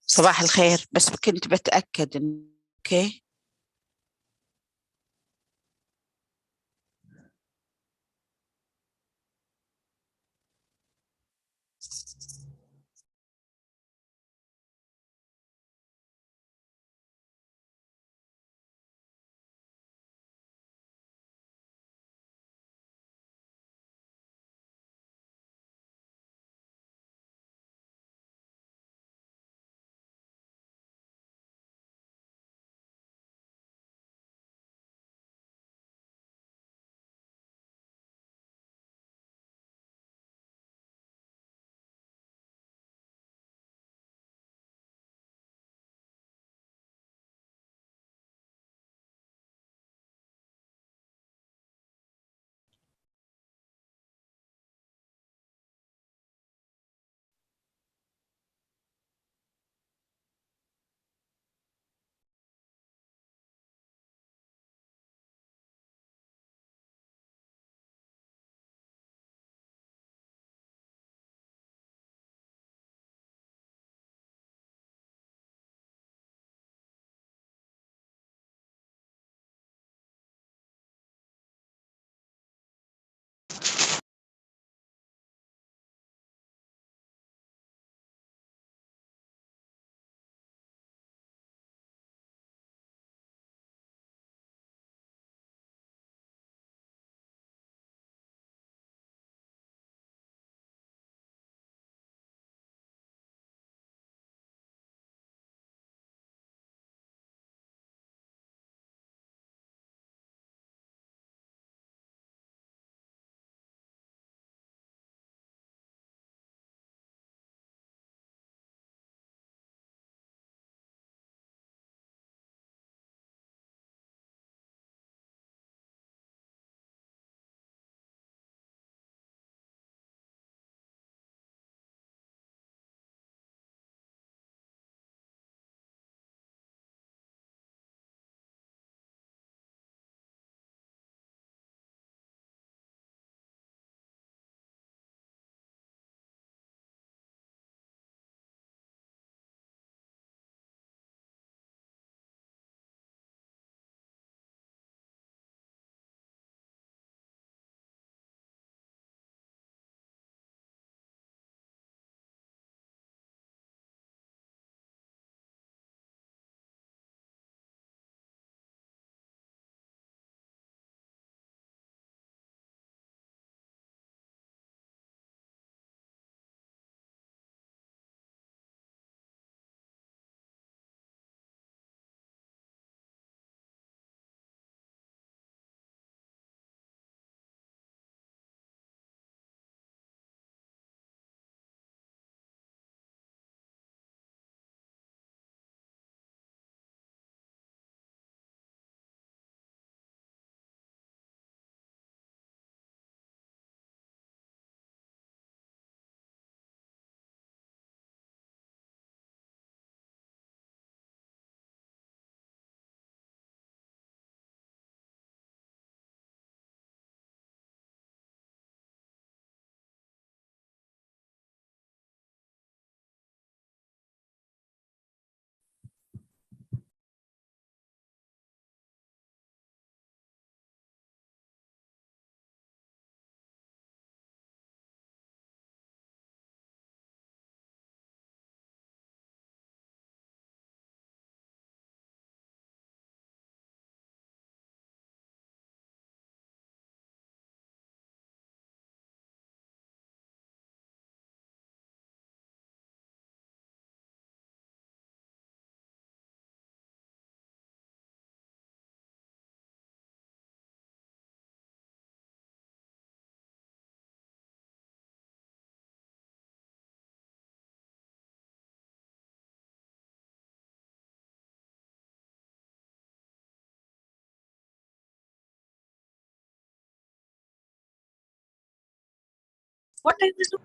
صباح الخير، بس كنت بتأكد اوكي. What I will do?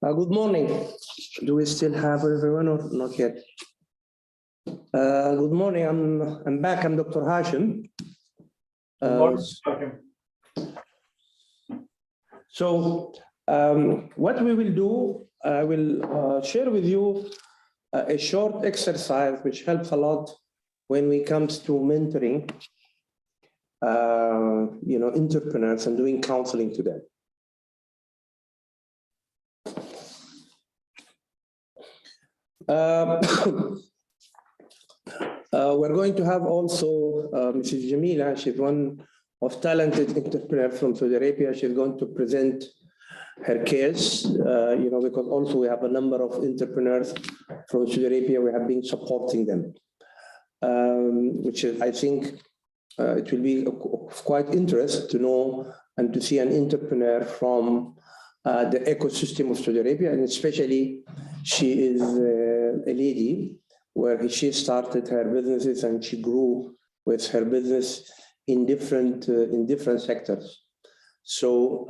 Good morning. Do we still have everyone or not yet? Good morning. I'm back. I'm Dr. Hashim. So what we will do, I will share with you a short exercise which helps a lot when we comes to mentoring, entrepreneurs and doing counseling to them. We're going to have also Mrs. Jamila. She's one of talented entrepreneurs from Saudi Arabia. She's going to present her case, because also we have a number of entrepreneurs from Saudi Arabia. We have been supporting them, which is, I think, it will be of quite interest to know and to see an entrepreneur from the ecosystem of Saudi Arabia, and especially she is a lady where she started her businesses and she grew with her business in different sectors. So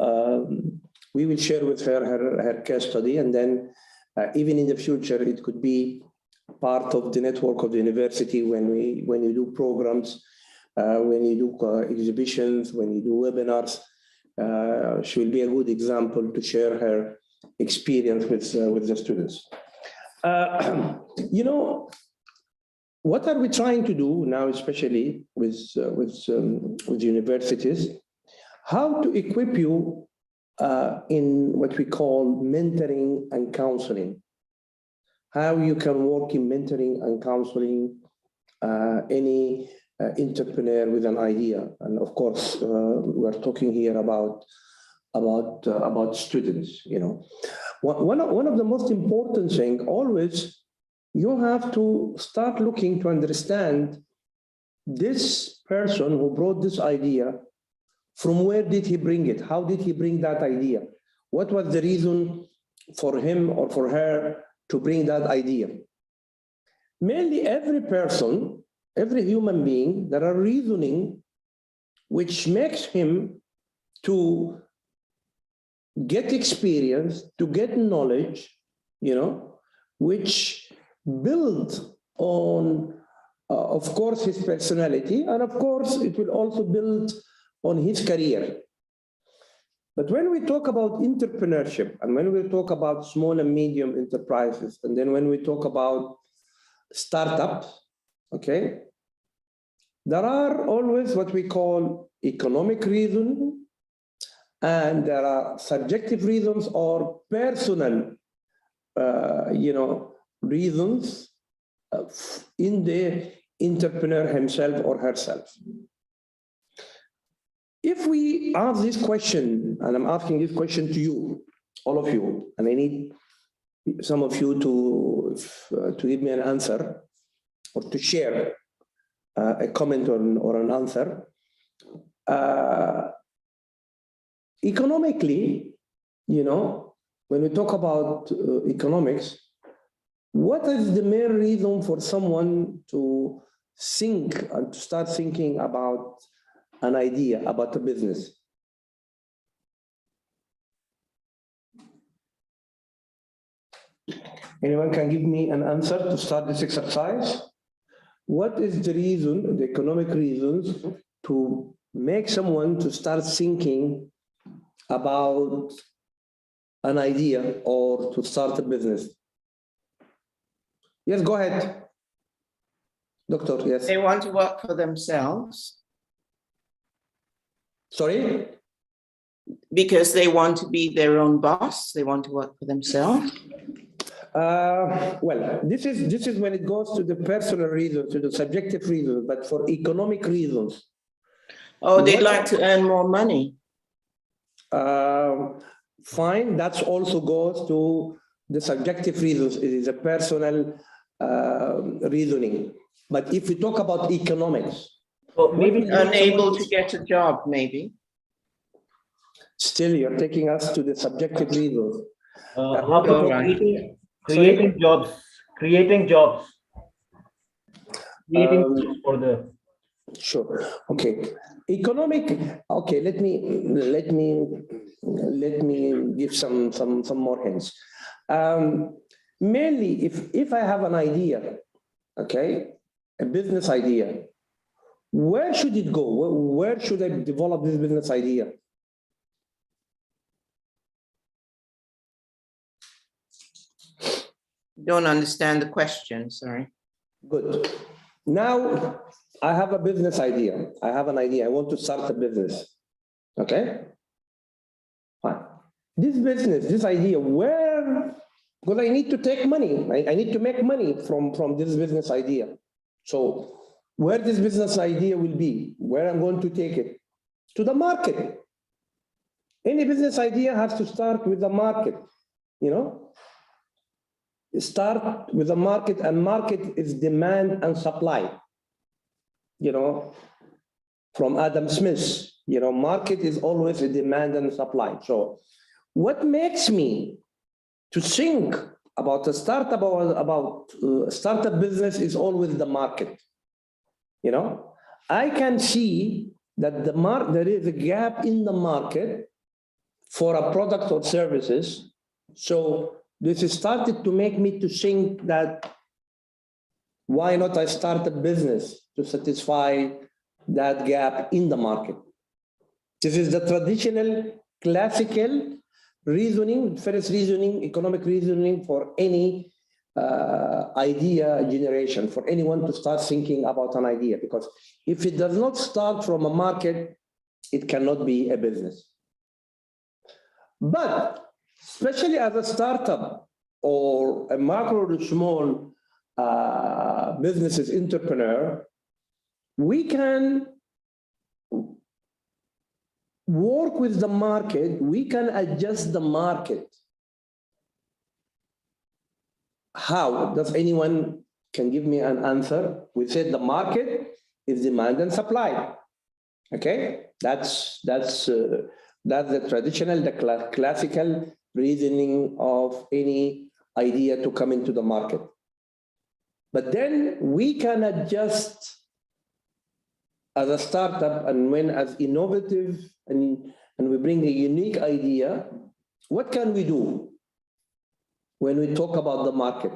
we will share with her case study, and then even in the future it could be part of the network of the university when you do programs, when you do exhibitions, when you do webinars. She will be a good example to share her experience with the students. What are we trying to do now, especially with universities? How to equip you in what we call mentoring and counseling. How you can work in mentoring and counseling any entrepreneur with an idea. And of course, we're talking here about students. One of the most important things always, you have to start looking to understand this person who brought this idea, from where did he bring it? How did he bring that idea? What was the reason for him or for her to bring that idea? Mainly every person, every human being, there are reasoning which makes him to get experience, to get knowledge, which build on, of course, his personality, and of course, it will also build on his career. But when we talk about entrepreneurship, and when we talk about small and medium enterprises, and then when we talk about startups, okay, there are always what we call economic reasons, and there are subjective reasons or personal, reasons in the entrepreneur himself or herself. If we ask this question, and I'm asking this question to you, all of you, and I need some of you to give me an answer or to share a comment or an answer. Economically, when we talk about economics, what is the main reason for someone to think and to start thinking about an idea, about a business? Anyone can give me an answer to start this exercise? What is the reason, the economic reasons, to make someone to start thinking about an idea or to start a business? Yes, go ahead. Doctor, yes. They want to work for themselves. Sorry? Because they want to be their own boss. They want to work for themselves. Well, this is when it goes to the personal reasons, to the subjective reasons, but for economic reasons. Oh, they'd like to earn more money. Fine, that also goes to the subjective reasons. It is a personal reasoning. But if we talk about economics, Maybe unable to get a job, maybe. Still, you're taking us to the subjective reasons. How about creating jobs for the Sure. Okay. Economic. Okay. Let me give some more hints. Mainly, if I have an idea, okay, a business idea, where should it go? Where should I develop this business idea? Don't understand the question, sorry. Good. Now I have a business idea. I have an idea. I want to start a business. Okay. Fine. This business, this idea, where? Because I need to take money. I need to make money from this business idea. So where this business idea will be, where I'm going to take it? To the market. Any business idea has to start with the market, you know? Start with the market, and market is demand and supply. You know, from Adam Smith, you know, market is always a demand and supply. So what makes me to think about a startup, about startup business is always the market. You know, I can see that there is a gap in the market for a product or services. So this has started to make me to think that why not I start a business to satisfy that gap in the market. This is the traditional classical reasoning, first reasoning, economic reasoning for any idea generation, for anyone to start thinking about an idea, because if it does not start from a market, it cannot be a business. But especially as a startup or a macro or small businesses entrepreneur, we can work with the market, we can adjust the market. How? Does anyone can give me an answer? We said the market is demand and supply. Okay, that's the traditional, the classical reasoning of any idea to come into the market. But then we can adjust as a startup, and when as innovative and we bring a unique idea, what can we do when we talk about the market?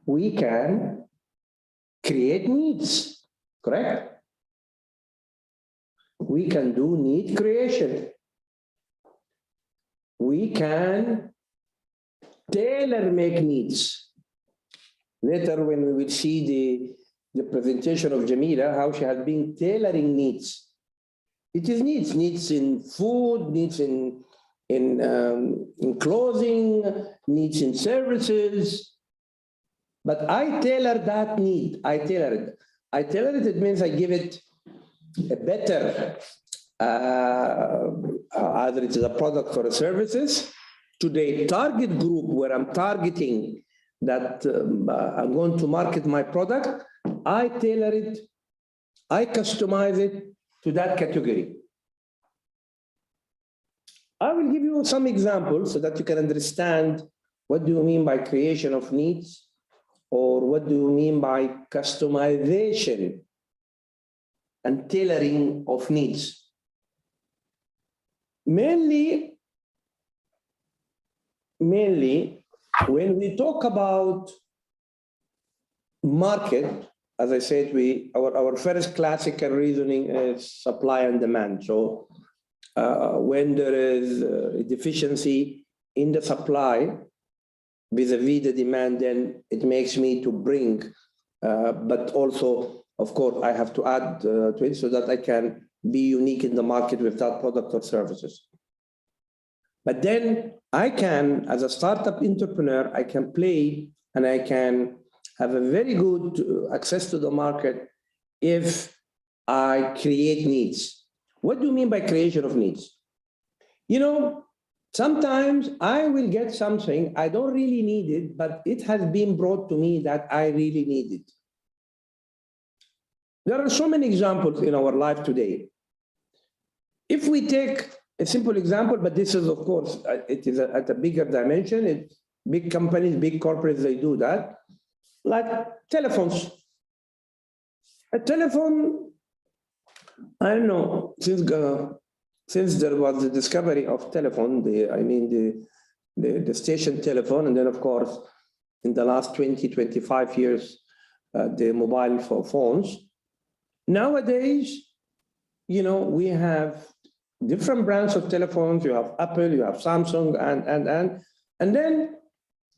We can create needs, correct? We can do need creation. We can tailor-make needs. Later, when we will see the presentation of Jamila, how she has been tailoring needs. It is needs in food, needs in clothing, needs in services. But I tailor that need. I tailor it. I tailor it. It means I give it a better, either it's a product or a services, to the target group where I'm targeting that I'm going to market my product. I tailor it, I customize it to that category. I will give you some examples so that you can understand what do you mean by creation of needs, or what do you mean by customization and tailoring of needs. Mainly, when we talk about market, as I said, our first classical reasoning is supply and demand. So when there is a deficiency in the supply vis-a-vis the demand, then it makes me to bring, but also, of course, I have to add to it so that I can be unique in the market with that product or services. But then I can, as a startup entrepreneur, I can play and I can have a very good access to the market if I create needs. What do you mean by creation of needs? You know, sometimes I will get something, I don't really need it, but it has been brought to me that I really need it. There are so many examples in our life today. If we take a simple example, but this is, of course, it is at a bigger dimension. big companies, big corporates, they do that. Like telephones. A telephone, I don't know, since there was the discovery of telephone, the station telephone, and then of course, in the last 20, 25 years, the mobile phones. Nowadays, you know, we have different brands of telephones. You have Apple, you have Samsung, and then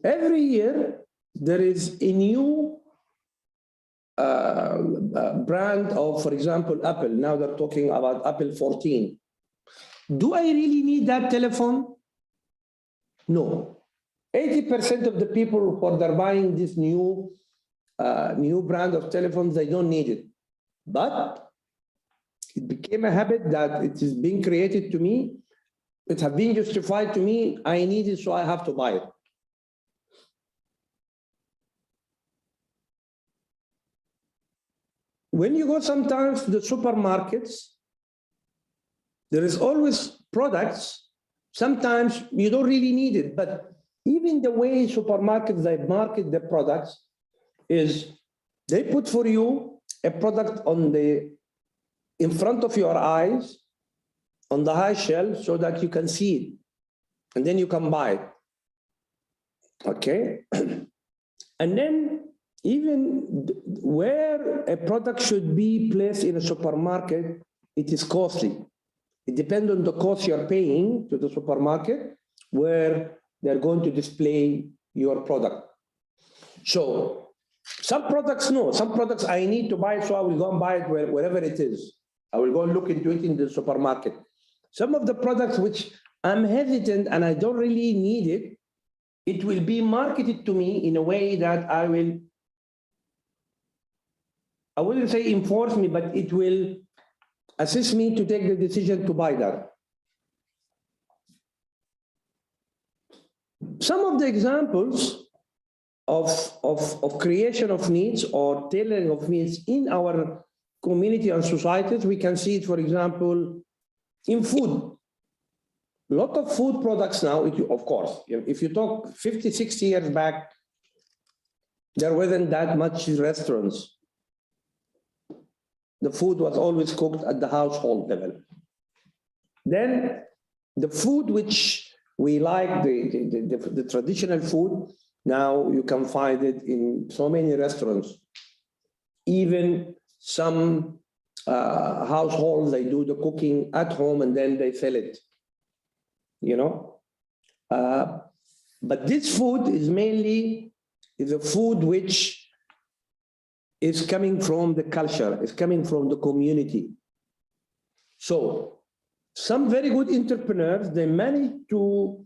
every year there is a new brand of, for example, Apple. Now they're talking about Apple 14. Do I really need that telephone? No. 80% of the people who are buying this new brand of telephones, they don't need it. But it became a habit that it is being created to me. It has been justified to me. I need it, so I have to buy it. When you go sometimes to the supermarkets, there is always products. Sometimes you don't really need it, but even the way supermarkets, they market the products is they put for you a product in front of your eyes on the high shelf so that you can see it, and then you can buy it. Okay? And then even where a product should be placed in a supermarket, it is costly. It depends on the cost you're paying to the supermarket where they're going to display your product. So some products, no. Some products I need to buy, so I will go and buy it wherever it is. I will go and look into it in the supermarket. Some of the products which I'm hesitant and I don't really need it, it will be marketed to me in a way that I wouldn't say enforce me, but it will assist me to take the decision to buy that. Some of the examples of creation of needs or tailoring of needs in our community and societies, we can see it, for example, in food. A lot of food products now, of course, if you talk 50, 60 years back, there wasn't that much restaurants. The food was always cooked at the household level. Then the food which we like, the traditional food, now you can find it in so many restaurants. Even some households, they do the cooking at home and then they sell it, you know. But this food is mainly a food which is coming from the culture, is coming from the community. So some very good entrepreneurs, they manage to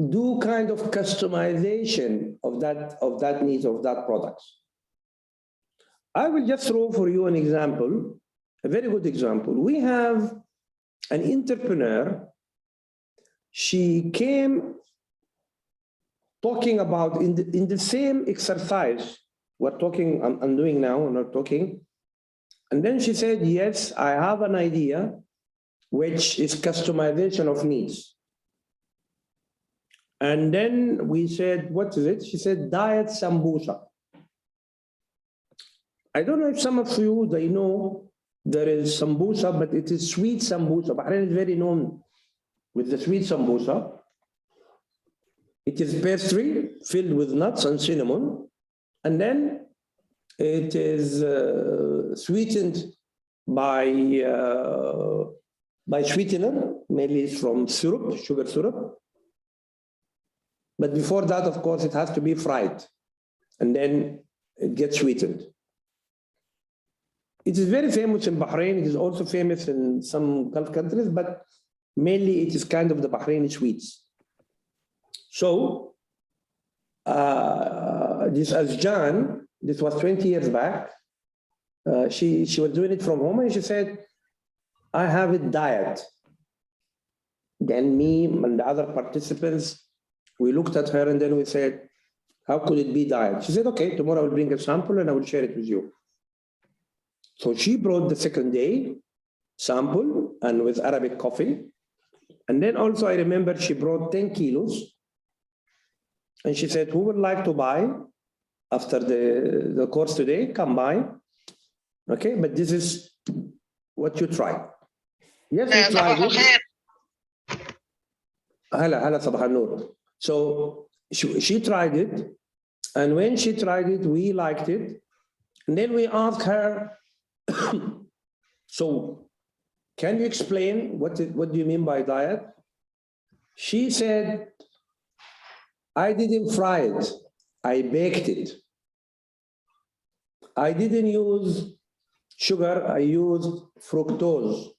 do kind of customization of that needs of that products. I will just throw for you an example, a very good example. We have an entrepreneur. She came talking about in the same exercise we're talking, I'm doing now, we're not talking. And then she said, yes, I have an idea, which is customization of needs. And then we said, what is it? She said, diet sambusa. I don't know if some of you, they know there is sambusa, but it is sweet sambusa. Bahrain is very known with the sweet sambusa. It is pastry filled with nuts and cinnamon. And then it is sweetened by sweetener, mainly from syrup, sugar syrup. But before that, of course, it has to be fried. And then it gets sweetened. It is very famous in Bahrain. It is also famous in some Gulf countries, but mainly it is kind of the Bahraini sweets. So this Azjan, this was 20 years back. She was doing it from home, and she said, I have a diet. Then me and the other participants, we looked at her and then we said, how could it be diet? She said, okay, tomorrow I will bring a sample and I will share it with you. So she brought the second day sample and with Arabic coffee. And then also I remember she brought 10 kilos and she said, who would like to buy after the course today? Come by. Okay, but this is what you try. Yes, we tried it. Hala صباح النور. So she tried it. And when she tried it, we liked it. And then we asked her, so can you explain what do you mean by diet? She said, I didn't fry it, I baked it. I didn't use sugar, I used fructose.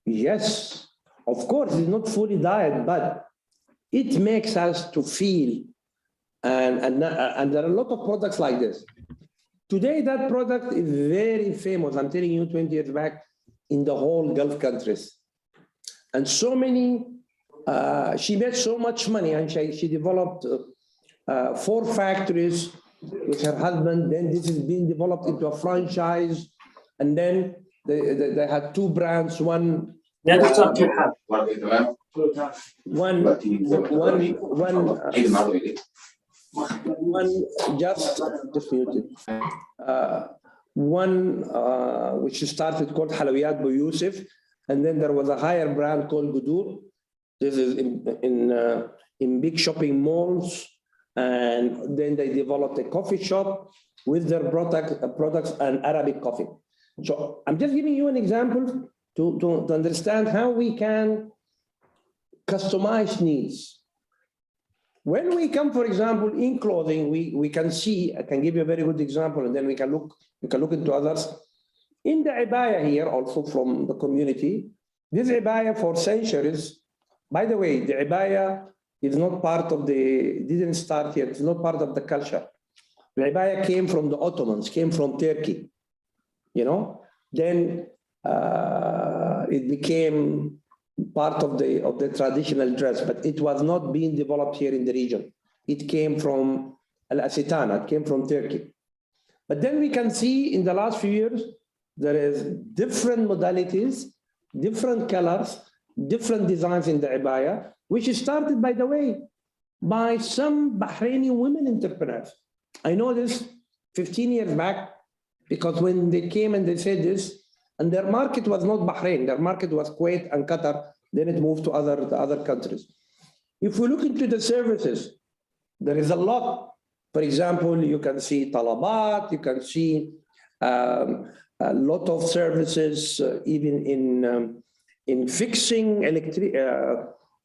Yes, of course, it's not fully diet, but it makes us to feel, and there are a lot of products like this. Today, that product is very famous. I'm telling you, 20 years back, in the whole Gulf countries. And so many, she made so much money, and she developed 4 factories with her husband. Then this is being developed into a franchise. And then they had 2 brands, one just muted. One which started called Halawiyat Bu Yusuf, and then there was a higher brand called Gudur. This is in big shopping malls, and then they developed a coffee shop with their products and Arabic coffee. So I'm just giving you an example to understand how we can customize needs. When we come, for example, in clothing, we can see, I can give you a very good example, and then we can look into others. In the abaya here, also from the community, this abaya for centuries, by the way, the abaya is not part of didn't start yet, it's not part of the culture. The abaya came from the Ottomans, came from Turkey, you know? Then it became part of the traditional dress, but it was not being developed here in the region. It came from Al-Asitana, it came from Turkey. But then we can see in the last few years, there is different modalities, different colors, different designs in the abaya, which started, by the way, by some Bahraini women entrepreneurs. I know this 15 years back, because when they came and they said this, and their market was not Bahrain, their market was Kuwait and Qatar, then it moved to other countries. If we look into the services, there is a lot. For example, you can see talabat, you can see a lot of services, even in fixing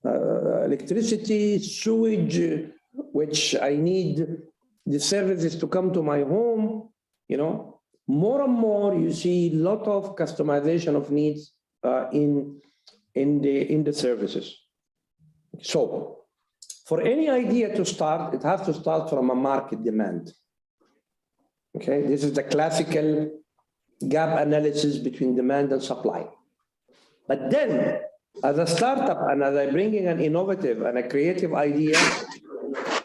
electricity, sewage, which I need the services to come to my home, you know. More and more, you see a lot of customization of needs in the services. So, for any idea to start, it has to start from a market demand. Okay, this is the classical gap analysis between demand and supply. But then, as a startup and as I bring in an innovative and a creative idea,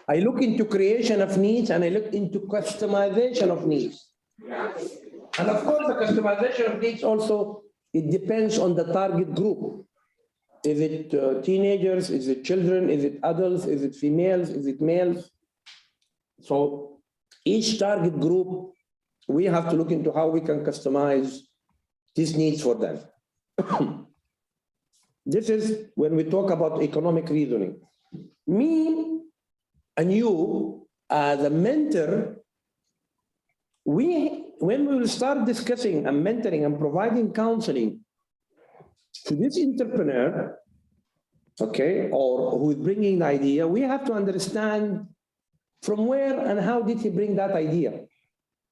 I look into creation of needs and I look into customization of needs. And of course, the customization of needs also, it depends on the target group. Is it teenagers? Is it children? Is it adults? Is it females? Is it males? So each target group, we have to look into how we can customize these needs for them. This is when we talk about economic reasoning. Me and you, as a mentor, when we will start discussing and mentoring and providing counseling to this entrepreneur, okay, or who is bringing the idea, we have to understand from where and how did he bring that idea?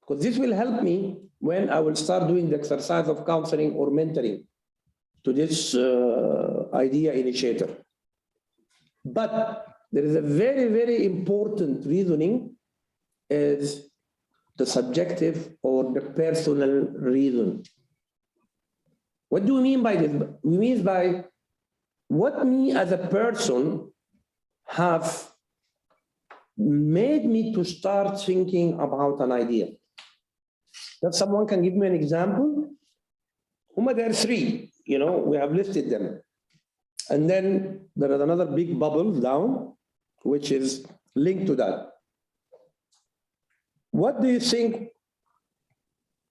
Because this will help me when I will start doing the exercise of counseling or mentoring to this idea initiator. But there is a very, very important reasoning is the subjective or the personal reason. What do we mean by this? We mean by what me as a person have made me to start thinking about an idea. That someone can give me an example? There are three, we have listed them. And then there is another big bubble down, which is linked to that. What do you think,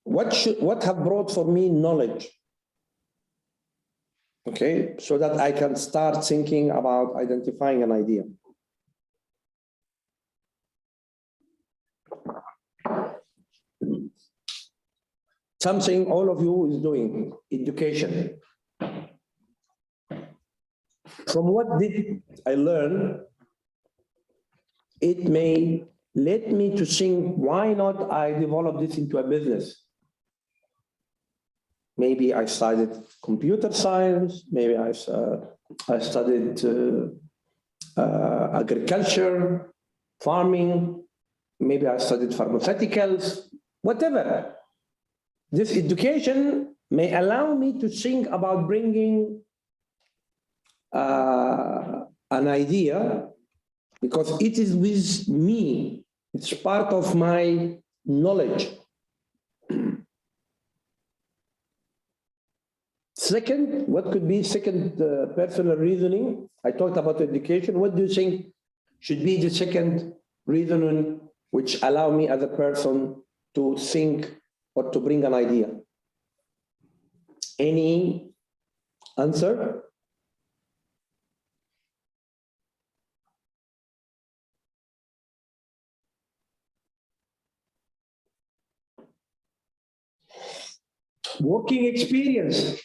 what have brought for me knowledge? Okay, so that I can start thinking about identifying an idea. Something all of you is doing, education. From what did I learn, it may lead me to think, why not I develop this into a business? Maybe I studied computer science, maybe I studied agriculture, farming, maybe I studied pharmaceuticals, whatever. This education may allow me to think about bringing an idea, because it is with me, it's part of my knowledge. Second, what could be second personal reasoning? I talked about education. What do you think should be the second reasoning which allow me as a person to think or to bring an idea? Any answer? Working experience.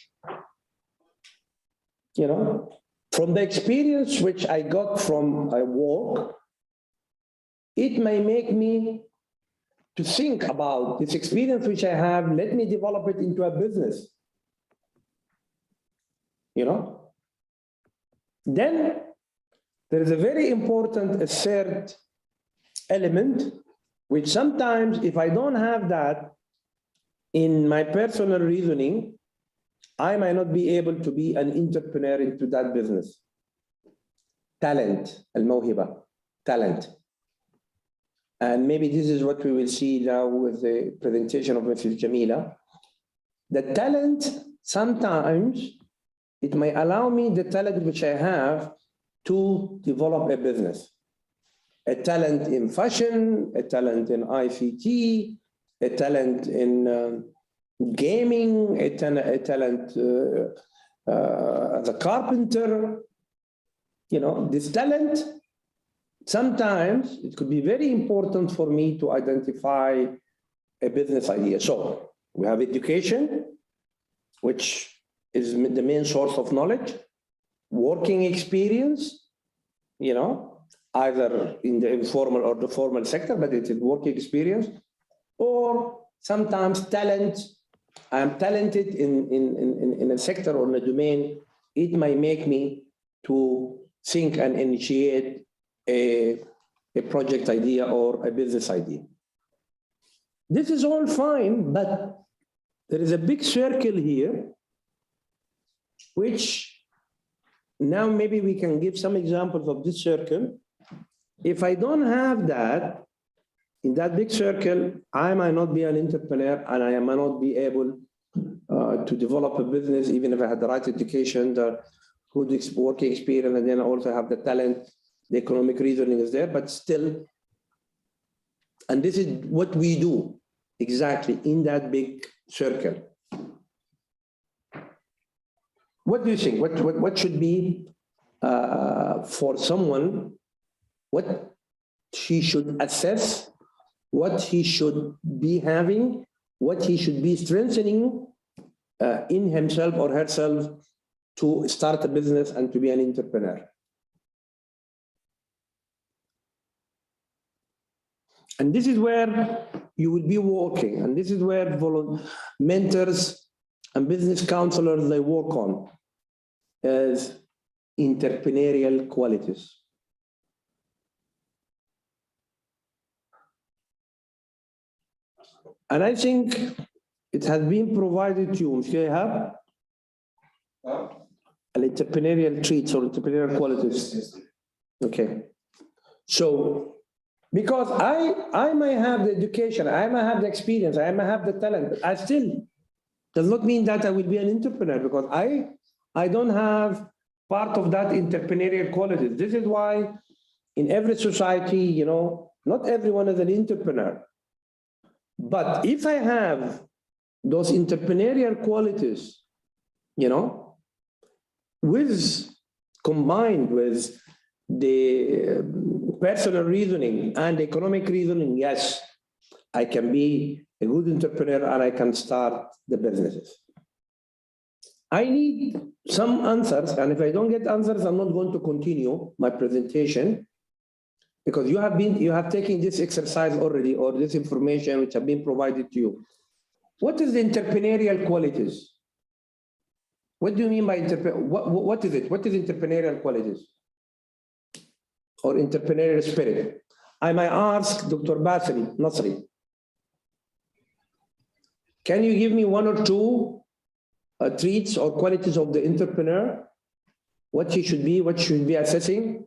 From the experience which I got from my work, it may make me to think about this experience which I have, let me develop it into a business. Then there is a very important third element, which sometimes if I don't have that in my personal reasoning, I might not be able to be an entrepreneur into that business. Talent, al-mawhiba, talent. And maybe this is what we will see now with the presentation of Mrs. Jamila. The talent, sometimes it may allow me the talent which I have to develop a business. A talent in fashion, a talent in ICT, a talent in gaming, a talent as a carpenter. This talent, sometimes it could be very important for me to identify a business idea. So we have education, which is the main source of knowledge, working experience, either in the informal or the formal sector, but it's a working experience, or sometimes talent. I'm talented in a sector or in a domain. It might make me to think and initiate a project idea or a business idea. This is all fine, but there is a big circle here, which now maybe we can give some examples of this circle. If I don't have that, in that big circle, I might not be an entrepreneur and I might not be able to develop a business, even if I had the right education, the good working experience, and then I also have the talent, the economic reasoning is there, but still, and this is what we do exactly in that big circle. What do you think? What should be for someone, what he should assess, what he should be having, what he should be strengthening in himself or herself to start a business and to be an entrepreneur? And this is where you will be working, and this is where mentors and business counselors, they work on, as entrepreneurial qualities. And I think it has been provided to you. You have entrepreneurial traits or entrepreneurial qualities. Okay. So, because I might have the education, I might have the experience, I might have the talent, but I still does not mean that I will be an entrepreneur, because I don't have part of that entrepreneurial quality. This is why in every society, you know, not everyone is an entrepreneur. But if I have those entrepreneurial qualities, you know, combined with the personal reasoning and economic reasoning, yes, I can be a good entrepreneur and I can start the businesses. I need some answers, and if I don't get answers, I'm not going to continue my presentation, because you have taken this exercise already, or this information which have been provided to you. What is the entrepreneurial qualities? What do you mean by what is it? What is entrepreneurial qualities or entrepreneurial spirit? I might ask Dr. Basri Nasri. Can you give me one or two traits or qualities of the entrepreneur? What he should be, what should be assessing?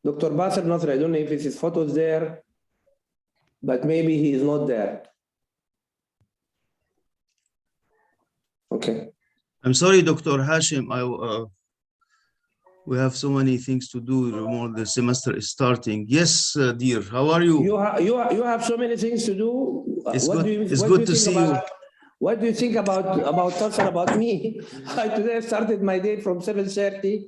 Dr. Basri Nasri, I don't know if his photo is there, but maybe he is not there. Okay. I'm sorry, Dr. Hashim. We have so many things to do. More the semester is starting. Yes, dear. How are you? You have so many things to do. It's good to see you. What do you think about us and about me? Today I started my day from 7:30,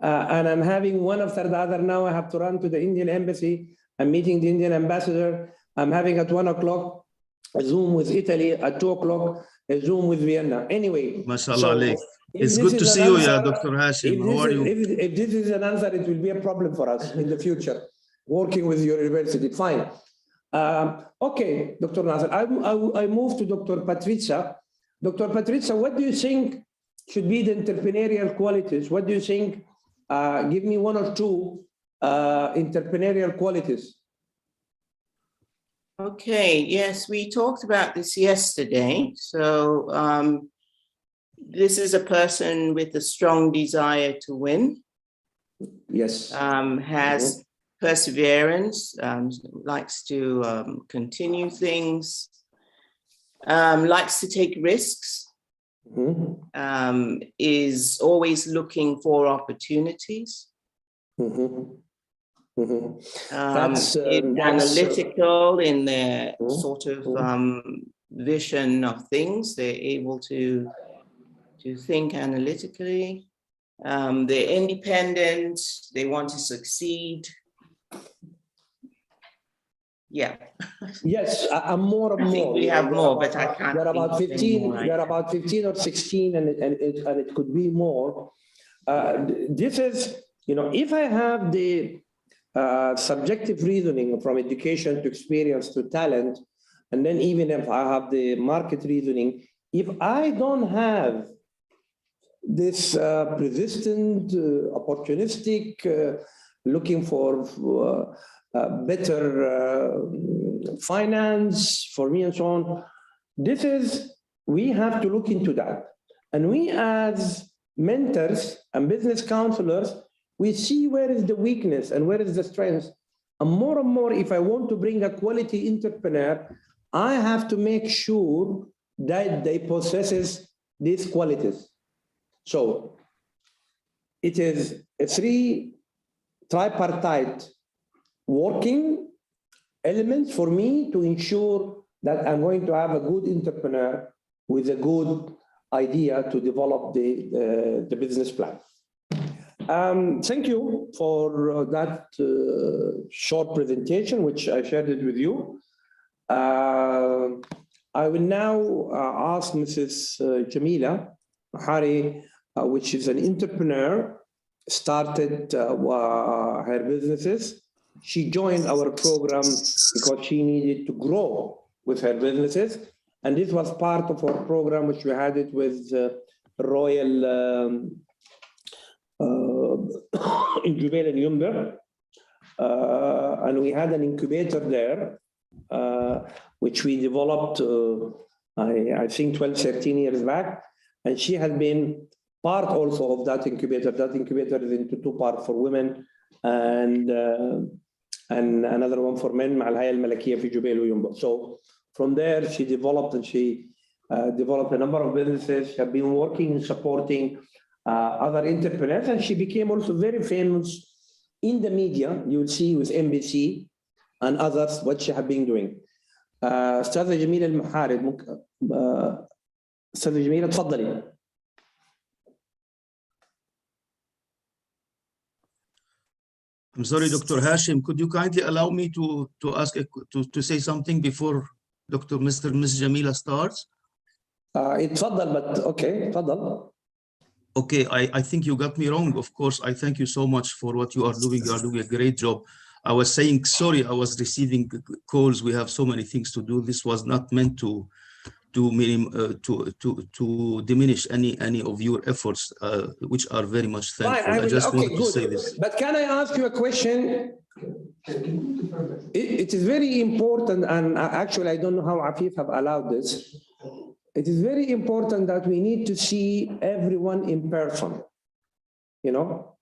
and I'm having one after the other. Now I have to run to the Indian embassy. I'm meeting the Indian ambassador. I'm having at 1 o'clock a Zoom with Italy, at 2 o'clock a Zoom with Vienna. Anyway, MashaAllah. It's good to see you, Dr. Hashim. How are you? If this is an answer, it will be a problem for us in the future, working with your university. Fine. Okay, Dr. Nasser, I move to Dr. Patrizia. Dr. Patrizia, what do you think should be the entrepreneurial qualities? What do you think? Give me one or two entrepreneurial qualities. Okay, yes, we talked about this yesterday. So this is a person with a strong desire to win. Yes. Has perseverance, likes to continue things, likes to take risks, is always looking for opportunities. Is analytical in their sort of vision of things. They're able to think analytically. They're independent. They want to succeed. Yeah. Yes, I'm more and more. I think we have more, but I can't. There are about 15. There are about 15 or 16, and it could be more. This is, you know, if I have the subjective reasoning from education to experience to talent, and then even if I have the market reasoning, if I don't have this persistent, opportunistic, looking for better finance for me and so on, we have to look into that. And we as mentors and business counselors, we see where is the weakness and where is the strength. And more, if I want to bring a quality entrepreneur, I have to make sure that they possesses these qualities. So it is a tripartite working elements for me to ensure that I'm going to have a good entrepreneur with a good idea to develop the business plan. Thank you for that short presentation, which I shared it with you. I will now ask Mrs. Jamila Hari, which is an entrepreneur, started her businesses. She joined our program because she needed to grow with her businesses. And this was part of our program, which we had it with Royal Incubation in Yumber. And we had an incubator there, which we developed, I think 12, 13 years back. And she has been part also of that incubator. That incubator is into two parts, for women and another one for men, مع الهيئة الملكية في جبيل وينبع. So from there, she developed and she developed a number of businesses. She have been working and supporting other entrepreneurs, and she became also very famous in the media. You will see with NBC and others what she have been doing. أستاذة جميلة المحارب أستاذة جميلة تفضلي. I'm sorry, Dr. Hashim, could you kindly allow me to to say something before Ms. Jamila starts? اتفضل, but okay, تفضل. Okay, I think you got me wrong. Of course, I thank you so much for what you are doing. You are doing a great job. I was saying, sorry, I was receiving calls. We have so many things to do. This was not meant to diminish any of your efforts, which are very much thankful. I just wanted to say this. But can I ask you a question? It is very important, and actually, I don't know how Afif have allowed this. It is very important that we need to see everyone in person. You know,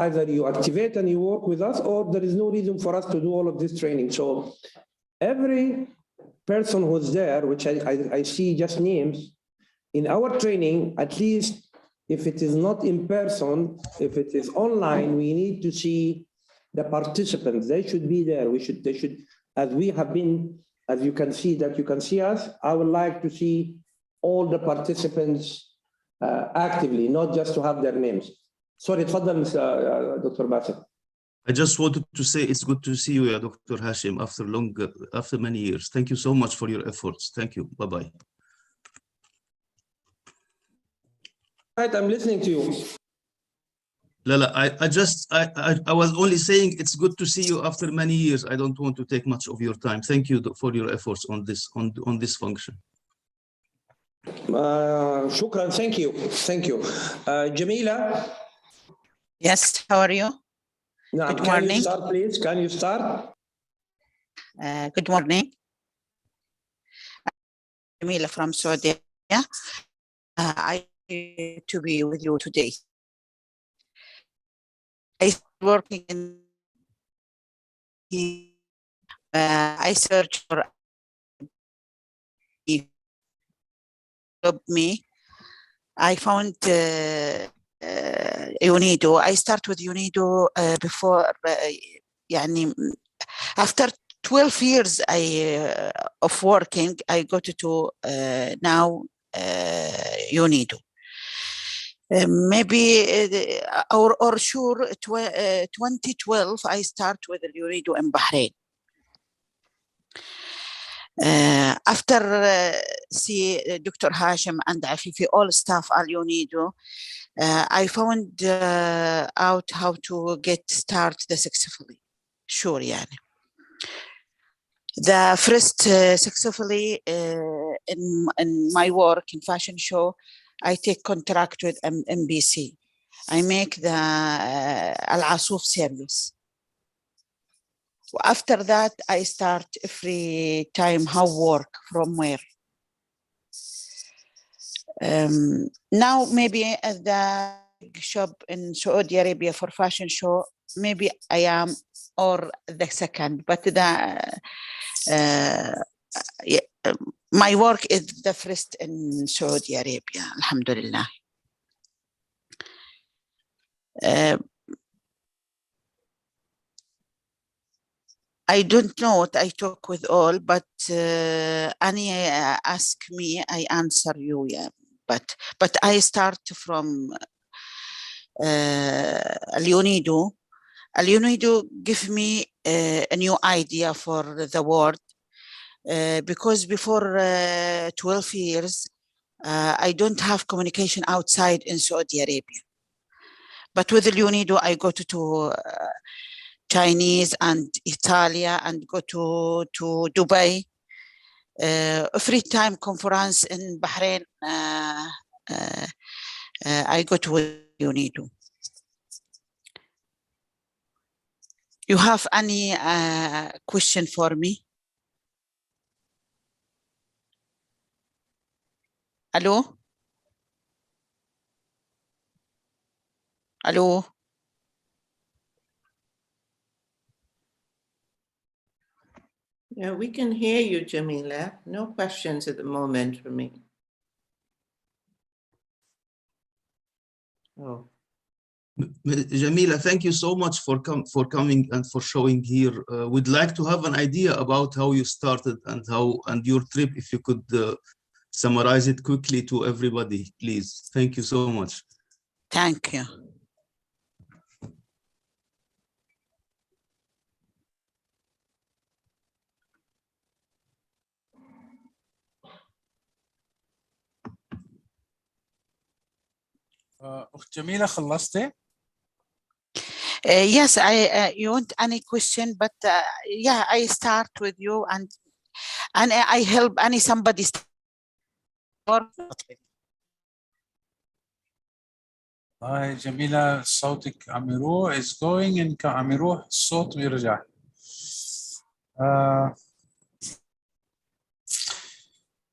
either you activate and you work with us, or there is no reason for us to do all of this training. So every person who's there, which I see just names, in our training, at least if it is not in person, if it is online, we need to see the participants. They should be there. They should, as we have been, as you can see that you can see us, I would like to see all the participants actively, not just to have their names. Sorry, تفضل Dr. Bassem. I just wanted to say it's good to see you, Dr. Hashim, after many years. Thank you so much for your efforts. Thank you. Bye-bye. Right, I'm listening to you. Lala, I was only saying it's good to see you after many years. I don't want to take much of your time. Thank you for your efforts on this function. Shukran, thank you. Jamila? Yes, how are you? Good morning. Can you start, please? Can you start? Good morning. Jamila from Saudi Arabia. I to be with you today. I working in I search for me. I found UNIDO. I start with UNIDO before يعني after 12 years of working, I got to now UNIDO. Maybe or sure 2012 I start with the UNIDO in Bahrain. After see Dr. Hashim and Afifi, all staff at UNIDO, I found out how to get started successfully. Sure, يعني. The first successfully in my work in fashion show, I take contract with MBC. I make the Al Asuf series. After that, I start every time how work from where. Now maybe at the shop in Saudi Arabia for fashion show, maybe I am or the second, but my work is the first in Saudi Arabia, alhamdulillah. I don't know what I talk with all, but Annie ask me, I answer you, yeah. But I start from Al-UNIDO. Al-UNIDO give me a new idea for the world because before 12 years, I don't have communication outside in Saudi Arabia. But with Al-UNIDO, I go to Chinese and Italia and go to Dubai. Every time conference in Bahrain, I go to UNIDO. You have any question for me? Hello? Hello? Yeah, we can hear you, Jamila. No questions at the moment for me. Oh. Jamila, thank you so much for coming and for showing here. We'd like to have an idea about how you started and your trip. If you could summarize it quickly to everybody, please. Thank you so much. Thank you. أخت جميلة خلصتي؟ Yes, you want any question, but yeah, I start with you and I help somebody start. والله جميلة صوتك عم يروح is going and عم يروح الصوت ويرجع.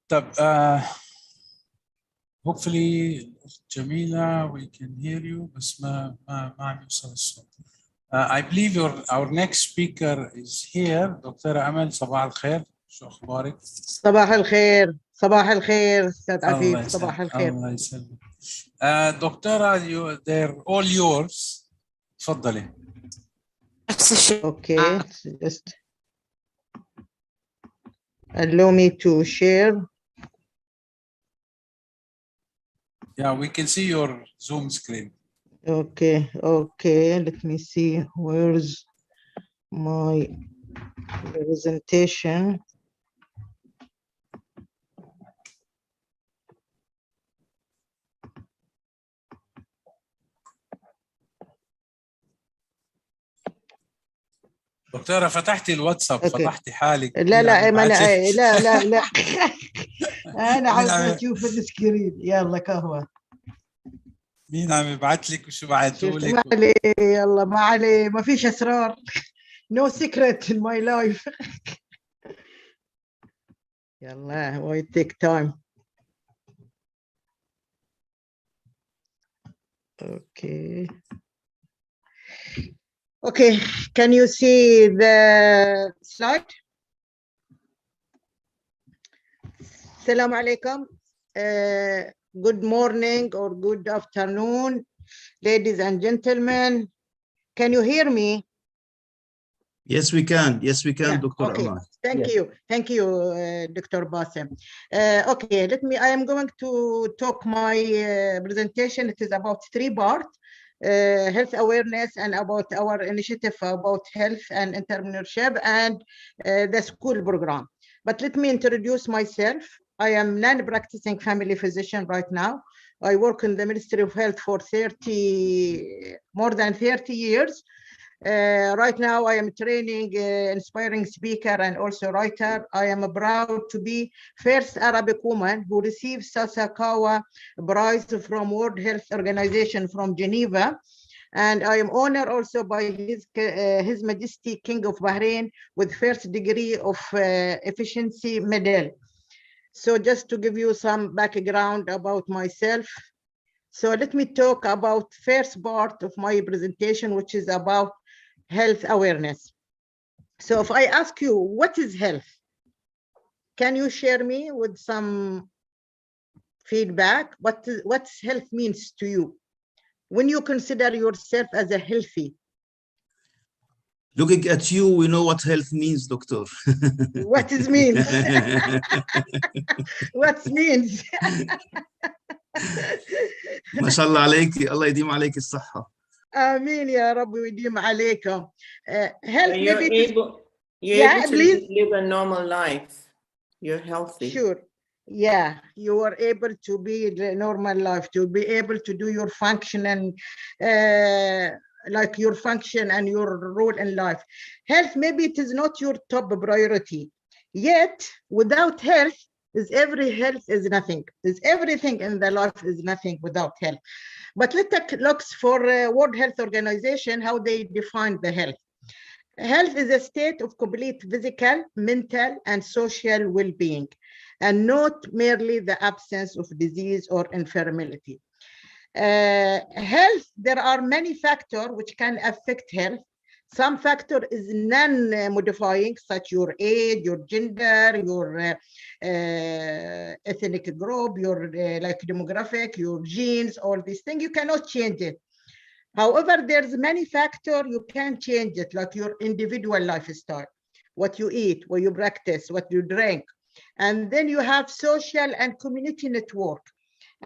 طب hopefully جميلة we can hear you بس ما عم يوصل الصوت. I believe our next speaker is here. دكتورة أمل صباح الخير. شو أخبارك؟ صباح الخير صباح الخير أستاذ عفيف صباح الخير. الله يسلمك. دكتورة they're all yours. تفضلي. Okay, just allow me to share. Yeah, we can see your Zoom screen. Okay, let me see where's my presentation. دكتورة فتحتي الواتساب فتحتي حالك. لا لا انا عاوز اشوف السكرين. يلا قهوه. مين عم يبعث لك وشو بعثوا لك؟ ما عليه يلا ما عليه ما فيش اسرار. No secret in my life. يلا why take time. Okay, can you see the slide? Assalamu alaikum. Good morning or good afternoon, ladies and gentlemen. Can you hear me? Yes, we can. Yes, we can, Yeah, Dr. okay. Aman. Thank you, Dr. Bassem. Okay, I am going to talk my presentation. It is about 3 parts. Health awareness and about our initiative about health and entrepreneurship and the school program. But let me introduce myself. I am non-practicing family physician right now. I work in the Ministry of Health for more than 30 years. Right now, I am training inspiring speaker and also writer. I am proud to be first Arabic woman who received Sasakawa Prize from World Health Organization from Geneva. And I am honored also by His Majesty King of Bahrain with first degree of efficiency medal. So just to give you some background about myself. So let me talk about first part of my presentation, which is about health awareness. So if I ask you, what is health? Can you share me with some feedback? What health means to you? When you consider yourself as a healthy? Looking at you, we know what health means, doctor. What it means? What means? ما شاء الله عليك. الله يديم عليك الصحة. آمين يا رب ويديم عليكم. Health You're maybe able to live a normal life. You're healthy. Sure. Yeah, you are able to be the normal life, to be able to do your function and like your function and your role in life. Health, maybe it is not your top priority. Yet, without health, every health is nothing. Everything in the life is nothing without health. But let's look for World Health Organization, how they define the health. Health is a state of complete physical, mental, and social well-being, and not merely the absence of disease or infirmity. Health, there are many factors which can affect health, Some factor is non-modifying, such your age, your gender, your ethnic group, your like demographic, your genes, all these things. You cannot change it. However, there's many factors you can change it, like your individual lifestyle, what you eat, what you practice, what you drink. And then you have social and community network.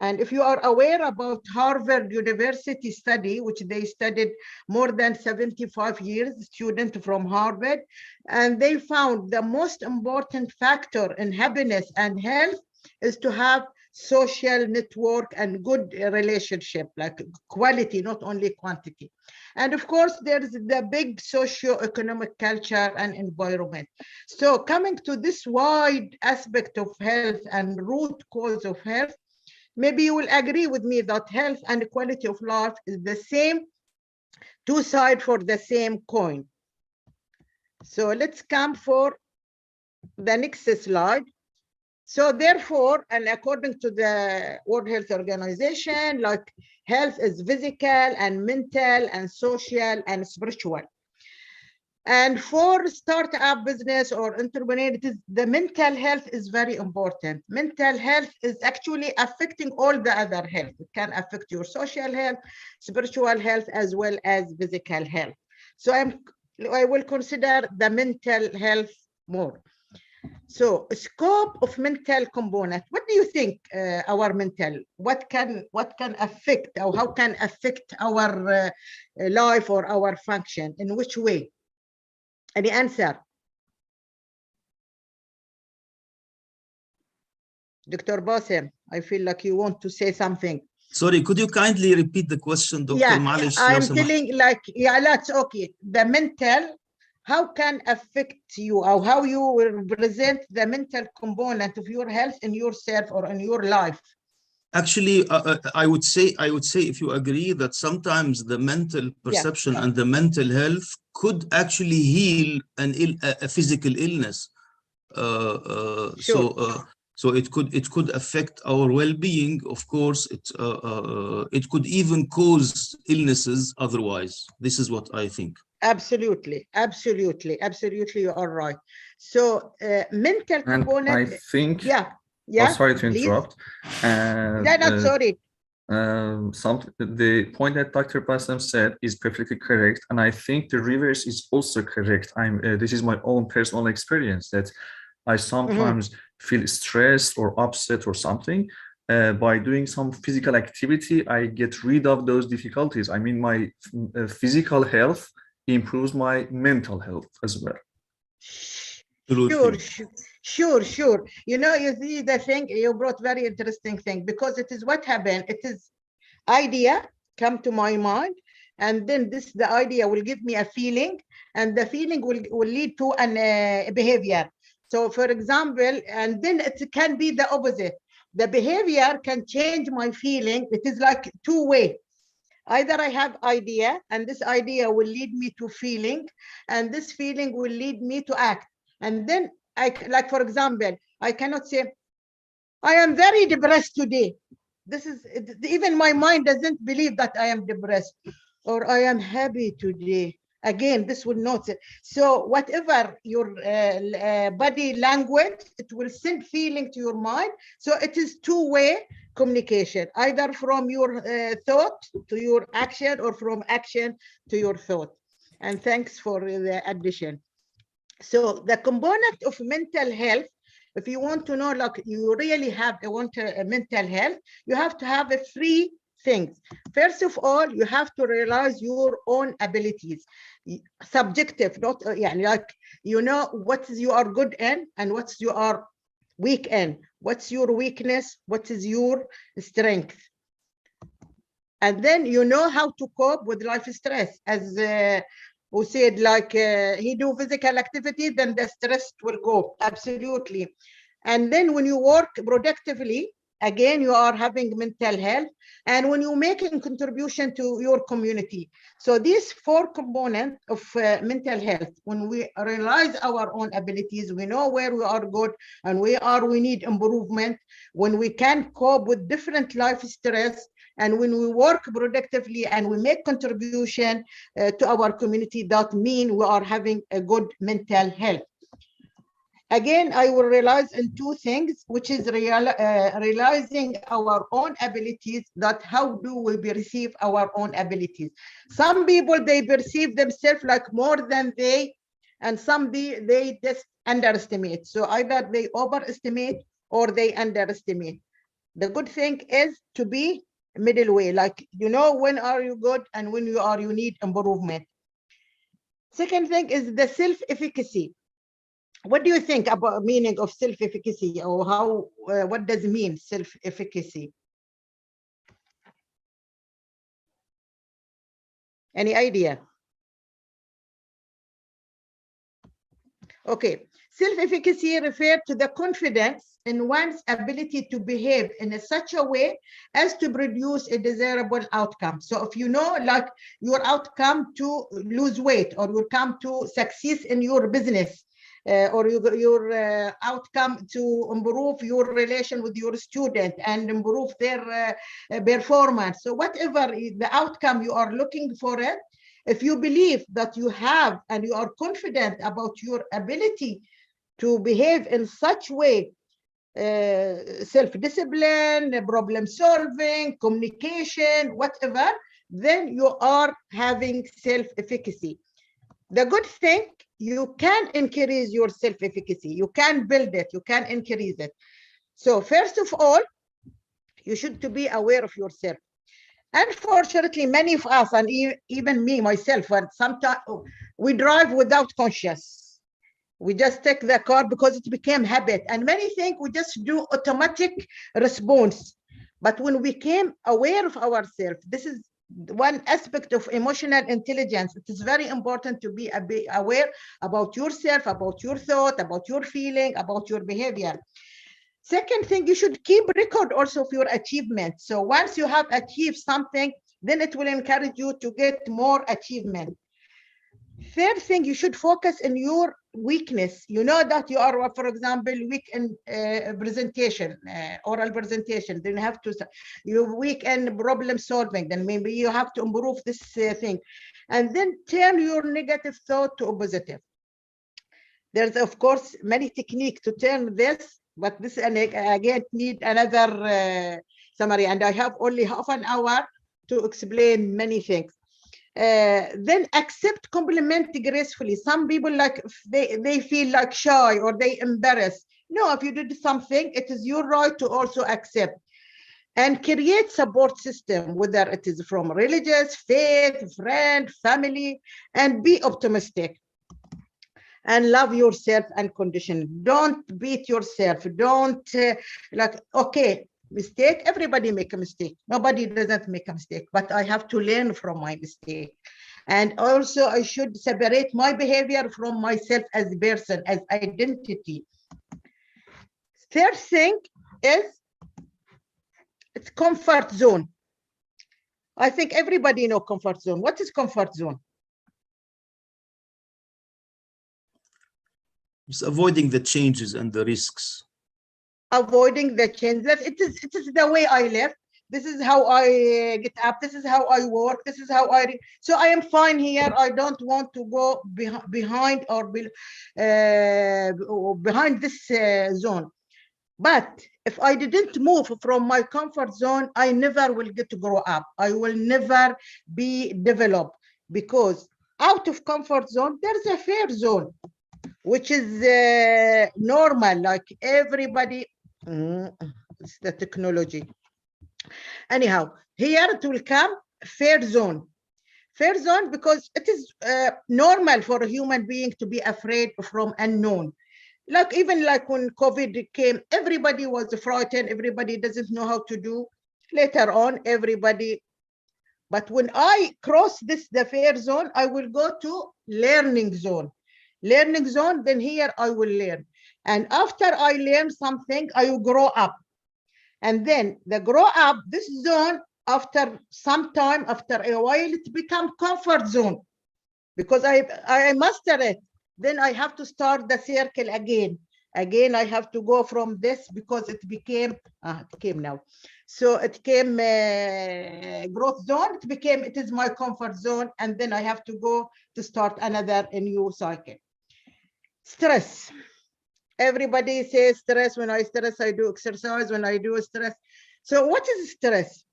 And if you are aware about Harvard University study, which they studied more than 75 years, students from Harvard, and they found the most important factor in happiness and health is to have social network and good relationship, like quality, not only quantity. And of course, there's the big socio-economic culture and environment. So coming to this wide aspect of health and root cause of health, maybe you will agree with me that health and quality of life is the same, two sides for the same coin. So let's come for the next slide. So therefore, and according to the World Health Organization, like health is physical and mental and social and spiritual. And for startup business or entrepreneur, the mental health is very important. Mental health is actually affecting all the other health. It can affect your social health, spiritual health, as well as physical health. So I will consider the mental health more. So scope of mental component. What do you think our mental? What can affect, or how can affect our life or our function? In which way? Any answer? Dr. Bassem, I feel like you want to say something. Sorry, could you kindly repeat the question, Dr. Yeah, Malish? I'm telling like, yeah, that's okay. The mental, how can affect you, or how you will represent the mental component of your health in yourself or in your life? Actually, I would say, if you agree, that sometimes the mental perception and the mental health could actually heal a physical illness. Sure. So it could affect our well-being. Of course, it could even cause illnesses otherwise. This is what I think. Absolutely, absolutely, absolutely, you are right. So mental component. I think. Yeah. Yeah. Oh, sorry to please. interrupt. Yeah, not sorry. The point that Dr. Bassem said is perfectly correct, and I think the reverse is also correct. This is my own personal experience that I sometimes feel stressed or upset or something. By doing some physical activity, I get rid of those difficulties. I mean, my physical health improves my mental health as well. Sure. You know, you see the thing, you brought very interesting thing, because it is what happened. It is idea come to my mind, and then the idea will give me a feeling, and the feeling will lead to a behavior. So for example, and then it can be the opposite. The behavior can change my feeling. It is like two-way. Either I have idea, and this idea will lead me to feeling, and this feeling will lead me to act. And then like for example, I cannot say, I am very depressed today. This is, even my mind doesn't believe that I am depressed, or I am happy today. Again, this will not. So whatever your body language, it will send feeling to your mind. So it is two-way communication, either from your thought to your action, or from action to your thought. And thanks for the addition. So the component of mental health, if you want to know, like you really have a mental health, you have to have three things. First of all, you have to realize your own abilities, subjective, not like, you know what you are good in and what you are weak in, what's your weakness, what is your strength. And then you know how to cope with life stress, as who said, like he do physical activity, then the stress will go. Absolutely. And then when you work productively again, you are having mental health, and when you're making contribution to your community. So these 4 components of mental health, when we realize our own abilities, we know where we are good and we need improvement, when we can cope with different life stress, and when we work productively and we make contribution to our community, that means we are having a good mental health. Again, I will realize in 2 things, which is realizing our own abilities, that how do we perceive our own abilities. Some people, they perceive themselves like more than they, and some they just underestimate. So either they overestimate or they underestimate. The good thing is to be middle way, like, you know, when are you good and when you need improvement. Second thing is the self-efficacy. What do you think about meaning of self-efficacy, or how, what does it mean, self-efficacy? Any idea? Okay, self-efficacy refers to the confidence in one's ability to behave in such a way as to produce a desirable outcome. So if you know, like, your outcome to lose weight, or your outcome to succeed in your business, or your outcome to improve your relation with your student and improve their performance. So whatever is the outcome you are looking for it, if you believe that you have and you are confident about your ability to behave in such way, self-discipline, problem solving, communication, whatever, then you are having self-efficacy. The good thing, you can increase your self-efficacy. You can build it, you can increase it. So first of all, you should to be aware of yourself. Unfortunately, many of us, and even me myself, and sometimes we drive without conscious. We just take the car because it became habit, and many think we just do automatic response. But when we became aware of ourselves, this is one aspect of emotional intelligence. It is very important to be aware about yourself, about your thought, about your feeling, about your behavior. Second thing, you should keep record also of your achievements. So once you have achieved something, then it will encourage you to get more achievement. Third thing, you should focus on your weakness. You know that you are, for example, weak in presentation, oral presentation, then you have to, you're weak in problem solving, then maybe you have to improve this thing. And then turn your negative thought to a positive. There's, of course, many techniques to turn this, but this again need another summary, and I have only half an hour to explain many things. Then accept compliment gracefully. Some people, like, they feel like shy or they embarrassed. No, if you did something, it is your right to also accept. And create support system, whether it is from religious, faith, friend, family, and be optimistic. And love yourself unconditionally. Don't beat yourself. Don't like, okay, mistake, everybody make a mistake. Nobody doesn't make a mistake, but I have to learn from my mistake. And also I should separate my behavior from myself as a person, as identity. Third thing is, it's comfort zone. I think everybody know comfort zone. What is comfort zone? It's avoiding the changes and the risks. Avoiding the changes. It is the way I live. This is how I get up. This is how I work. This is how so I am fine here. I don't want to go behind or behind this zone. But if I didn't move from my comfort zone, I never will get to grow up. I will never be developed, because out of comfort zone, there's a fear zone, which is normal, like everybody. It's the technology. Anyhow, here it will come fear zone. Fear zone, because it is normal for a human being to be afraid from unknown. Like, even like when COVID came, everybody was frightened. Everybody doesn't know how to do. Later on, everybody. But when I cross the fear zone, I will go to learning zone. Learning zone, then here I will learn. And after I learn something, I will grow up. And then the grow up, this zone, after some time, after a while, it becomes comfort zone because I master it. Then I have to start the circle again. Again, I have to go from this because it became, it came now. So it came growth zone, it is my comfort zone. And then I have to go to start a new cycle. Stress. Everybody says stress. When I stress, I do exercise. When I do stress. So what is stress?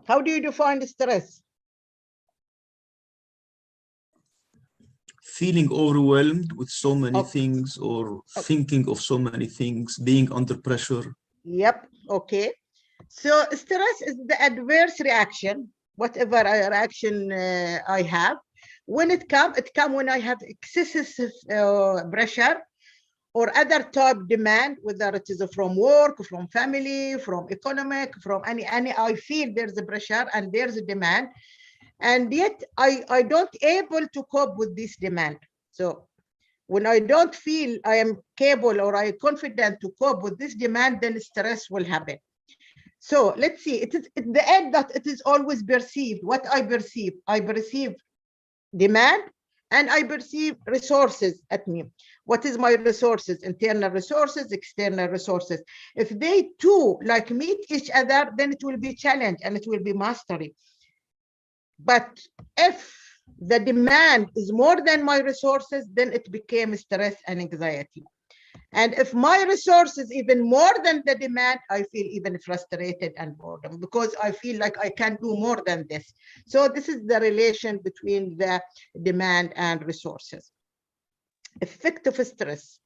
How do you define stress? Feeling overwhelmed with so many things, or thinking of so many things, being under pressure. Yep. Okay. So stress is the adverse reaction, whatever reaction I have. When it comes when I have excessive pressure or other type demand, whether it is from work, from family, from economic, from any, I feel there's a pressure and there's a demand. And yet I don't able to cope with this demand. So when I don't feel I am capable or I am confident to cope with this demand, then stress will happen. So let's see, it is at the end that it is always perceived. What I perceive demand and I perceive resources at me. What is my resources? Internal resources, external resources. If they two like meet each other, then it will be challenge and it will be mastery. But if the demand is more than my resources, then it became stress and anxiety. And if my resources even more than the demand, I feel even frustrated and boredom because I feel like I can do more than this. So this is the relation between the demand and resources. Effect of stress.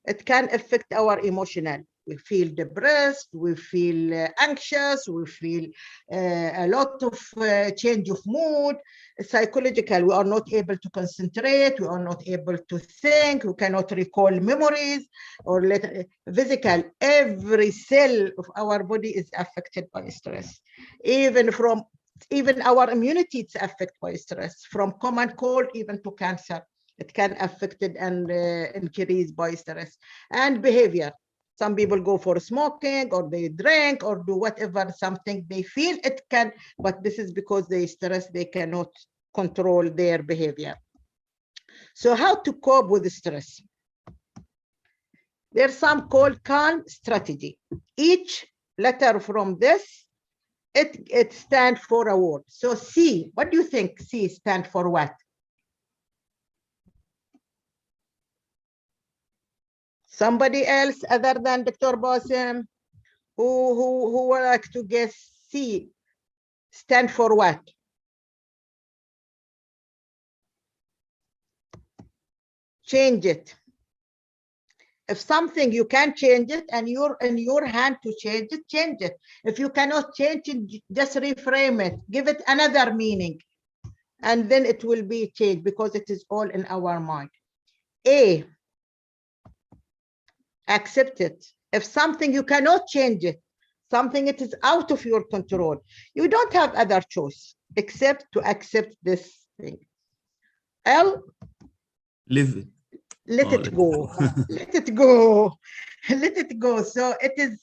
It can affect our emotional. We feel depressed, we feel anxious, we feel a lot of change of mood. Psychological, we are not able to concentrate, we are not able to think, we cannot recall memories, or physical, every cell of our body is affected by stress. Even our immunity is affected by stress, from common cold even to cancer. It can affect it and increase by stress. And behavior. Some people go for smoking or they drink or do whatever, something they feel it can, but this is because they stress, they cannot control their behavior. So how to cope with stress? There's some called calm strategy. Each letter from this, it stands for a word. So C, what do you think C stands for what? Somebody else other than Dr. Bassem, who would like to guess C stand for what? Change it. If something you can change it and you're in your hand to change it, change it. If you cannot change it, just reframe it, give it another meaning, and then it will be changed because it is all in our mind. A, accept it. If something you cannot change it, something it is out of your control, you don't have other choice except to accept this thing. L, Live it. let it go. Let it go. Let it go. So it is,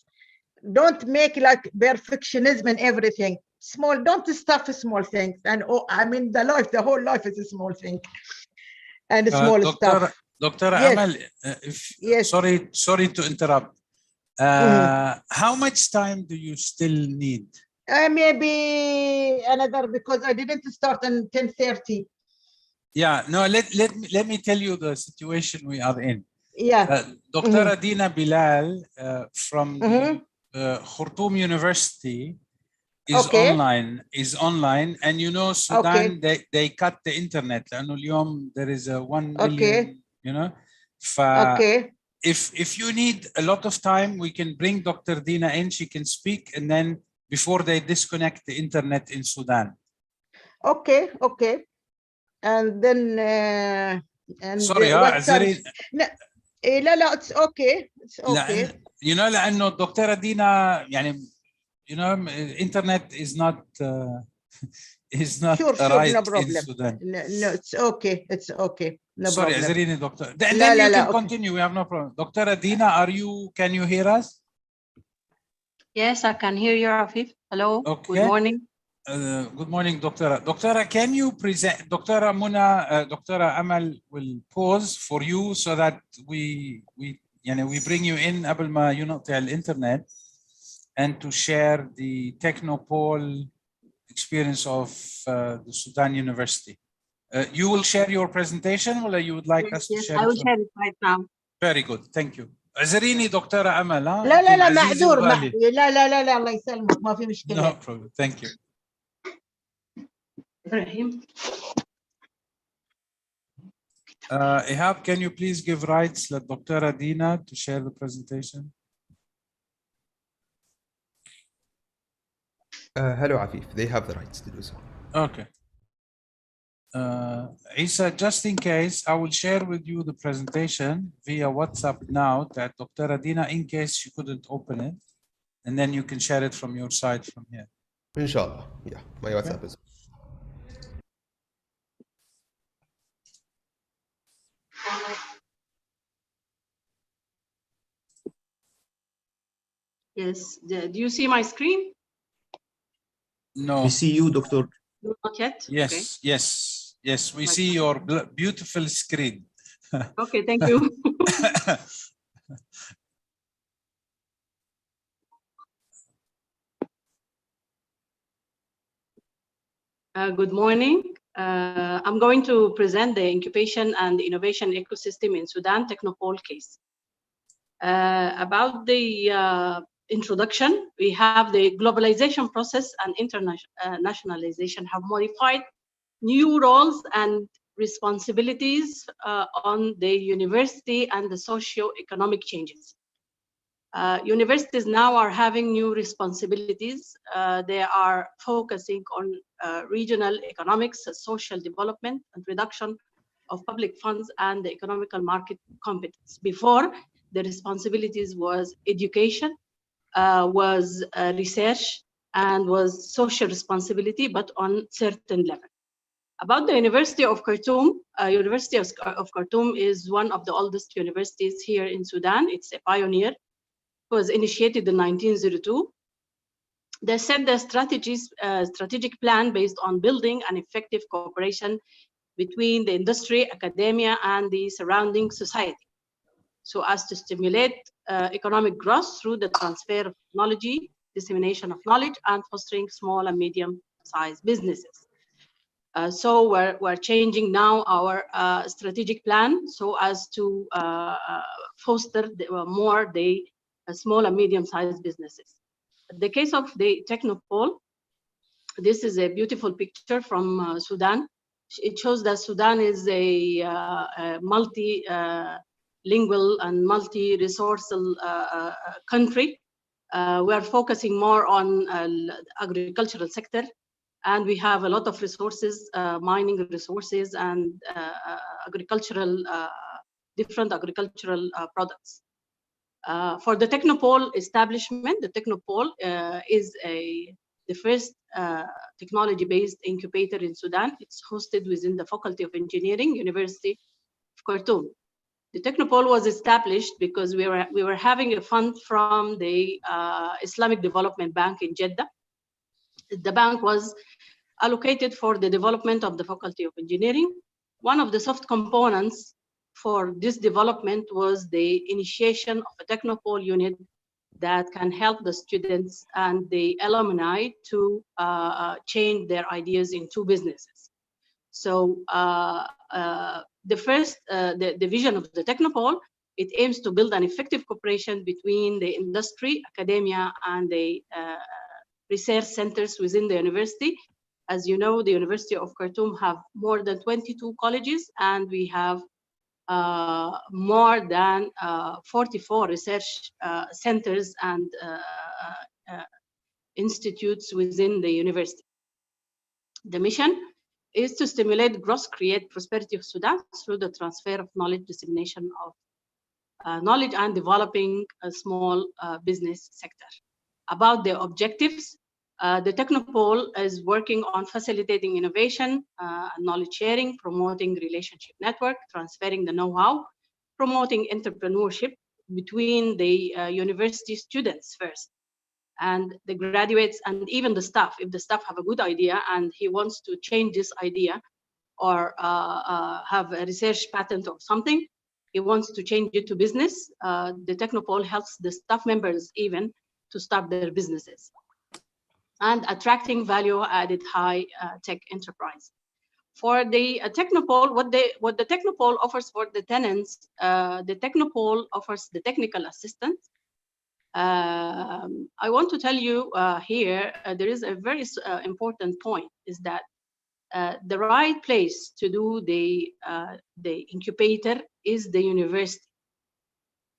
don't make like perfectionism in everything. Small, don't stuff small things. And I mean the whole life is a small thing. And small stuff. Dr. Yes. Amal, Yes. sorry to interrupt. How much time do you still need? Maybe another, because I didn't start in 10:30. Yeah, no, let me tell you the situation we are in. Yeah. Dr. Dina Bilal from Khartoum University is online, and you know Sudan, they cut the internet. لأنه اليوم there is a 1 million, you know. If you need a lot of time, we can bring Dr. Dina in, she can speak, and then before they disconnect the internet in Sudan. Okay. And then and sorry, لا it's okay. It's okay. You know, لأنه دكتورة دينا يعني you know, internet is not sure, right no problem. in Sudan. No, it's okay. It's okay. No Sorry, problem. Azrini, doctor. La, Then la, you la, can okay. continue. We have no problem. Dr. Adina, can you hear us? Yes, I can hear you, Afif. Hello. Okay. Good morning. Good morning, Doctora. Doctora, can you present? Doctora Muna, Doctora Amal will pause for you so that we bring you in قبل ما ينقطع الإنترنت, and to share the Technopole experience of the Sudan University. You will share your presentation, or you would like us to Yes, share I it? will share it right now. Very good, thank you. اعذريني دكتورة أمل. لا لا لا معذور لا لا لا لا الله يسلمك ما في مشكلة. No problem, thank you. Ihab, can you please give rights to Dr. Adina to share the presentation? Hello, Afif. They have the rights to do so. Okay. Isa, just in case, I will share with you the presentation via WhatsApp now that Dr. Adina, in case she couldn't open it, and then you can share it from your side from here. Inshallah. Yeah, my WhatsApp is. Yes. Do you see my screen? No. We see you, Doctor. Not yet? Yes, Okay. yes, yes. We see your beautiful screen. Okay, thank you. Good morning. I'm going to present the incubation and innovation ecosystem in Sudan Technopole case. About the introduction, we have the globalization process and internationalization have modified new roles and responsibilities on the university and the socio-economic changes. Universities now are having new responsibilities. They are focusing on regional economics, social development, and reduction of public funds and the economical market competence. Before, the responsibilities was education, was research, and was social responsibility, but on certain level. About the University of Khartoum, University of Khartoum is one of the oldest universities here in Sudan. It's a pioneer. It was initiated in 1902. They set the strategic plan based on building an effective cooperation between the industry, academia, and the surrounding society, so as to stimulate economic growth through the transfer of technology, dissemination of knowledge, and fostering small and medium-sized businesses. So we're changing now our strategic plan so as to foster more the small and medium-sized businesses. In the case of the Technopole, this is a beautiful picture from Sudan. It shows that Sudan is a multi-lingual and multi-resourceful country. We are focusing more on agricultural sector, and we have a lot of resources, mining resources and agricultural, different agricultural products. For the Technopole establishment, the Technopole is the first technology-based incubator in Sudan. It's hosted within the Faculty of Engineering, University of Khartoum. The Technopole was established because we were having a fund from the Islamic Development Bank in Jeddah. The bank was allocated for the development of the Faculty of Engineering. One of the soft components for this development was the initiation of a Technopole unit that can help the students and the alumni to change their ideas into businesses. So the vision of the Technopole, it aims to build an effective cooperation between the industry, academia, and the research centers within the university. As you know, the University of Khartoum have more than 22 colleges, and we have more than 44 research centers and institutes within the university. The mission is to stimulate growth, create prosperity of Sudan through the transfer of knowledge, dissemination of knowledge, and developing a small business sector. About the objectives, The Technopole is working on facilitating innovation, knowledge sharing, promoting relationship network, transferring the know-how, promoting entrepreneurship between the university students first, and the graduates, and even the staff. If the staff have a good idea and he wants to change this idea or have a research patent or something, he wants to change it to business, the Technopole helps the staff members even to start their businesses, and attracting value-added high-tech enterprise. For the Technopole, what the Technopole offers for the tenants, the Technopole offers the technical assistance. I want to tell you here, there is a very important point, is that the right place to do the incubator is the university,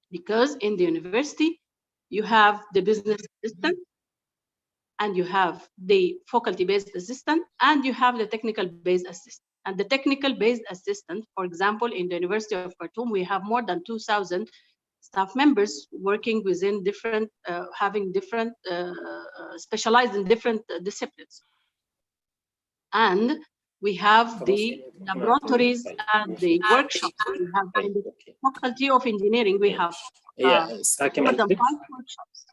because in the university you have the business assistant, and you have the faculty-based assistant, and you have the technical-based assistant. And the technical-based assistant, for example, in the University of Khartoum, we have more than 2,000 staff members working within different, having different, specialized in different disciplines. And we have the laboratories and the workshops. We have in the Faculty of Engineering, we have more than 5 workshops.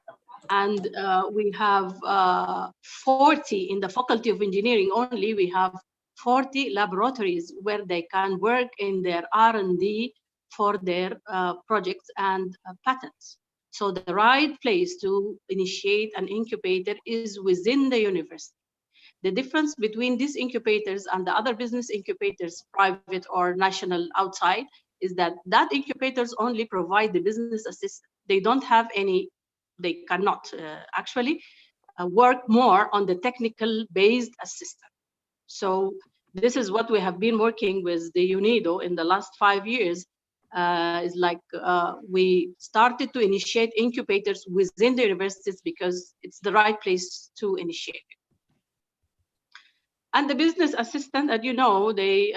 And we have 40 in the Faculty of Engineering only. We have 40 laboratories where they can work in their R&D for their projects and patents. So the right place to initiate an incubator is within the university. The difference between these incubators and the other business incubators, private or national outside, is that incubators only provide the business assistance. They don't have any, they cannot actually work more on the technical based assistance. So this is what we have been working with the UNIDO in the last 5 years. Is like we started to initiate incubators within the universities because it's the right place to initiate. And the business assistant, as you know, the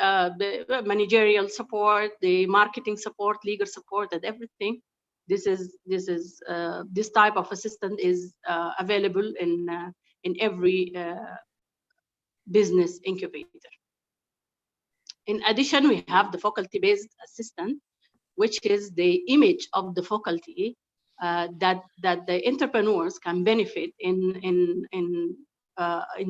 managerial support, the marketing support, legal support, and everything. This type of assistant is available in every business incubator. In addition, we have the faculty-based assistant, which is the image of the faculty that the entrepreneurs can benefit in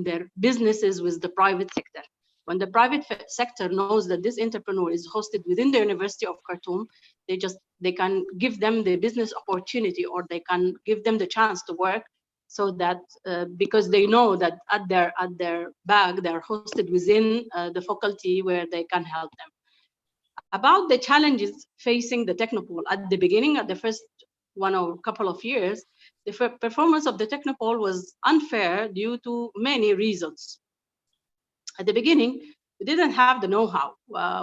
their businesses with the private sector. When the private sector knows that this entrepreneur is hosted within the University of Khartoum, they can give them the business opportunity, or they can give them the chance to work, so that because they know that at their bag they're hosted within the faculty where they can help them. About the challenges facing the Technopole at the beginning, at the first one or couple of years, the performance of the Technopole was unfair due to many reasons. At the beginning, we didn't have the know-how.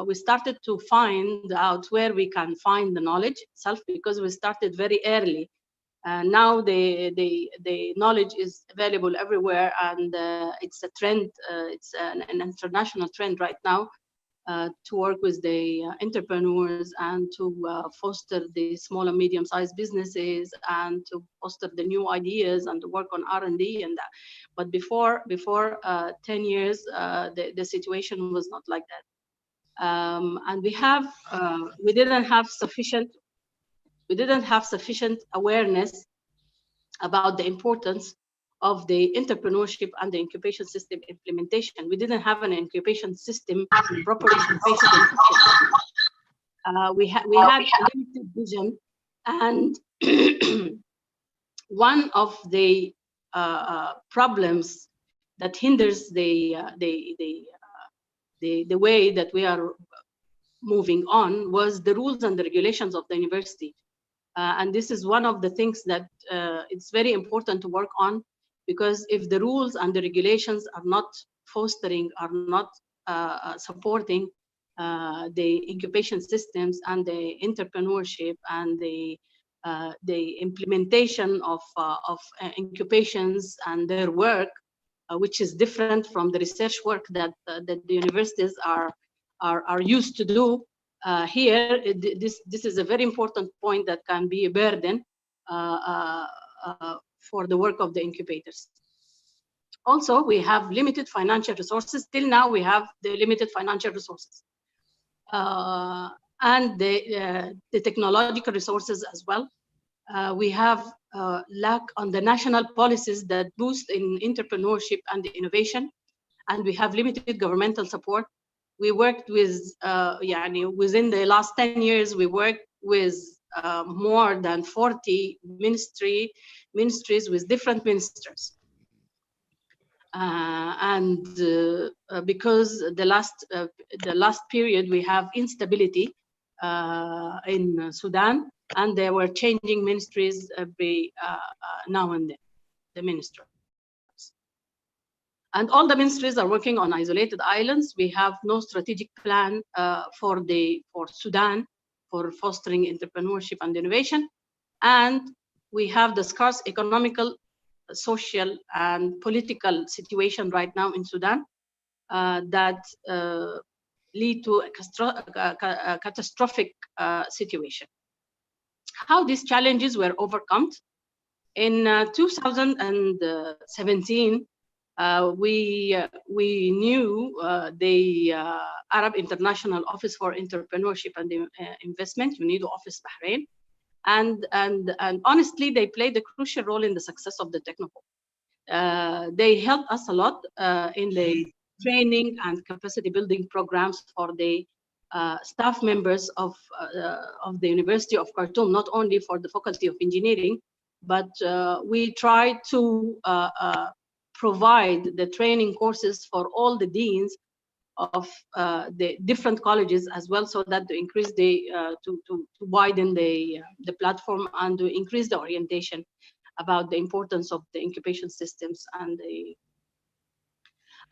We started to find out where we can find the knowledge itself, because we started very early. Now the knowledge is available everywhere, and it's a trend. It's an international trend right now. To work with the entrepreneurs and to foster the small and medium-sized businesses, and to foster the new ideas and to work on R&D and that. But before 10 years, the situation was not like that. And we didn't have sufficient awareness about the importance of the entrepreneurship and the incubation system implementation. We didn't have an incubation system, proper incubation system. We had limited vision, and one of the problems that hinders the way that we are moving on was the rules and the regulations of the university. And this is one of the things that it's very important to work on, because if the rules and the regulations are not fostering, are not supporting the incubation systems and the entrepreneurship and the implementation of incubations and their work, which is different from the research work that the universities are used to do. Here, this is a very important point that can be a burden for the work of the incubators. Also, we have limited financial resources. Till now, we have the limited financial resources and the technological resources as well. We have lack on the national policies that boost in entrepreneurship and innovation, and we have limited governmental support. We worked with, within the last 10 years, we worked with more than 40 ministries with different ministers. Because the last period we have instability in Sudan, and they were changing ministries every now and then, the ministers. And all the ministries are working on isolated islands. We have no strategic plan for Sudan for fostering entrepreneurship and innovation. And we have the scarce economical, social, and political situation right now in Sudan that lead to a catastrophic situation. How these challenges were overcome? In 2017, we knew the Arab International Office for Entrepreneurship and Investment, UNIDO Office Bahrain, and honestly, they played a crucial role in the success of the Technopole. They helped us a lot in the training and capacity building programs for the staff members of the University of Khartoum, not only for the Faculty of Engineering, but we tried to provide the training courses for all the deans of the different colleges as well, so that to increase the to widen the platform and to increase the orientation about the importance of the incubation systems. And the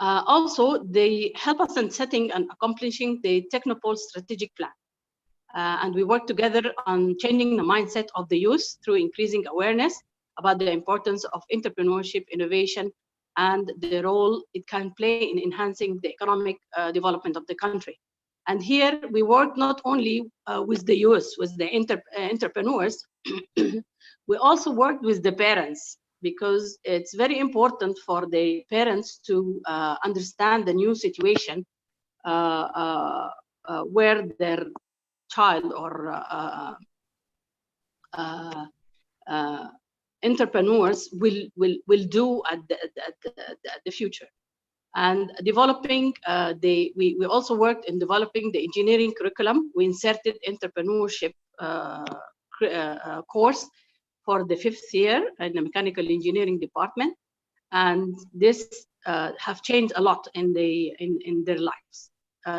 also they help us in setting and accomplishing the Technopole strategic plan. And we work together on changing the mindset of the youth through increasing awareness about the importance of entrepreneurship, innovation, and the role it can play in enhancing the economic development of the country. And here we work not only with the youth, with the entrepreneurs, we also work with the parents, because it's very important for the parents to understand the new situation where their child or entrepreneurs will do at the future. And developing we also worked in developing the engineering curriculum. We inserted entrepreneurship course for the 5th year in the mechanical engineering department, and this have changed a lot in their lives.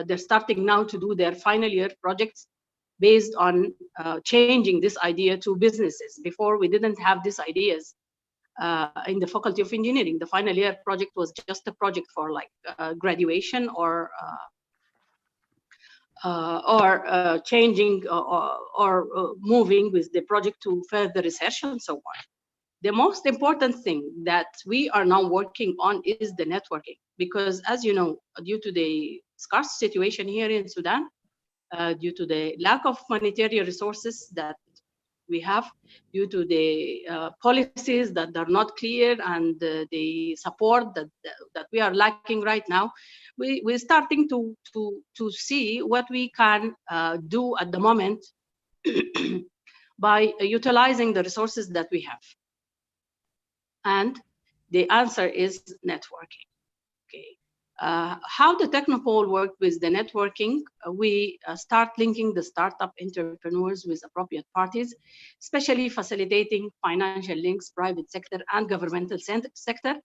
They're starting now to do their final year projects based on changing this idea to businesses. Before, we didn't have these ideas in the Faculty of Engineering. The final year project was just a project for like graduation or changing or moving with the project to further research and so on. The most important thing that we are now working on is the networking, because as you know, due to the scarce situation here in Sudan, due to the lack of monetary resources that we have, due to the policies that are not clear, and the support that we are lacking right now, we're starting to see what we can do at the moment by utilizing the resources that we have. And the answer is networking. Okay. How the Technopole worked with the networking, we start linking the startup entrepreneurs with appropriate parties, especially facilitating financial links, private sector and governmental sector.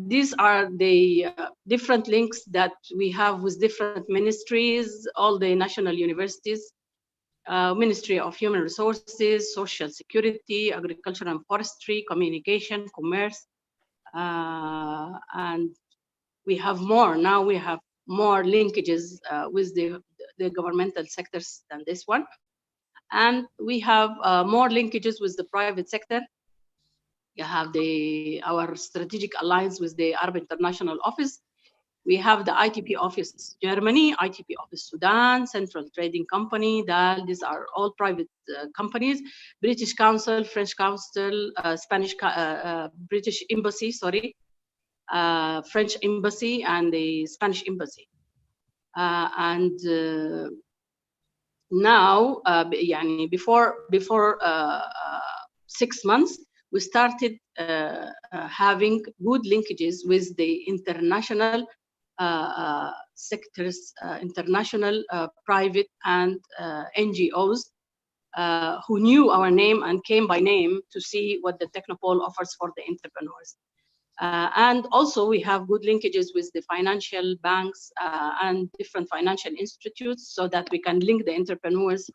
These are the different links that we have with different ministries, all the national universities, Ministry of Human Resources, Social Security, Agriculture and Forestry, Communication, Commerce, and we have more. Now we have more linkages with the governmental sectors than this one. And we have more linkages with the private sector. You have our strategic alliance with the Arab International Office. We have the ITP Office Germany, ITP Office Sudan, Central Trading Company, DAL, these are all private companies, British Council, French Council, Spanish, British Embassy, sorry, French embassy and the Spanish embassy. Now, before 6 months, we started having good linkages with the international sectors, international private and NGOs who knew our name and came by name to see what the Technopole offers for the entrepreneurs. And also we have good linkages with the financial banks and different financial institutes so that we can link the entrepreneurs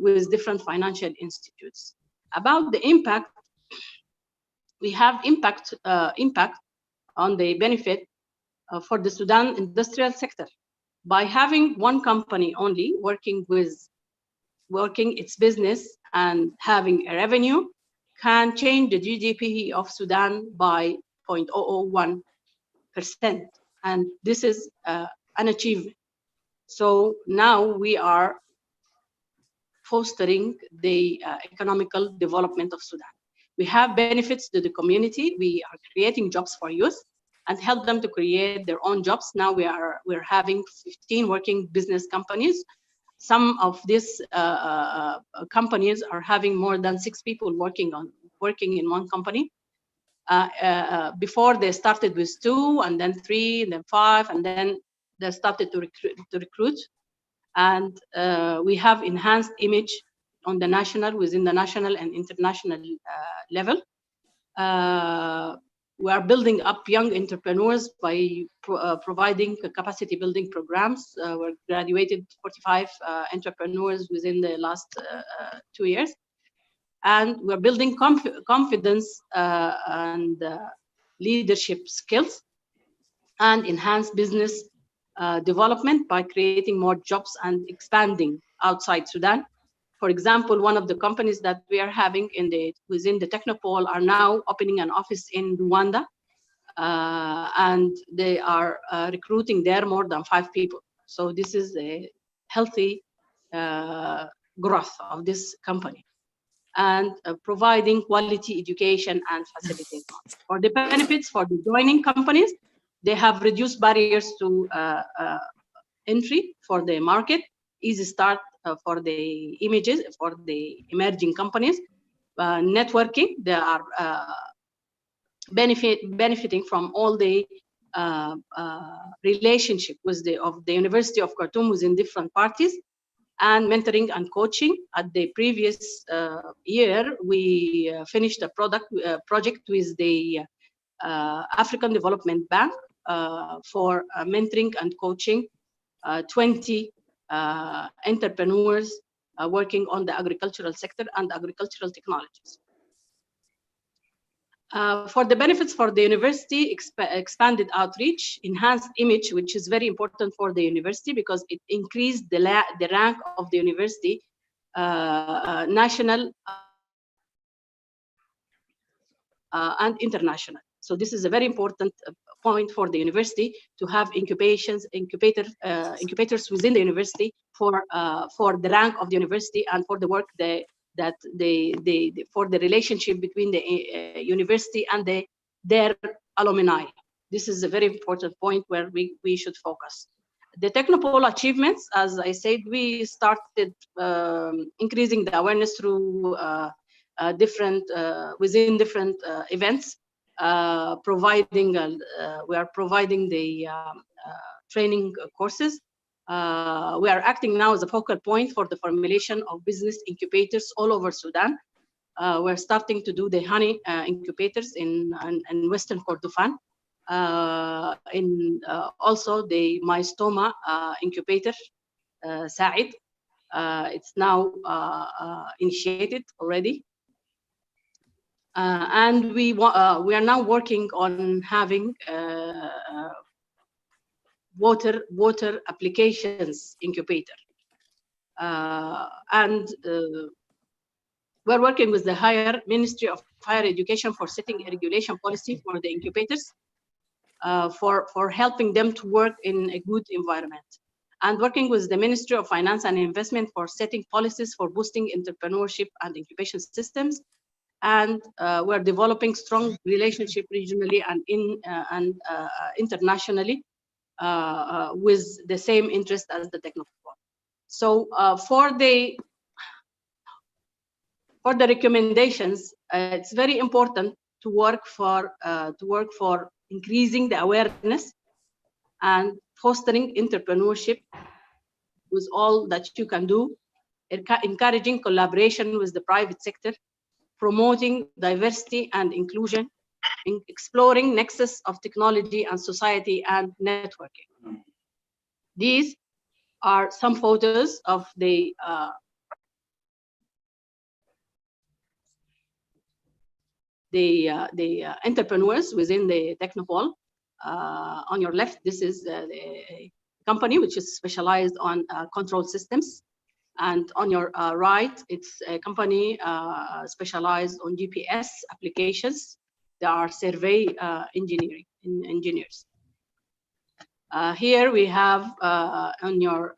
with different financial institutes. About the impact, we have impact on the benefit for the Sudan industrial sector. By having one company only working its business and having a revenue can change the GDP of Sudan by 0.001%. And this is an achievement. So now we are fostering the economical development of Sudan. We have benefits to the community. We are creating jobs for youth and help them to create their own jobs. Now we're having 15 working business companies. Some of these companies are having more than 6 people working in one company. Before they started with 2, and then 3, and then 5, and then they started to recruit. And we have enhanced image on the national, within the national and international level. We are building up young entrepreneurs by providing capacity building programs. We graduated 45 entrepreneurs within the last 2 years. And we're building confidence and leadership skills and enhance business development by creating more jobs and expanding outside Sudan. For example, one of the companies that we are having within the Technopole are now opening an office in Rwanda, and they are recruiting there more than 5 people. So this is a healthy growth of this company, and providing quality education and facilitation. For the benefits for the joining companies, they have reduced barriers to entry for the market, easy start for the images, for the emerging companies, networking. They are benefiting from all the relationship with the University of Khartoum within different parties, and mentoring and coaching. At the previous year, we finished a project with the African Development Bank for mentoring and coaching 20 entrepreneurs working on the agricultural sector and agricultural technologies. For the benefits for the university, expanded outreach, enhanced image, which is very important for the university because it increased the rank of the university, national and international. So this is a very important point for the university to have incubators within the university for the rank of the university and for the work for the relationship between the university and their alumni. This is a very important point where we should focus. The Technopole achievements, as I said, we started increasing the awareness through within different events. We are providing the training courses. We are acting now as a focal point for the formulation of business incubators all over Sudan. We're starting to do the honey incubators in Western Kordofan. Also the myostoma incubator, Said. It's now initiated already. And we are now working on having water applications incubator. We're working with the Ministry of Higher Education for setting a regulation policy for the incubators, for helping them to work in a good environment. And working with the Ministry of Finance and Investment for setting policies for boosting entrepreneurship and incubation systems, and we're developing strong relationship regionally and internationally with the same interest as the Technopole. So for the recommendations, it's very important to work for increasing the awareness and fostering entrepreneurship with all that you can do, encouraging collaboration with the private sector, promoting diversity and inclusion, exploring nexus of technology and society and networking. These are some photos of the entrepreneurs within the Technopole. On your left, this is a company which is specialized on control systems. And on your right, it's a company specialized on GPS applications. They are survey engineers. Here we have on your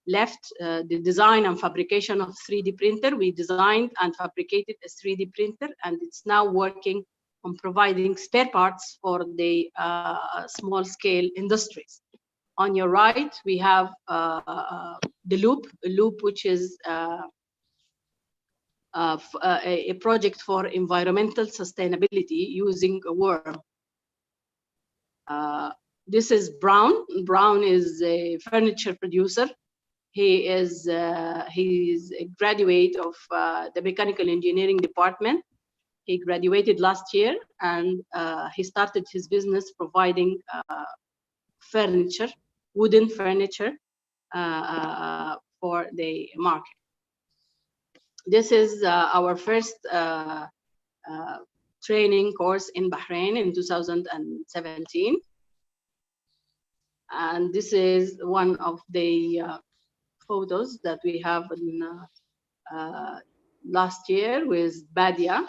left the design and fabrication of 3D printer. We designed and fabricated a 3D printer, and it's now working on providing spare parts for the small scale industries. On your right, we have the loop, which is a project for environmental sustainability using a worm. This is Brown. Brown is a furniture producer. He is he's a graduate of the mechanical engineering department. He graduated last year, and he started his business providing furniture, wooden furniture for the market. This is our first training course in Bahrain in 2017. And this is one of the photos that we have in, last year with Badia,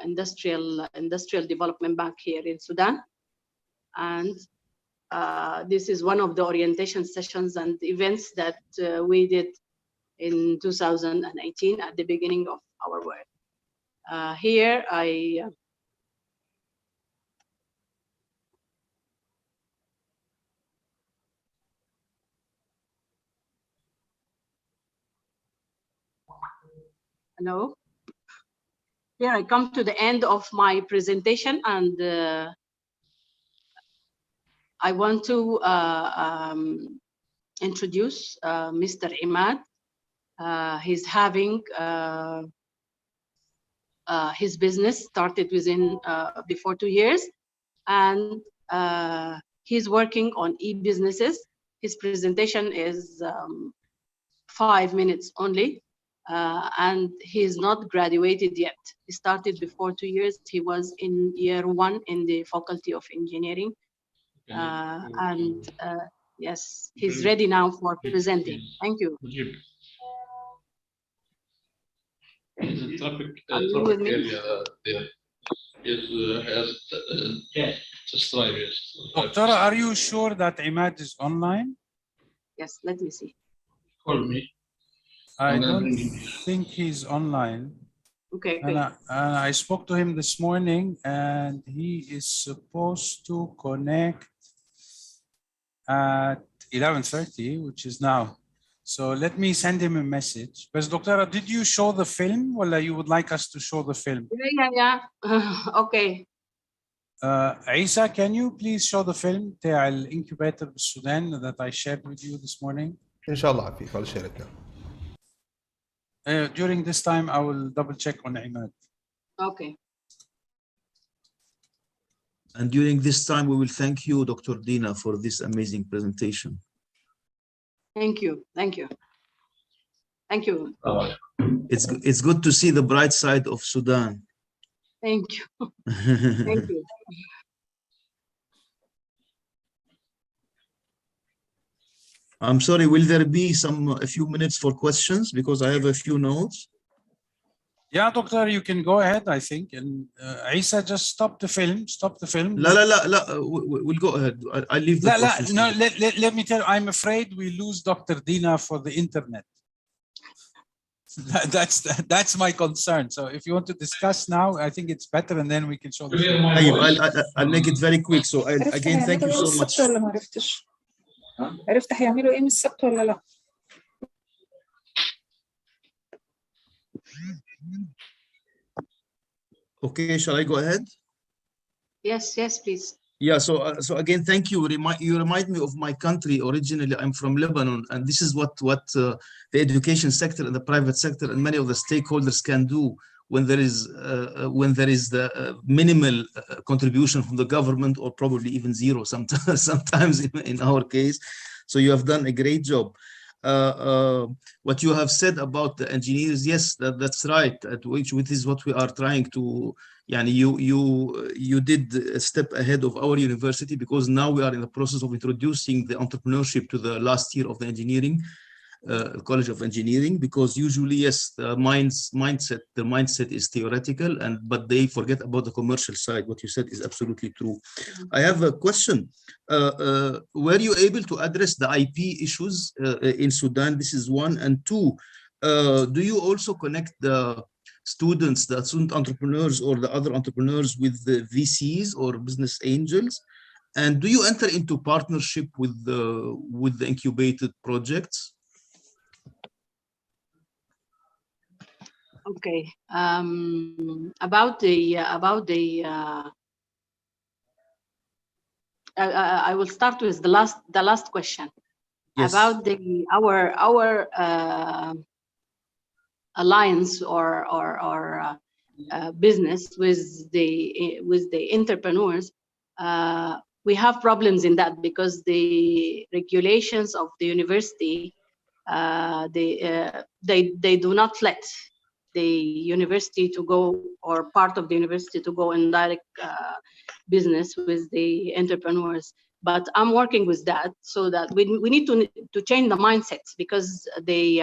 industrial development bank here in Sudan. And this is one of the orientation sessions and events that we did in 2018 at the beginning of our work. Here hello. Here I come to the end of my presentation, and I want to introduce Mr. Imad. He's having his business started within before 2 years, and he's working on e-businesses. His presentation is 5 minutes only, and he's not graduated yet. He started before 2 years. He was in year 1 in the Faculty of Engineering, and yes, he's ready now for presenting. Thank you. The traffic area there has stripe. Doctor, are you sure that Imad is online? Yes, let me see. Call me. I don't think he's online. Okay. And I spoke to him this morning, and he is supposed to connect at 11:30, which is now. So let me send him a message. But Doctor, did you show the film, or you would like us to show the film? Yeah. Okay. Isa, can you please show the film تاع Incubator بالسودان that I shared with you this morning? إن شاء الله عفيف. I'll share it now. During this time, I will double check on Imad. Okay. And during this time, we will thank you, Dr. Dina, for this amazing presentation. Thank you. Thank you. Thank you. It's good to see the bright side of Sudan. Thank you. Thank you. I'm sorry, will there be a few minutes for questions, because I have a few notes? Yeah, Doctor, you can go ahead, I think. And Isa, just stop the film. Stop the film. La, we'll go ahead. I'll leave the questions. No, let me tell you, I'm afraid we lose Dr. Dina for the internet. That's my concern. So if you want to discuss now, I think it's better, and then we can show the Clear film. my voice. I'll make it very quick. So again, thank you so much. ولا ما عرفتش؟ عرفت هيعملوا ايه من السبت ولا لا؟ Okay, shall I go ahead? Yes, yes, please. Yeah, so again, thank you. You remind me of my country. Originally, I'm from Lebanon, and this is what the education sector and the private sector and many of the stakeholders can do when there is the minimal contribution from the government, or probably even zero sometimes in our case. So you have done a great job. What you have said about the engineers, yes, that's right. Which is what we are trying to. Yani you did a step ahead of our university, because now we are in the process of introducing the entrepreneurship to the last year of the engineering College of Engineering, because usually, yes, the mindset is theoretical, but they forget about the commercial side. What you said is absolutely true. I have a question. Were you able to address the IP issues in Sudan? This is one. And two, do you also connect the students, the student entrepreneurs or the other entrepreneurs, with the VCs or business angels? And do you enter into partnership with the incubated projects? Okay. About the I will start with the last question. Yes. About our alliance or business with the entrepreneurs. We have problems in that, because the regulations of the university they do not let the university to go, or part of the university to go in direct business with the entrepreneurs. But I'm working with that, so that we need to change the mindsets, because they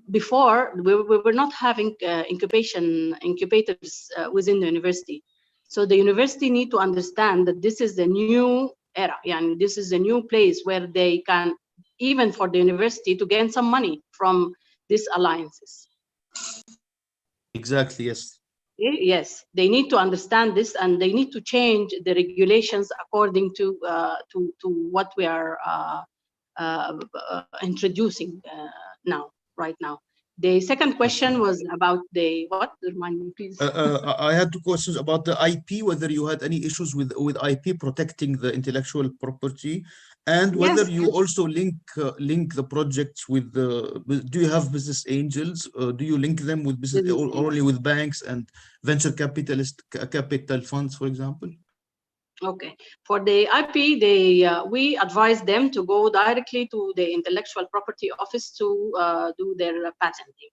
before we were not having incubators within the university. So the university need to understand that this is the new era, and this is a new place where they can, even for the university, to gain some money from these alliances. Exactly, yes. Yes, they need to understand this, and they need to change the regulations according to what we are introducing right now. The second question was about the what? Remind me, please. I had two questions about the IP, whether you had any issues with IP protecting the intellectual property, and whether Yes. you also link the projects with the. Do you have business angels? Do you link them with business or only with banks and venture capital funds, for example? Okay, for the IP, we advise them to go directly to the intellectual property office to do their patenting.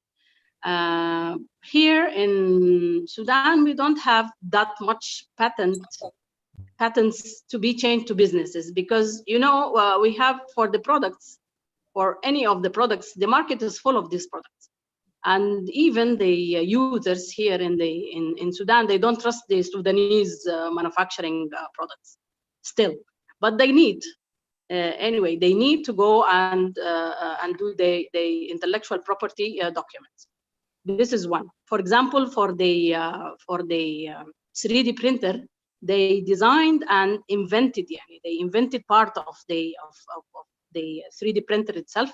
Here in Sudan, we don't have that much patents to be changed to businesses, because we have for the products, for any of the products, the market is full of these products. And even the users here in Sudan, they don't trust the Sudanese manufacturing products still, but they need anyway. They need to go and do the intellectual property documents. This is one. For example, for the 3D printer, they designed and invented. They invented part of the 3D printer itself,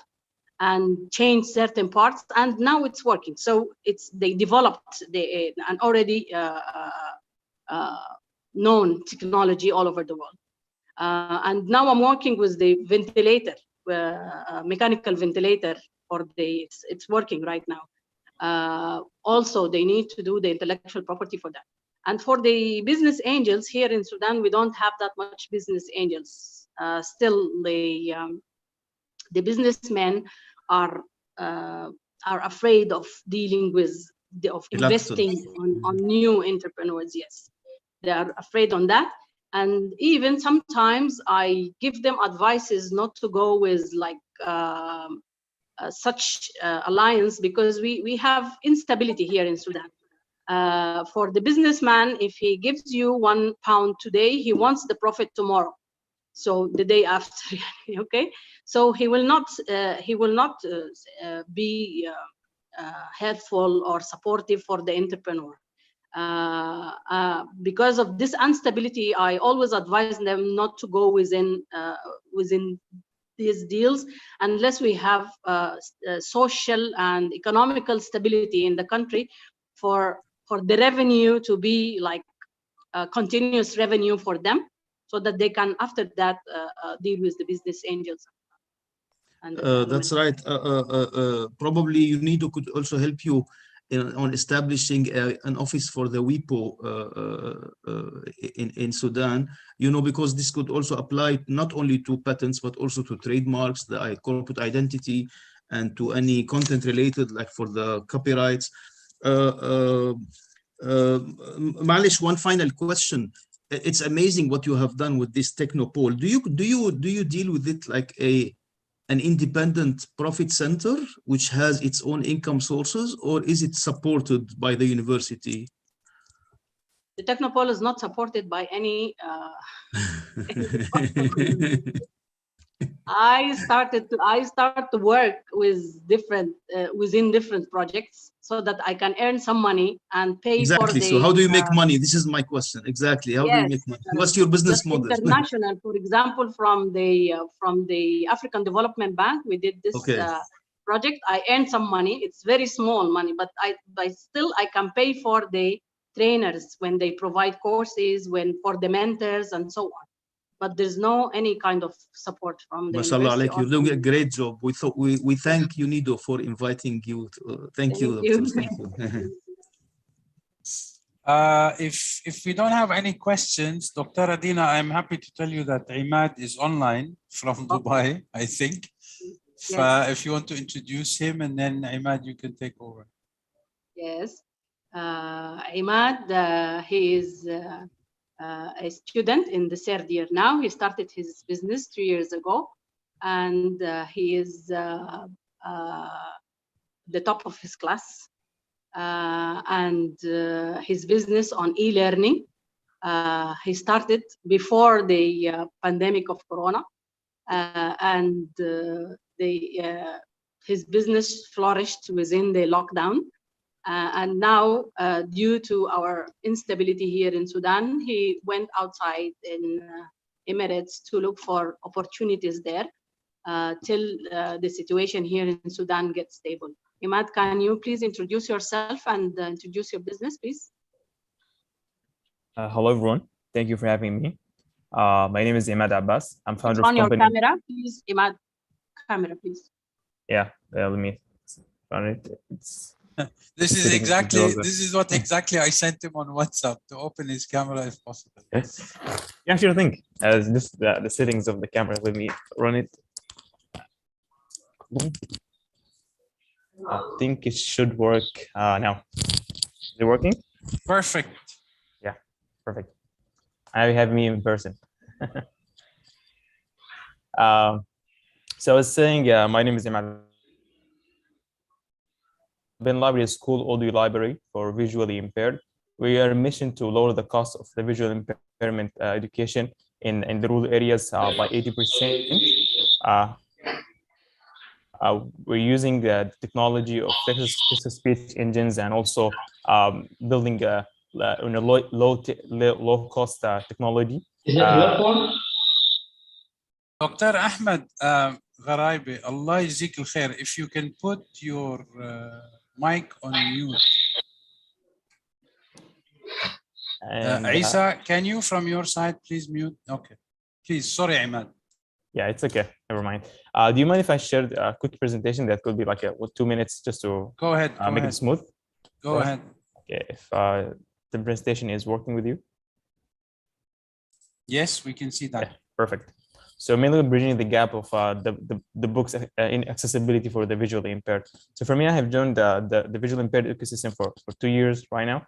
and changed certain parts, and now it's working. So they developed an already known technology all over the world. And now I'm working with the ventilator, mechanical ventilator, it's working right now. Also, they need to do the intellectual property for that. And for the business angels here in Sudan, we don't have that much business angels. Still, the businessmen are afraid of dealing with investing on new entrepreneurs. Yes, they are afraid on that. And even sometimes I give them advices not to go with such alliance, because we have instability here in Sudan. For the businessman, if he gives you £1 today, he wants the profit tomorrow. So the day after, okay. So he will not be helpful or supportive for the entrepreneur. Because of this instability, I always advise them not to go within these deals unless we have social and economical stability in the country for the revenue to be like continuous revenue for them, so that they can after that deal with the business angels. And that's right. Probably UNIDO could also help you on establishing an office for the WIPO in Sudan, because this could also apply not only to patents, but also to trademarks, the corporate identity, and to any content related, like for the copyrights. Malish, one final question. It's amazing what you have done with this Technopole. Do you deal with it like an independent profit center which has its own income sources, or is it supported by the university? The Technopole is not supported by any I started to work with different within different projects so that I can earn some money and pay for the. So how do you make money? This is my question. Exactly. How do you make money? What's your business model? International, for example, from the African Development Bank, we did this project. I earned some money. It's very small money, but I can pay for the trainers when they provide courses, for the mentors and so on. But there's no any kind of support from the university. You're doing a great job. We thank UNIDO for inviting you. Thank you. Thank you. If we don't have any questions, Dr. Adina, I'm happy to tell you that Imad is online from Dubai, I think. If you want to introduce him, and then Imad, you can take over. Yes. Imad, he is a student in the third year now. He started his business 3 years ago, and he is the top of his class. And his business on e-learning. He started before the pandemic of Corona, and his business flourished within the lockdown. And now, due to our instability here in Sudan, he went outside in Emirates to look for opportunities there till the situation here in Sudan gets stable. Imad, can you please introduce yourself and introduce your business, please? Hello, everyone. Thank you for having me. My name is Imad Abbas. I'm founder of company. On your camera, please, Imad. Camera, please. Yeah, let me find it. This is what exactly I sent him on WhatsApp, to open his camera if possible. Yes. Yeah, sure thing. Just the settings of the camera. Let me run it. I think it should work now. Is it working? Perfect. Yeah, perfect. Now you have me in person. So I was saying, my name is Imad. Ben Library School Audio Library for visually impaired. We are on a mission to lower the cost of the visual impairment education in the rural areas by 80%. We're using the technology of text-to-speech engines, and also building a low cost technology. Is it your phone? Dr. Ahmed Gharaibi, Allah yajzik al-khair, if you can put your mic on mute. Isa, can you from your side please mute? Okay, please. Sorry, Imad. Yeah, it's okay. Never mind. Do you mind if I shared a quick presentation that could be like 2 minutes, just to go ahead, make it smooth? Go ahead. Okay, if the presentation is working with you. Yes, we can see that. Yeah, perfect. So mainly bridging the gap of the books in accessibility for the visually impaired. So for me, I have joined the visually impaired ecosystem for 2 years right now.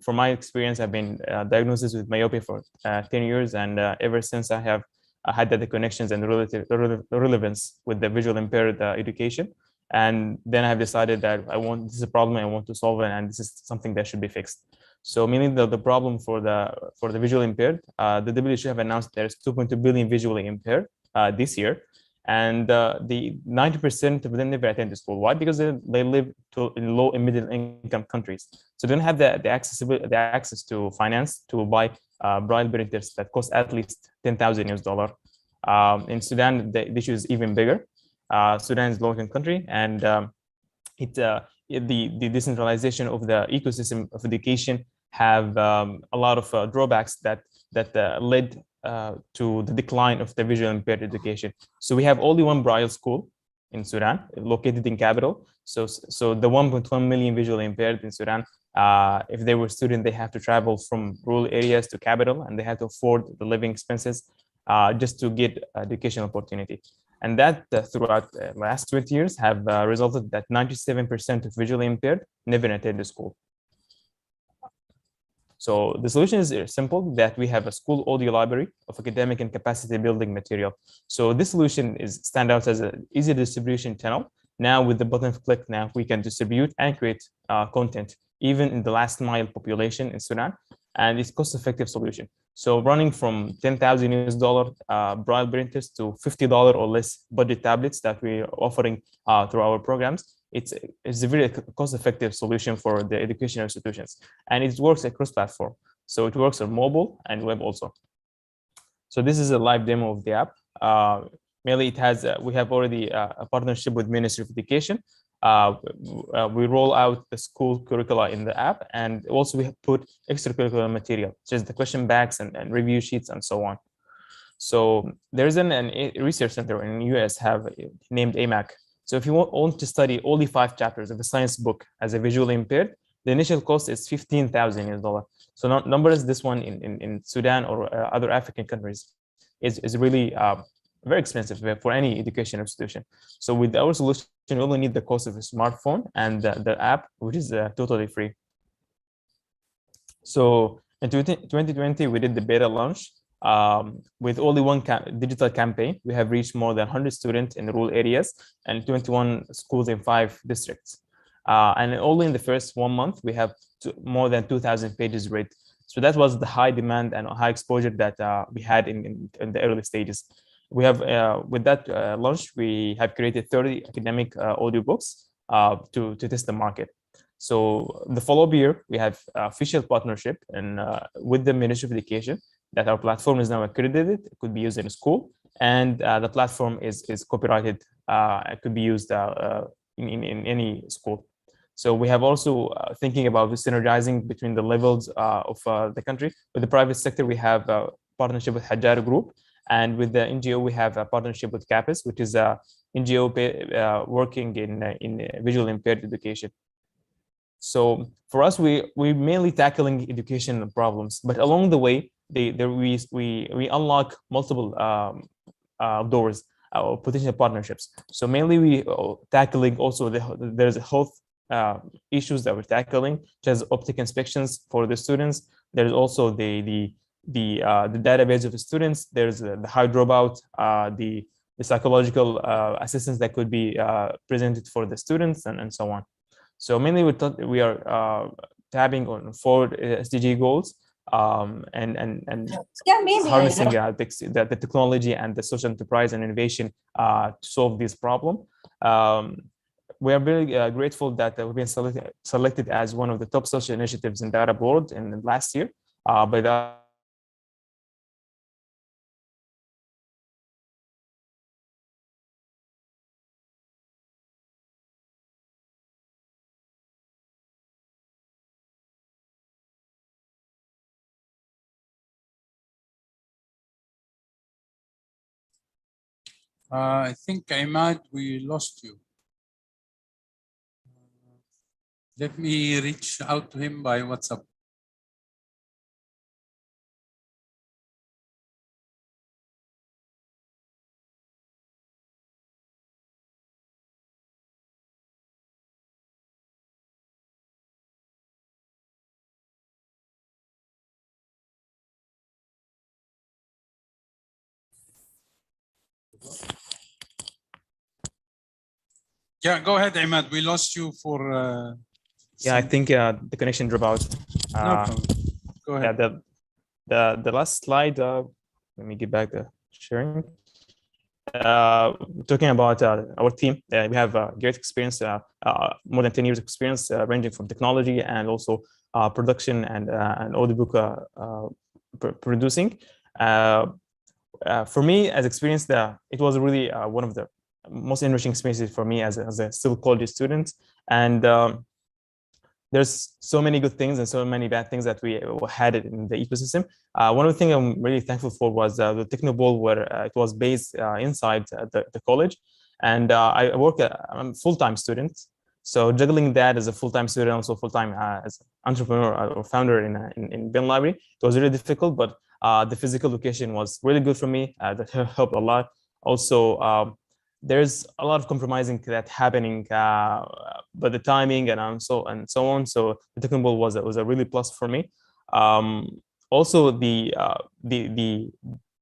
From my experience, I've been diagnosed with myopia for 10 years, and ever since I have had the connections and relevance with the visual impaired education. And then I have decided that this is a problem I want to solve, and this is something that should be fixed. So meaning the problem for the visually impaired, the WHO have announced there's 2.2 billion visually impaired this year, and the 90% of them never attend school. Why? Because they live in low and middle income countries, so they don't have the access to finance to buy braille printers that cost at least $10,000 US. In Sudan, the issue is even bigger. Sudan is a low-income country, and the decentralization of the ecosystem of education have a lot of drawbacks that led to the decline of the visually impaired education. So we have only one braille school in Sudan, located in capital. So the 1.1 million visually impaired in Sudan, if they were students, they have to travel from rural areas to capital, and they have to afford the living expenses just to get education opportunity. And that throughout the last 20 years have resulted that 97% of visually impaired never attend school. So the solution is simple, that we have a school audio library of academic and capacity building material. So this solution stand out as an easy distribution channel. Now with the button of click, now we can distribute and create content, even in the last mile population in Sudan, and it's cost-effective solution. So running from $10,000 US braille printers to $50 or less budget tablets that we're offering through our programs, it's a very cost-effective solution for the educational institutions, and it works across platform. So it works on mobile and web also. So this is a live demo of the app. Mainly, it has we have already a partnership with Ministry of Education. We roll out the school curricula in the app, and also we have put extracurricular material, such as the question banks and review sheets and so on. So there's a research center in the US have named AMAC. So if you want to study only 5 chapters of a science book as a visually impaired, the initial cost is $15,000 US. So numbers this one in Sudan or other African countries is really very expensive for any education institution. So with our solution, you only need the cost of a smartphone and the app, which is totally free. So in 2020, we did the beta launch. With only one digital campaign, we have reached more than 100 students in rural areas and 21 schools in 5 districts. And only in the first 1 month, we have more than 2,000 pages read. So that was the high demand and high exposure that we had in the early stages. We have, with that launch, we have created 30 academic audiobooks to test the market. So the follow-up year, we have official partnership and with the Ministry of Education that our platform is now accredited. It could be used in a school, and the platform is copyrighted. It could be used in any school. So we have also thinking about synergizing between the levels of the country. With the private sector, we have a partnership with Hajar Group, and with the NGO, we have a partnership with CAPES, which is a NGO working in visually impaired education. So for us, we mainly tackling education problems, but along the way, we unlock multiple doors or potential partnerships. So mainly we tackling also there's health issues that we're tackling, such as optic inspections for the students. There's also the database of the students. There's the high dropout, the psychological assistance that could be presented for the students, and so on. So mainly we are tabbing on 4 SDG goals and harnessing the technology and the social enterprise and innovation to solve this problem. We are very grateful that we've been selected as one of the top social initiatives in the Arab world in the last year by the I think, Imad, we lost you. Let me reach out to him by WhatsApp. Yeah, go ahead, Imad. We lost you for Yeah, I think the connection dropped out. No problem. Go ahead. Yeah, the last slide. Let me get back the sharing. Talking about our team, we have great experience, more than 10 years of experience, ranging from technology and also production and audiobook producing. For me, as experience, it was really one of the most enriching experiences for me as a still college student. And there's so many good things and so many bad things that we had in the ecosystem. One of the things I'm really thankful for was the Technoball, where it was based inside the college. And I work, I'm a full-time student. So juggling that as a full-time student, also full-time as an entrepreneur or founder in Bin Library, it was really difficult, but the physical location was really good for me. That helped a lot. Also, there's a lot of compromising that happening, but the timing and so on. So the Technoball was a really plus for me. Also the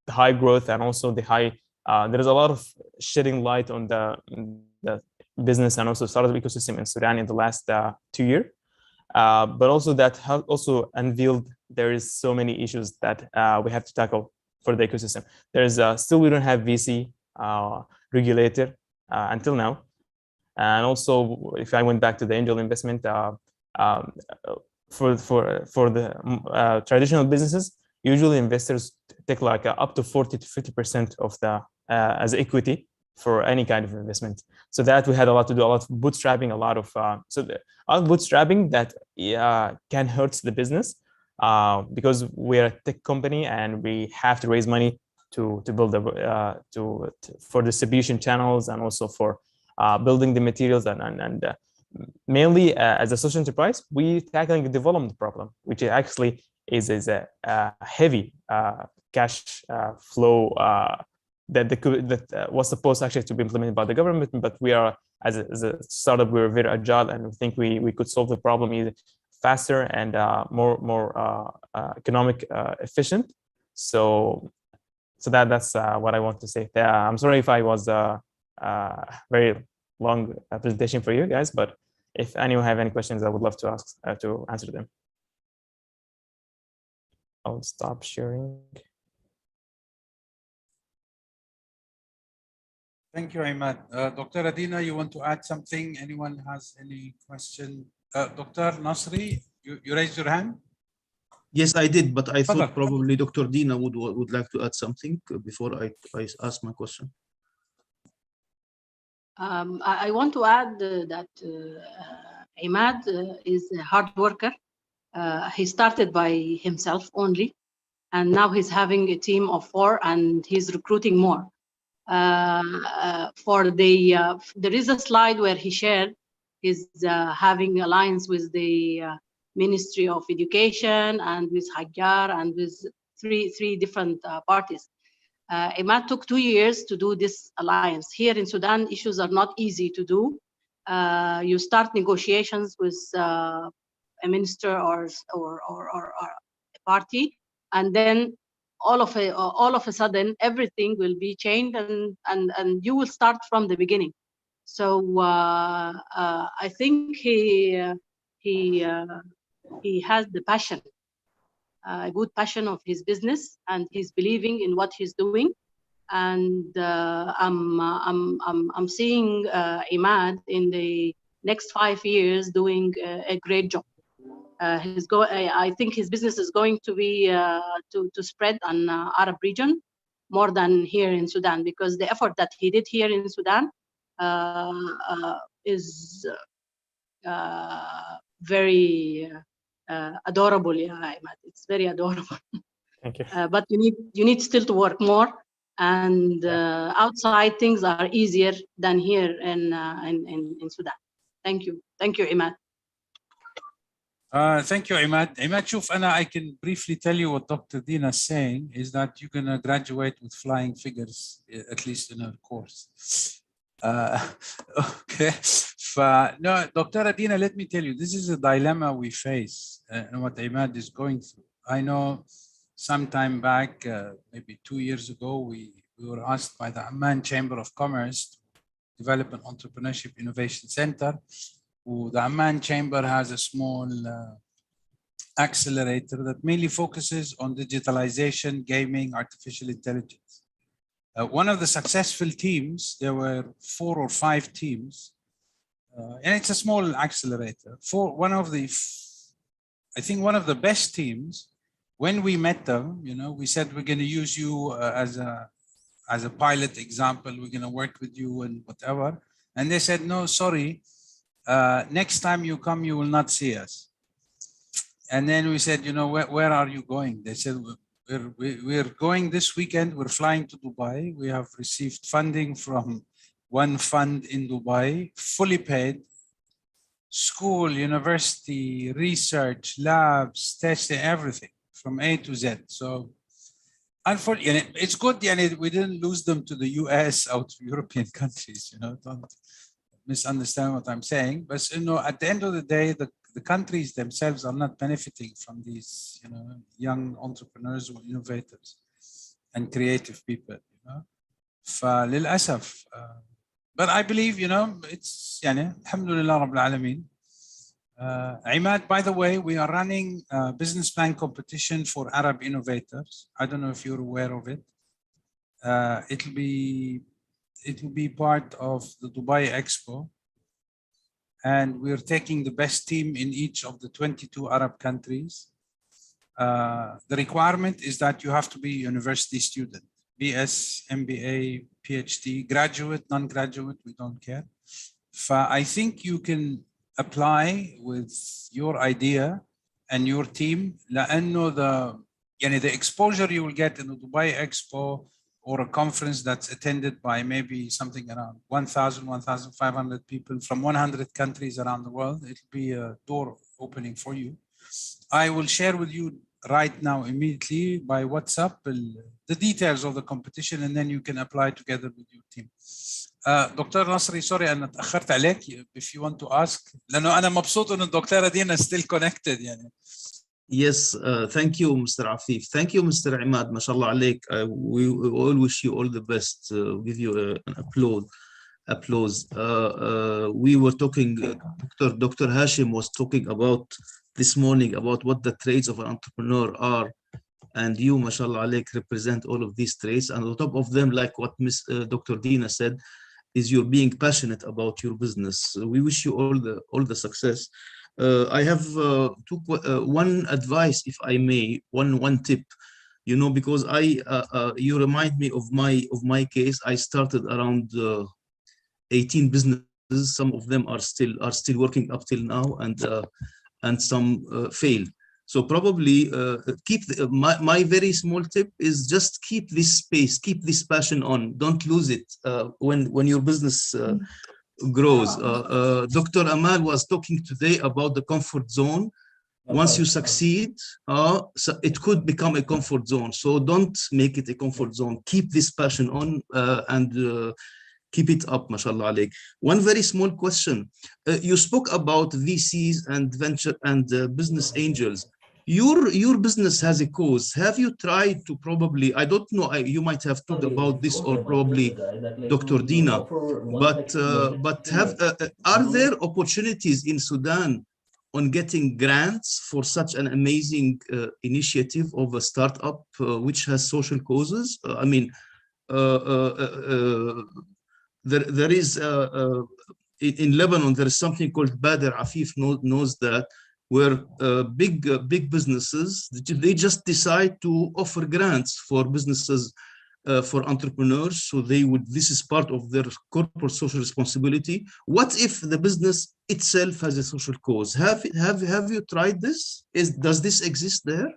high growth and also the high, there is a lot of shedding light on the business and also startup ecosystem in Sudan in the last 2 years. But also that also unveiled there is so many issues that we have to tackle for the ecosystem. There's still we don't have VC regulator until now. And also, if I went back to the angel investment, for the traditional businesses, usually investors take like up to 40 to 50% of the as equity for any kind of investment. So that we had a lot to do, a lot of bootstrapping, a lot of bootstrapping that can hurt the business because we're a tech company and we have to raise money to build for distribution channels and also for building the materials and mainly as a social enterprise, we tackling the development problem, which actually is a heavy cash flow that was supposed actually to be implemented by the government, but we are as a startup, we're very agile and we think we could solve the problem either faster and more economic efficient. So that's what I want to say. I'm sorry if I was very long presentation for you guys, but if anyone have any questions, I would love to ask to answer them. I'll stop sharing. Thank you, Imad. Dr. Adina, you want to add something? Anyone has any question? Dr. Nasri, you raised your hand? Yes, I did, but I thought probably Dr. Dina would like to add something before I ask my question. I want to add that Imad is a hard worker. He started by himself only, and now he's having a team of 4 and he's recruiting more. There is a slide where he shared he's having alliance with the Ministry of Education and with Haggar and with three different parties. Imad took 2 years to do this alliance. Here in Sudan, issues are not easy to do. You start negotiations with a minister or a party, and then all of a sudden everything will be changed and you will start from the beginning. So I think he has the passion, a good passion of his business, and he's believing in what he's doing. And I'm seeing Imad in the next 5 years doing a great job. I think his business is going to be to spread on Arab region more than here in Sudan, because the effort that he did here in Sudan is very adorable. Yeah, it's very adorable. Thank you. But you need still to work more, and outside things are easier than here in Sudan. Thank you, Imad. Thank you, Imad. Imad, شوف, I can briefly tell you what Dr. Dina is saying is that you're going to graduate with flying figures, at least in her course. Okay. No, Dr. Adina, let me tell you, this is a dilemma we face and what Imad is going through. I know some time back, maybe 2 years ago, we were asked by the Amman Chamber of Commerce to develop an entrepreneurship innovation center. The Amman Chamber has a small accelerator that mainly focuses on digitalization, gaming, artificial intelligence. One of the successful teams, there were 4 or 5 teams, and it's a small accelerator. For one of the, I think one of the best teams, when we met them, you know, we said we're going to use you as a pilot example. We're going to work with you and whatever. And they said, no, sorry. Next time you come, you will not see us. And then we said, you know, where are you going? They said, we're going this weekend. We're flying to Dubai. We have received funding from one fund in Dubai, fully paid. School, university, research, labs, testing, everything from A to Z. So unfortunately, it's good. We didn't lose them to the US or to European countries. You know, don't misunderstand what I'm saying. But you know, at the end of the day, the countries themselves are not benefiting from these, you know, young entrepreneurs or innovators and creative people. You know, فللأسف. But I believe, you know, it's alhamdulillah rabbil alameen. Imad, by the way, we are running a business plan competition for Arab innovators. I don't know if you're aware of it. It will be part of the Dubai Expo. And we're taking the best team in each of the 22 Arab countries. The requirement is that you have to be a university student, BS, MBA, PhD, graduate, non-graduate, we don't care. I think you can apply with your idea and your team. لأنه the exposure you will get in the Dubai Expo or a conference that's attended by maybe something around 1,000, 1,500 people from 100 countries around the world, it'll be a door opening for you. I will share with you right now immediately by WhatsApp the details of the competition, and then you can apply together with your team. دكتور نصري, sorry أنا تأخرت عليك. If you want to ask, لأنه أنا مبسوط إنه الدكتورة دينا still connected يعني. Yes, thank you, Mr. Afif. Thank you, Mr. Imad. MashaAllah alaik. We all wish you all the best. Give you an applause. We were talking, Dr. Hashim was talking about this morning about what the traits of an entrepreneur are. And you, MashaAllah alaik, represent all of these traits. And on top of them, like what Dr. Dina said, is you're being passionate about your business. We wish you all the success. I have one advice, if I may, one tip, you know, because you remind me of my case. I started around 18 businesses. Some of them are still working up till now, and some failed. So probably keep my very small tip is just keep this space, keep this passion on. Don't lose it when your business grows. Dr. Amal was talking today about the comfort zone. Once you succeed, so it could become a comfort zone. So don't make it a comfort zone. Keep this passion on and keep it up, mashallah alayk. One very small question. You spoke about VCs and venture and business angels. Your business has a cause. Have you tried to probably, I don't know, you might have talked about this, or probably Dr. Dina, but are there opportunities in Sudan on getting grants for such an amazing initiative of a startup which has social causes? I mean, there is in Lebanon, there is something called Bader. Afif knows that, where big businesses, they just decide to offer grants for businesses, for entrepreneurs. So this is part of their corporate social responsibility. What if the business itself has a social cause? Have you tried this? Does this exist there?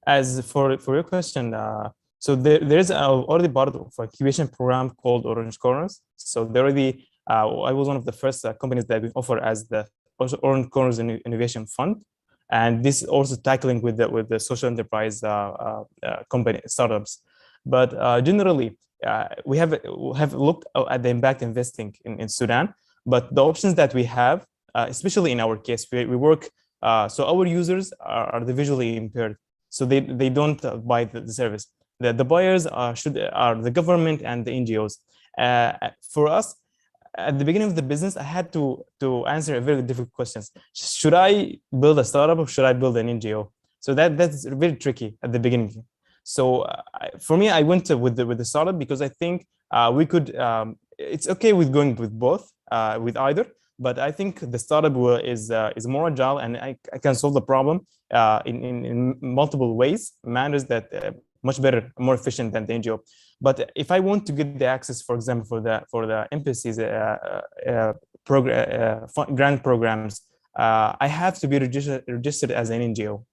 As for your question, so there is already part of a incubation program called Orange Corners. So there already, I was one of the first companies that we offer as the Orange Corners Innovation Fund, and this is also tackling with the social enterprise company startups. But generally, we have looked at the impact investing in Sudan. But the options that we have, especially in our case, we work. So our users are the visually impaired, so they don't buy the service. The buyers are the government and the NGOs. For us, at the beginning of the business, I had to answer a very difficult questions. Should I build a startup or should I build an NGO? So that's very tricky at the beginning. So for me, I went with the startup because I think we could. It's okay with going with both, with either. But I think the startup is more agile, and I can solve the problem in multiple ways, manners that much better, more efficient than the NGO. But if I want to get the access, for example, for the embassies grant programs, I have to be registered as an NGO.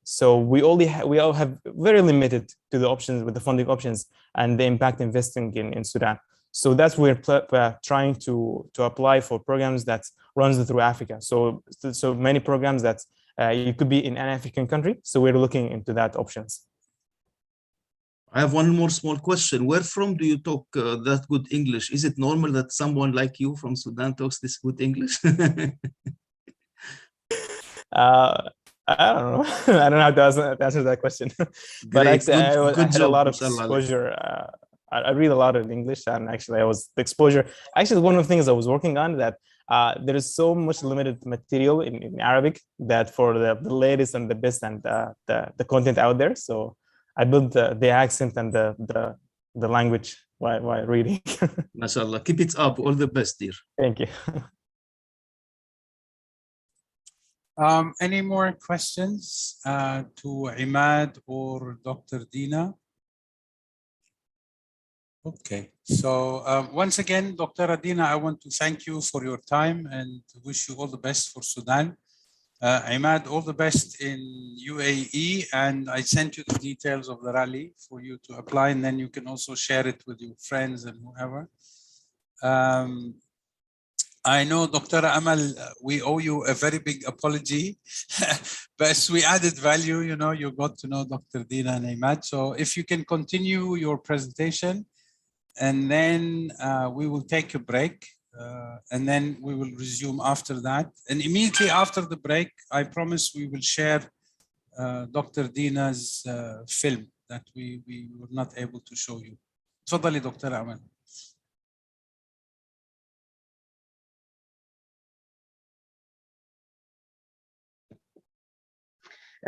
So we all have very limited to the options with the funding options and the impact investing in Sudan. So that's where we're trying to apply for programs that runs through Africa. So many programs that you could be in an African country. So we're looking into that options. I have one more small question. Where from do you talk that good English? Is it normal that someone like you from Sudan talks this good English? I don't know. I don't know how to answer that question. But actually, I had a lot of exposure. I read a lot of English, and actually, the exposure. Actually, one of the things I was working on that there is so much limited material in Arabic that for the latest and the best and the content out there. So I built the accent and the language while reading. MashaAllah, keep it up. All the best, dear. Thank you. Any more questions to Imad or Dr. Dina? Okay, so once again, Dr. Adina, I want to thank you for your time and wish you all the best for Sudan. Imad, all the best in UAE, and I sent you the details of the rally for you to apply, and then you can also share it with your friends and whoever. I know, Dr. Amal, we owe you a very big apology, but as we added value, you know, you got to know Dr. Dina and Imad. So if you can continue your presentation, and then we will take a break, and then we will resume after that. And immediately after the break, I promise we will share Dr. Dina's film that we were not able to show you. تفضلي Dr. Amal.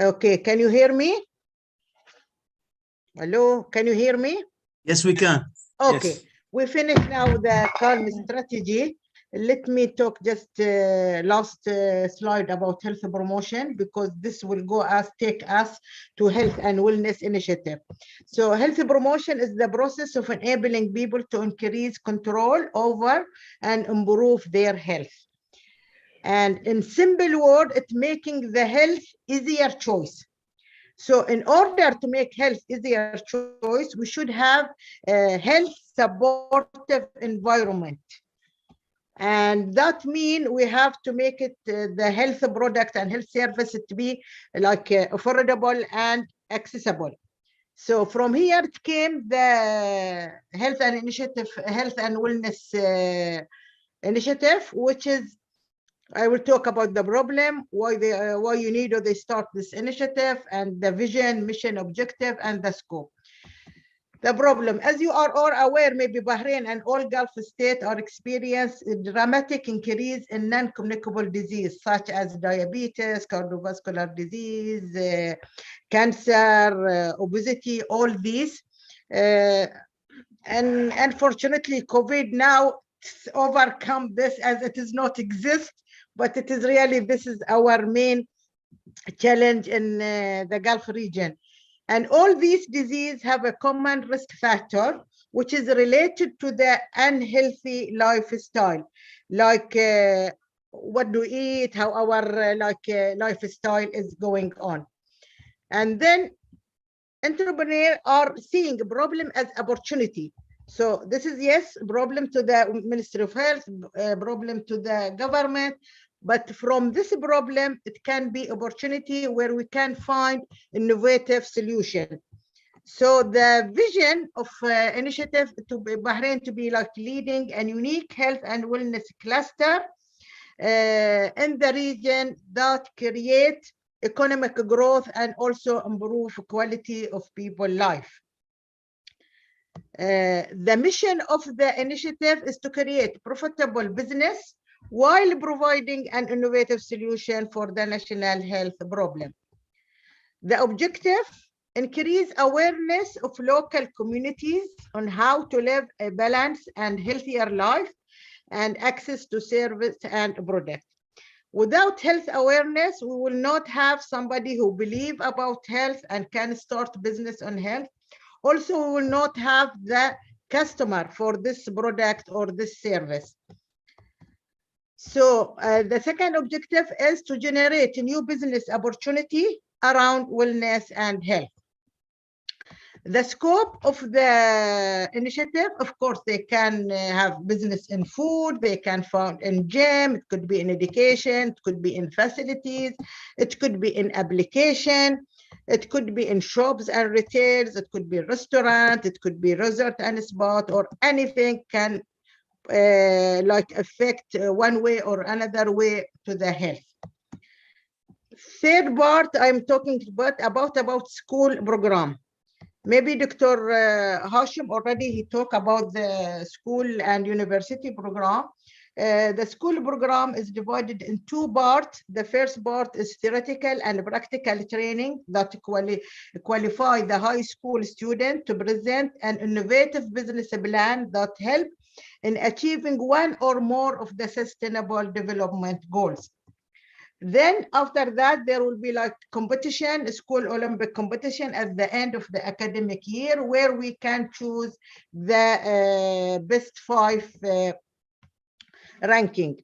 Okay, can you hear me? Hello, can you hear me? Yes, we can. Okay, yes. We finished now the calm strategy. Let me talk just last slide about health promotion, because this will take us to health and wellness initiative. So health promotion is the process of enabling people to increase control over and improve their health. And in simple word, it's making the health easier choice. So in order to make health easier choice, we should have a health supportive environment. And that means we have to make it the health product and health service to be like affordable and accessible. So from here it came the health and wellness initiative, which is, I will talk about the problem, why you need or they start this initiative, and the vision, mission, objective, and the scope. The problem, as you are all aware, maybe Bahrain and all Gulf states are experiencing a dramatic increase in non-communicable disease, such as diabetes, cardiovascular disease, cancer, obesity, all these. And unfortunately, COVID now overcome this as it does not exist, but it is really, this is our main challenge in the Gulf region. And all these diseases have a common risk factor, which is related to the unhealthy lifestyle, like what do we eat, how our lifestyle is going on. And then entrepreneurs are seeing a problem as opportunity. So this is, yes, problem to the Ministry of Health, problem to the government, but from this problem, it can be opportunity where we can find innovative solution. So the vision of initiative to Bahrain to be like leading a unique health and wellness cluster in the region that create economic growth and also improve quality of people's life. The mission of the initiative is to create profitable business while providing an innovative solution for the national health problem. The objective, increase awareness of local communities on how to live a balanced and healthier life and access to service and product. Without health awareness, we will not have somebody who believes about health and can start business on health. Also, we will not have the customer for this product or this service. So the second objective is to generate a new business opportunity around wellness and health. The scope of the initiative, of course, they can have business in food, they can found in gym, it could be in education, it could be in facilities, it could be in application, it could be in shops and retails, it could be restaurant, it could be resort and spa, or anything can like affect one way or another way to the health. Third part, I'm talking about school program. Maybe Dr. Hashim already he talked about the school and university program. The school program is divided in two parts. The first part is theoretical and practical training that qualify the high school student to present an innovative business plan that help in achieving one or more of the sustainable development goals. Then after that, there will be like competition, school Olympic competition at the end of the academic year, where we can choose the best 5 ranking.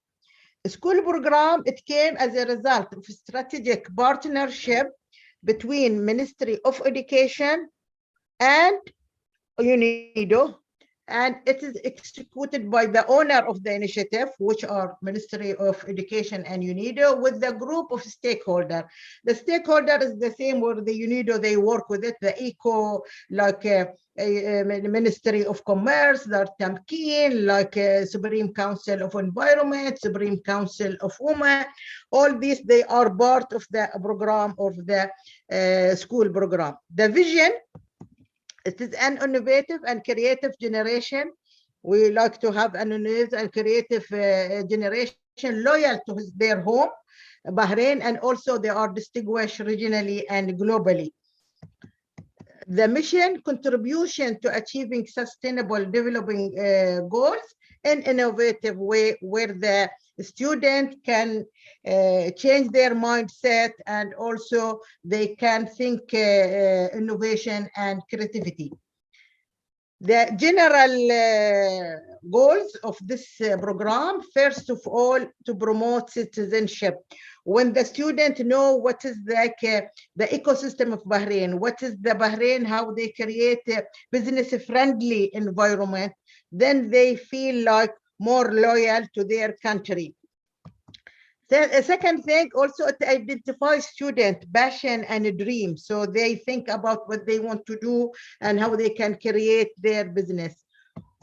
School program, it came as a result of strategic partnership between Ministry of Education and UNIDO, and it is executed by the owner of the initiative, which are Ministry of Education and UNIDO, with the group of stakeholders. The stakeholder is the same where the UNIDO, they work with it, the ECO, like Ministry of Commerce, the Tamkeen, like Supreme Council of Environment, Supreme Council of Women. All these, they are part of the program of the school program. The vision, it is an innovative and creative generation. We like to have an innovative and creative generation loyal to their home, Bahrain, and also they are distinguished regionally and globally. The mission, contribution to achieving sustainable developing goals in innovative way where the student can change their mindset and also they can think innovation and creativity. The general goals of this program, first of all, to promote citizenship. When the student know what is like the ecosystem of Bahrain, what is the Bahrain, how they create a business-friendly environment, then they feel like more loyal to their country. The second thing, also to identify student passion and a dream. So they think about what they want to do and how they can create their business.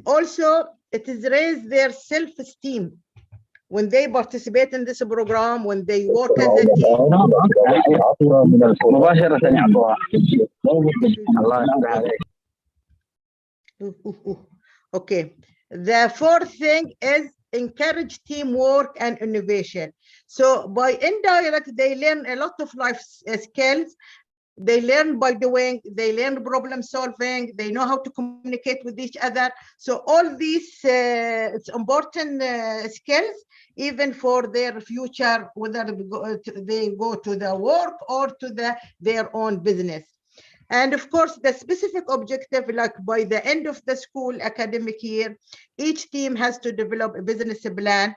Also, it is raise their self-esteem. When they participate in this program, when they work as a team. Okay. The fourth thing is encourage teamwork and innovation. So by indirect, they learn a lot of life skills. They learn by doing, they learn problem solving, they know how to communicate with each other. So all these it's important skills, even for their future, whether they go to the work or to their own business. And of course, the specific objective, like by the end of the school academic year, each team has to develop a business plan,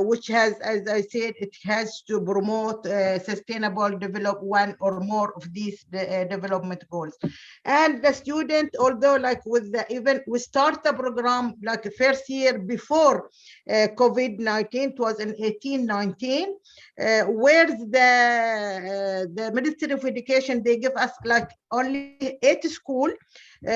which has, as I said, it has to promote sustainable develop one or more of these development goals. And the student, although like with the even we start the program like first year before COVID-19, it was in 18-19, where the Ministry of Education, they give us like only 8 schools,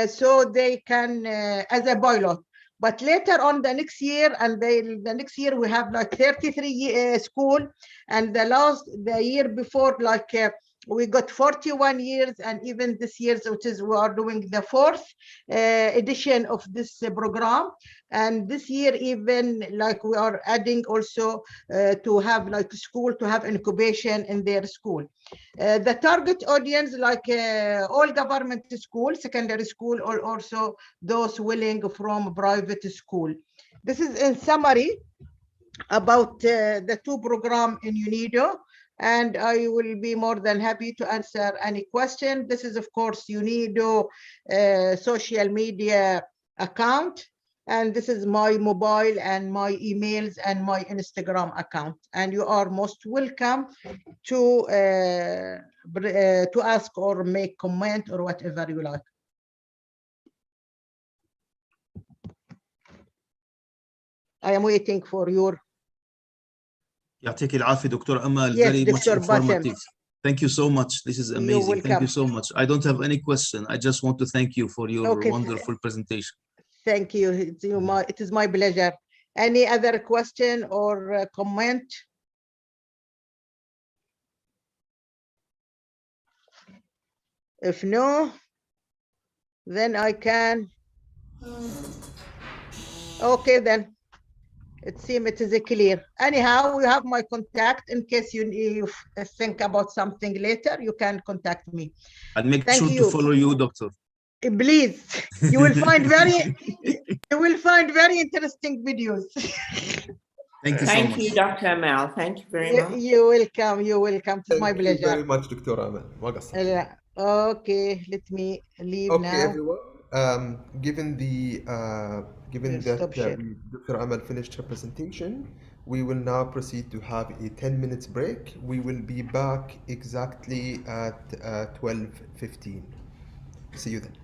so they can as a pilot. But later on the next year, and the next year we have like 33 school, and the year before like We got 41 years, and even this year, which is we are doing the fourth edition of this program. And this year, even like we are adding also to have like school to have incubation in their school. The target audience, like all government school, secondary school, or also those willing from private school. This is in summary about the two programs in UNIDO, and I will be more than happy to answer any question. This is, of course, UNIDO social media account, and this is my mobile and my emails and my Instagram account. And you are most welcome to ask or make comment or whatever you like. I am waiting for your. يعطيك العافية دكتور أمل. Yes, Very much Dr. Bassem. informative. Thank you so much. This is amazing. Thank you so much. I don't have any question. I just want to thank you for your wonderful presentation. Thank you. It is my pleasure. Any other question or comment? If no, then I can. Okay, then. It seems it is clear. Anyhow, you have my contact. In case you think about something later, you can contact me. I'll make sure to follow you, doctor. Please, you will find very interesting videos. Thank you so much. Thank you, Dr. Amal. Thank you very much. You're welcome. You're welcome. It's my pleasure. Thank you very much, Dr. Amal. ما قصرت. Okay, let me leave now. Okay, everyone. Given that Dr. Amal finished her presentation, we will now proceed to have a 10 minutes break. We will be back exactly at 12:15. See you then.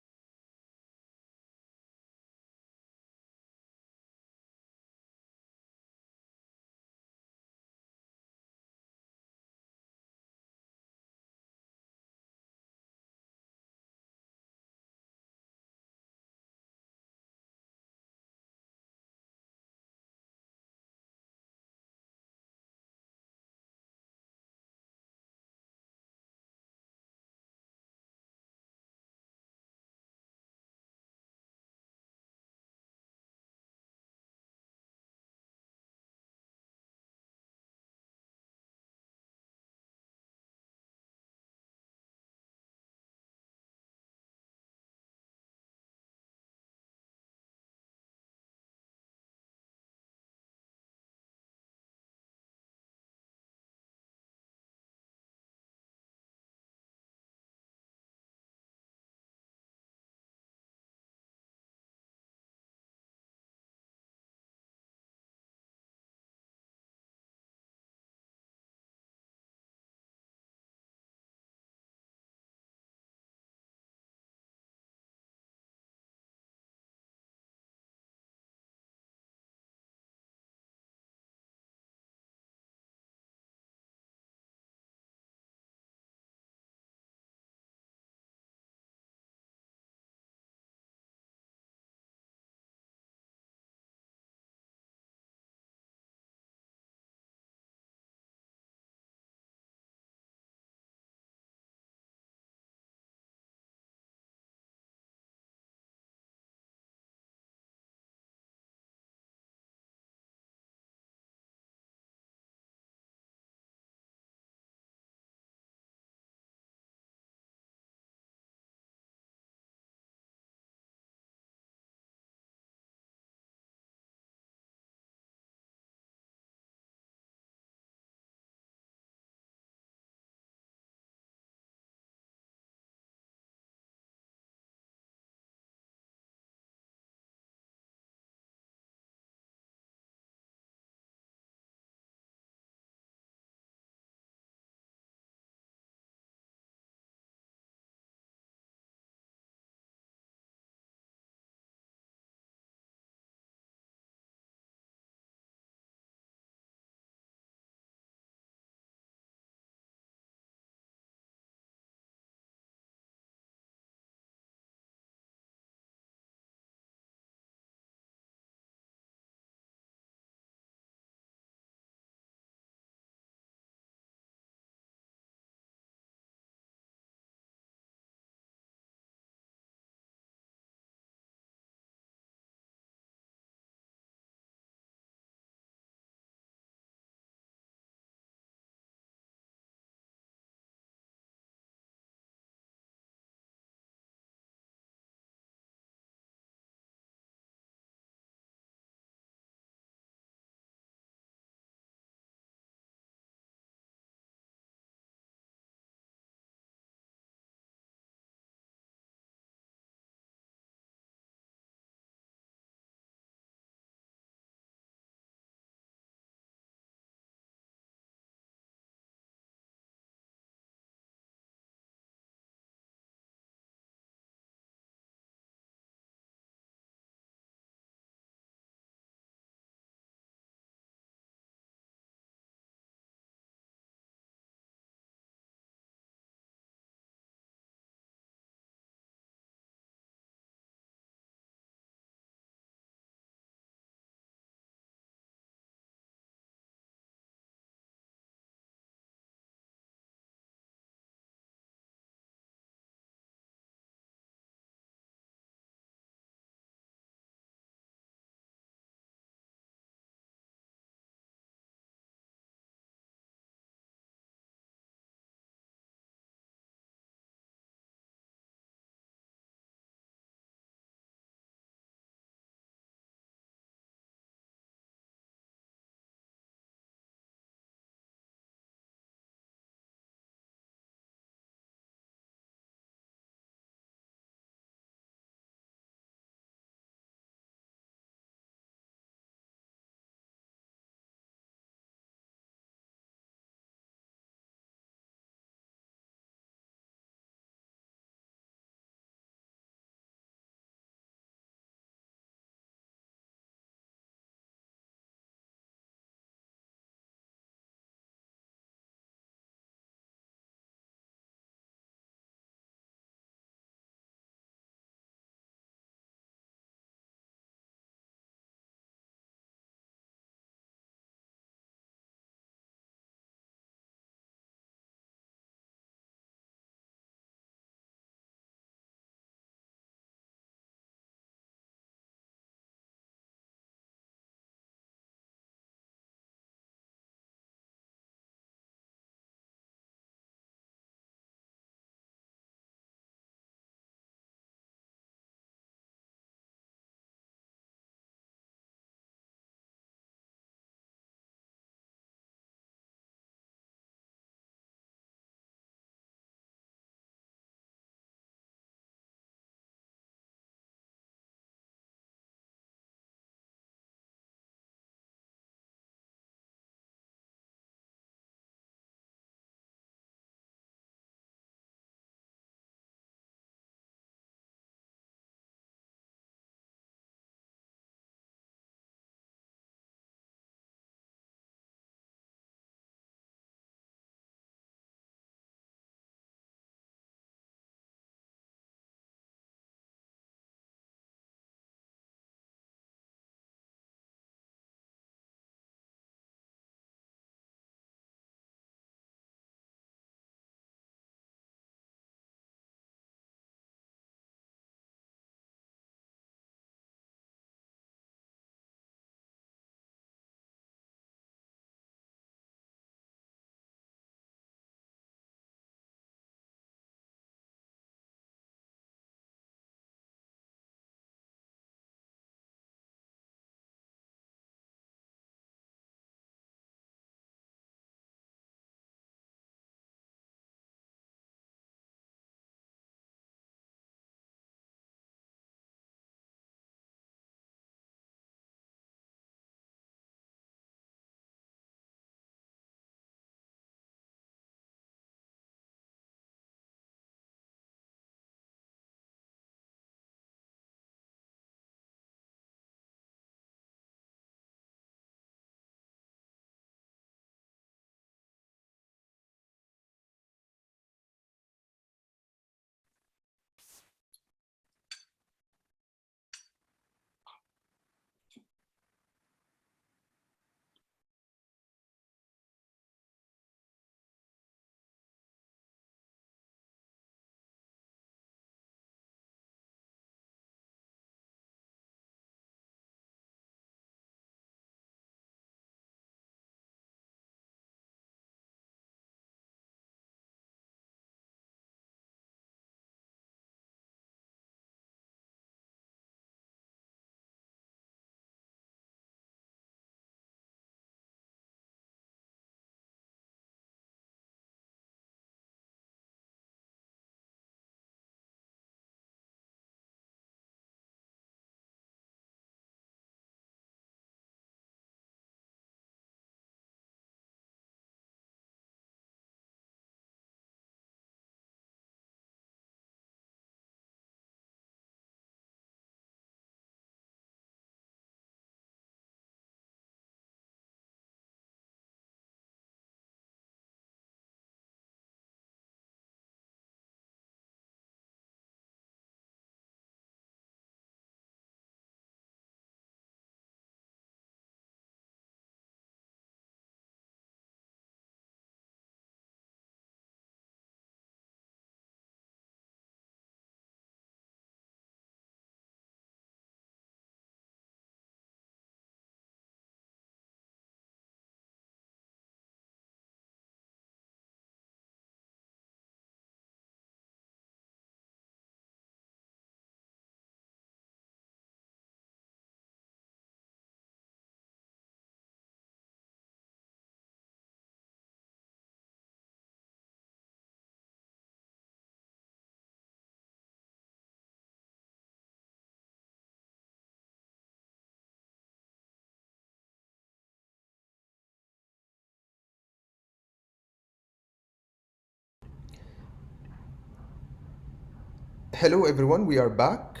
Hello everyone, we are back.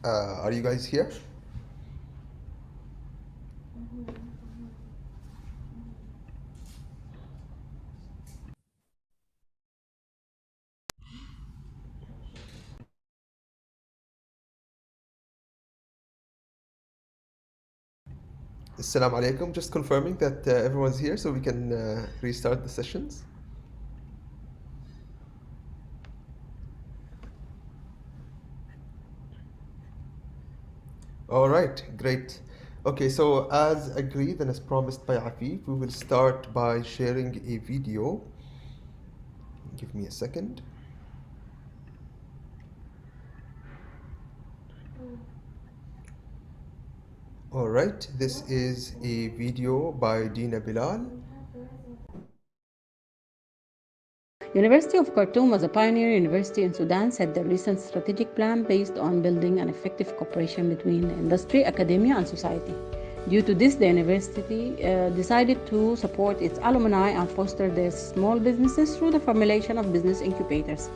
Are you guys here? Assalamu alaikum, just confirming that everyone's here so we can restart the sessions. All right, great. Okay, so as agreed and as promised by Afif, we will start by sharing a video. Give me a second. All right, this is a video by Dina Bilal. University of Khartoum was a pioneer university in Sudan, set the recent strategic plan based on building an effective cooperation between industry, academia, and society. Due to this, the university decided to support its alumni and foster their small businesses through the formulation of business incubators.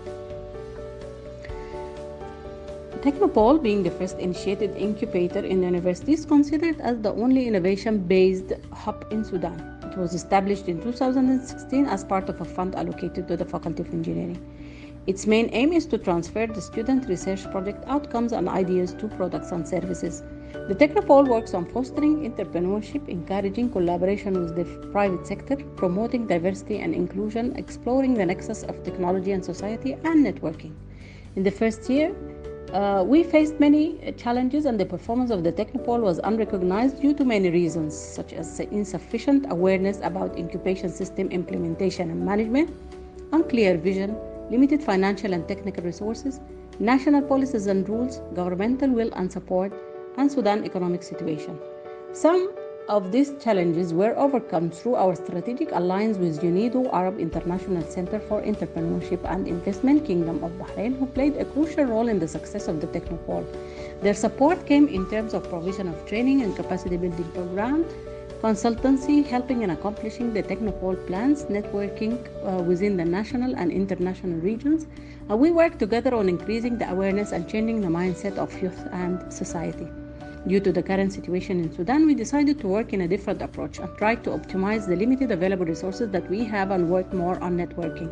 Technopole, being the first initiated incubator in the university, is considered as the only innovation-based hub in Sudan. It was established in 2016 as part of a fund allocated to the Faculty of Engineering. Its main aim is to transfer the student research project outcomes and ideas to products and services. The Technopole works on fostering entrepreneurship, encouraging collaboration with the private sector, promoting diversity and inclusion, exploring the nexus of technology and society, and networking. In the first year, we faced many challenges, and the performance of the Technopole was unrecognized due to many reasons, such as insufficient awareness about incubation system implementation and management, unclear vision, limited financial and technical resources, national policies and rules, governmental will and support, and Sudan economic situation. Some of these challenges were overcome through our strategic alliance with UNIDO Arab International Center for Entrepreneurship and Investment, Kingdom of Bahrain, who played a crucial role in the success of the Technopole. Their support came in terms of provision of training and capacity building programs, consultancy, helping in accomplishing the Technopole plans, networking within the national and international regions. We worked together on increasing the awareness and changing the mindset of youth and society. Due to the current situation in Sudan, we decided to work in a different approach and try to optimize the limited available resources that we have and work more on networking.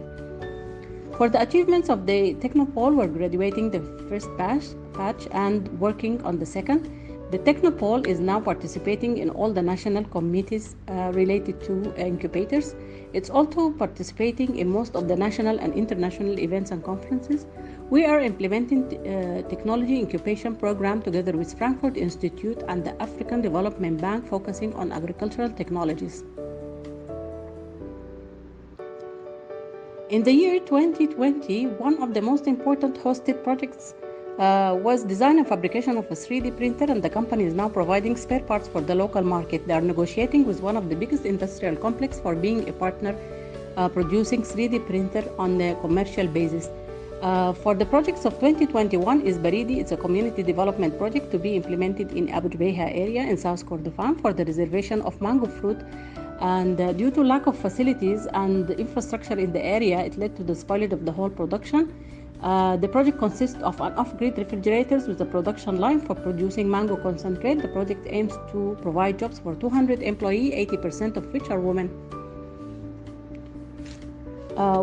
For the achievements of the Technopole, we're graduating the first batch and working on the second. The Technopole is now participating in all the national committees related to incubators. It's also participating in most of the national and international events and conferences. We are implementing technology incubation program together with Frankfurt Institute and the African Development Bank, focusing on agricultural technologies. In the year 2020, one of the most important hosted projects was design and fabrication of a 3D printer, and the company is now providing spare parts for the local market. They are negotiating with one of the biggest industrial complexes for being a partner producing 3D printer on a commercial basis. For the projects of 2021 is Baridi. It's a community development project to be implemented in Abu Dubeiha area in South Kordofan for the reservation of mango fruit. And due to lack of facilities and infrastructure in the area, it led to the spoilage of the whole production. The project consists of an off-grid refrigerators with a production line for producing mango concentrate. The project aims to provide jobs for 200 employees, 80% of which are women.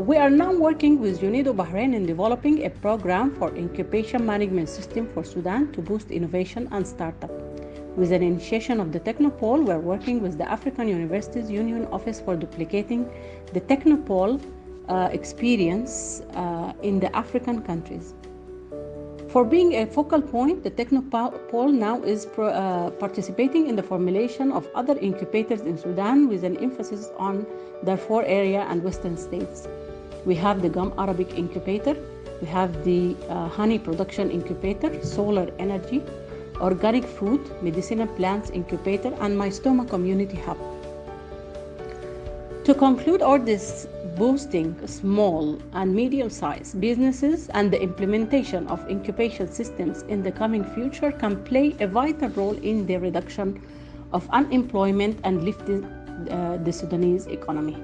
We are now working with UNIDO Bahrain in developing a program for incubation management system for Sudan to boost innovation and startup. With an initiation of the Technopole, we're working with the African Universities Union Office for duplicating the Technopole experience in the African countries. For being a focal point, the Technopole now is participating in the formulation of other incubators in Sudan with an emphasis on Darfur area and Western states. We have the Gum Arabic incubator, we have the honey production incubator, solar energy, organic food, medicinal plants incubator, and My Stoma community hub. To conclude, all this boosting small and medium-sized businesses and the implementation of incubation systems in the coming future can play a vital role in the reduction of unemployment and lifting the Sudanese economy.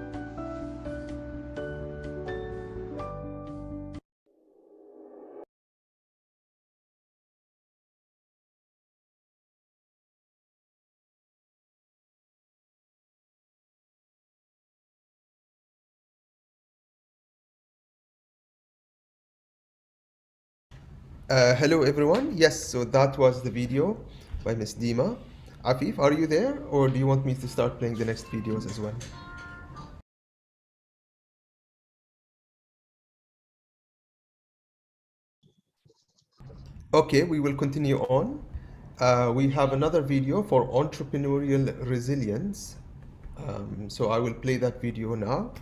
Hello, everyone. Yes, so that was the video by Miss Dima. Afif, are you there, or do you want me to start playing the next videos as well? Okay, we will continue on. We have another video for entrepreneurial resilience. So I will play that video now.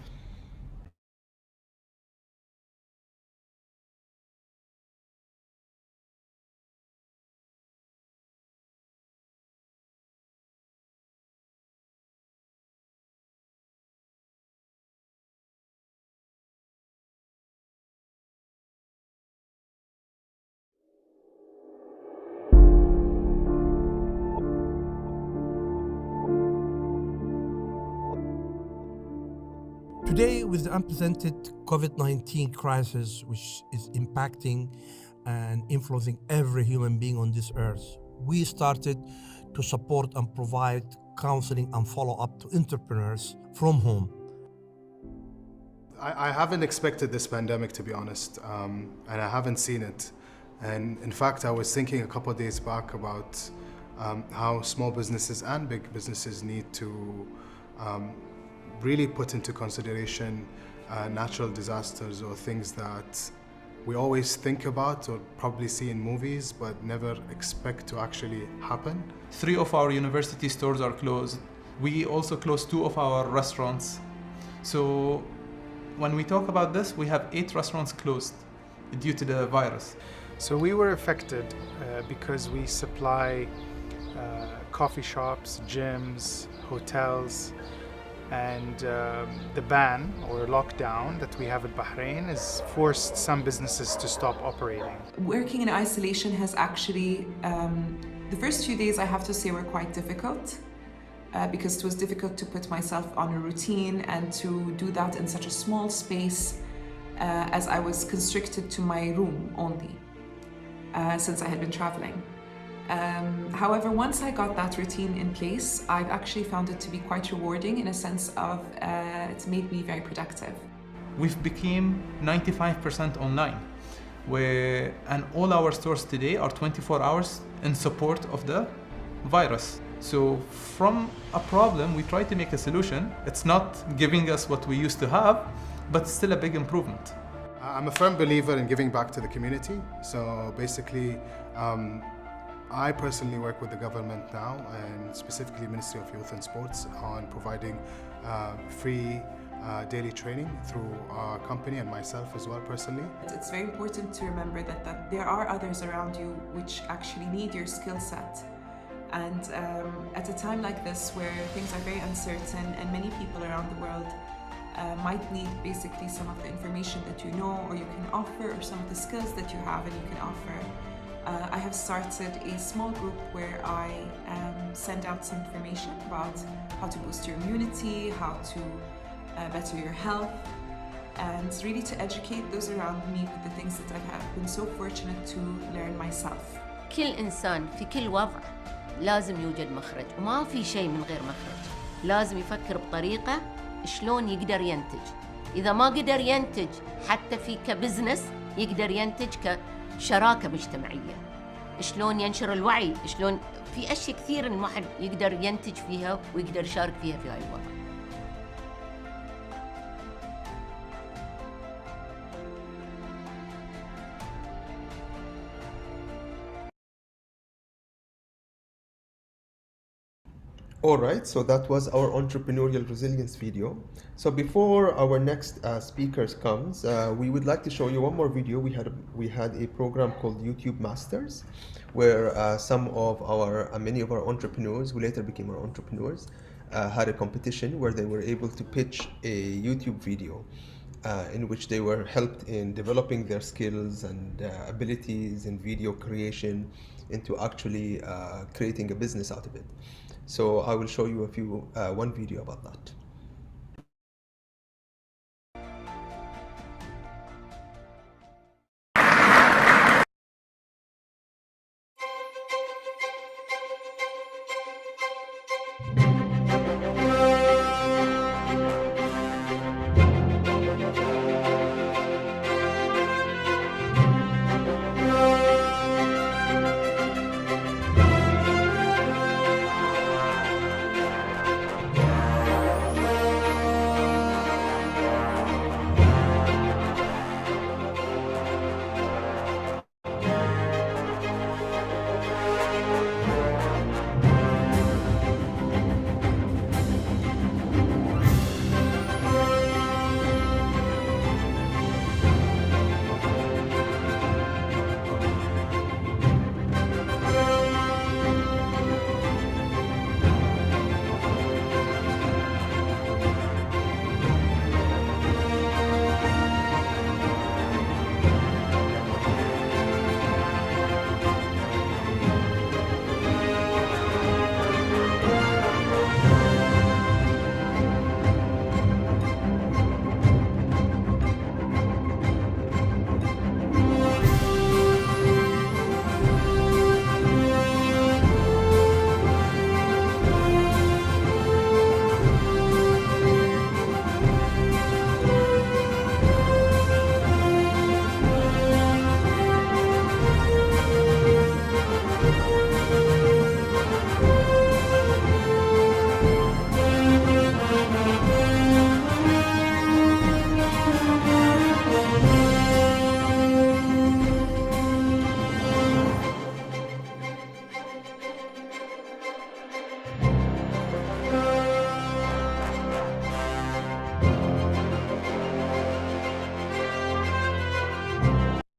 Today, with the unprecedented COVID-19 crisis, which is impacting and influencing every human being on this earth, we started to support and provide counseling and follow-up to entrepreneurs from home. I haven't expected this pandemic, to be honest, and I haven't seen it. And in fact, I was thinking a couple of days back about how small businesses and big businesses need to really put into consideration natural disasters or things that we always think about or probably see in movies but never expect to actually happen. 3 of our university stores are closed. We also closed 2 of our restaurants. So when we talk about this, we have 8 restaurants closed due to the virus. So we were affected because we supply coffee shops, gyms, hotels, and the ban or lockdown that we have in Bahrain has forced some businesses to stop operating. Working in isolation has actually, the first few days I have to say were quite difficult because it was difficult to put myself on a routine and to do that in such a small space as I was constricted to my room only since I had been traveling. However, once I got that routine in place, I've actually found it to be quite rewarding in a sense of it's made me very productive. We've become 95% online, and all our stores today are 24 hours in support of the virus. So from a problem, we try to make a solution. It's not giving us what we used to have, but still a big improvement. I'm a firm believer in giving back to the community. So basically, I personally work with the government now, and specifically Ministry of Youth and Sports, on providing free daily training through our company and myself as well personally. It's very important to remember that there are others around you which actually need your skill set. And at a time like this where things are very uncertain and many people around the world might need basically some of the information that you know or you can offer, or some of the skills that you have and you can offer, I have started a small group where I send out some information about how to boost your immunity, how to better your health, and really to educate those around me with the things that I have been so fortunate to learn myself. كل إنسان في كل وضع لازم يوجد مخرج، وما في شيء من غير مخرج. لازم يفكر بطريقة شلون يقدر ينتج. إذا ما قدر ينتج حتى في كبزنس، يقدر ينتج كشراكة مجتمعية. شلون ينشر الوعي، شلون في أشياء كثير الواحد يقدر ينتج فيها ويقدر يشارك فيها في هاي الوضع. All right, so that was our entrepreneurial resilience video. So before our next speakers comes, we would like to show you one more video. We had a program called YouTube Masters, where many of our entrepreneurs, who later became our entrepreneurs, had a competition where they were able to pitch a YouTube video in which they were helped in developing their skills and abilities in video creation into actually creating a business out of it. So I will show you one video about that.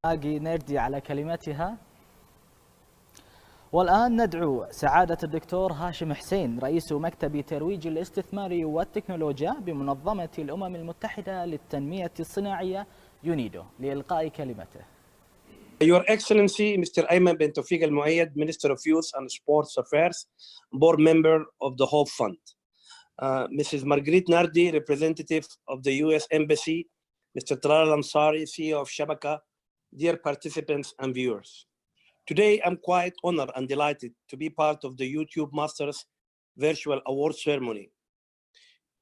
نردي على كلمتها. والآن ندعو سعادة الدكتور هاشم حسين رئيس مكتب ترويج الاستثمار والتكنولوجيا بمنظمة الأمم المتحدة للتنمية الصناعية يونيدو لإلقاء كلمته. Your Excellency, Mr. Ayman bin Tawfiq Al-Muayyad, Minister of Youth and Sports Affairs, Board Member of the Hope Fund. Mrs. Marguerite Nardi, Representative of the U.S. Embassy, Mr. Talal Al-Ansari, CEO of Shabaka, dear participants and viewers. Today, I'm quite honored and delighted to be part of the YouTube Masters Virtual Award Ceremony.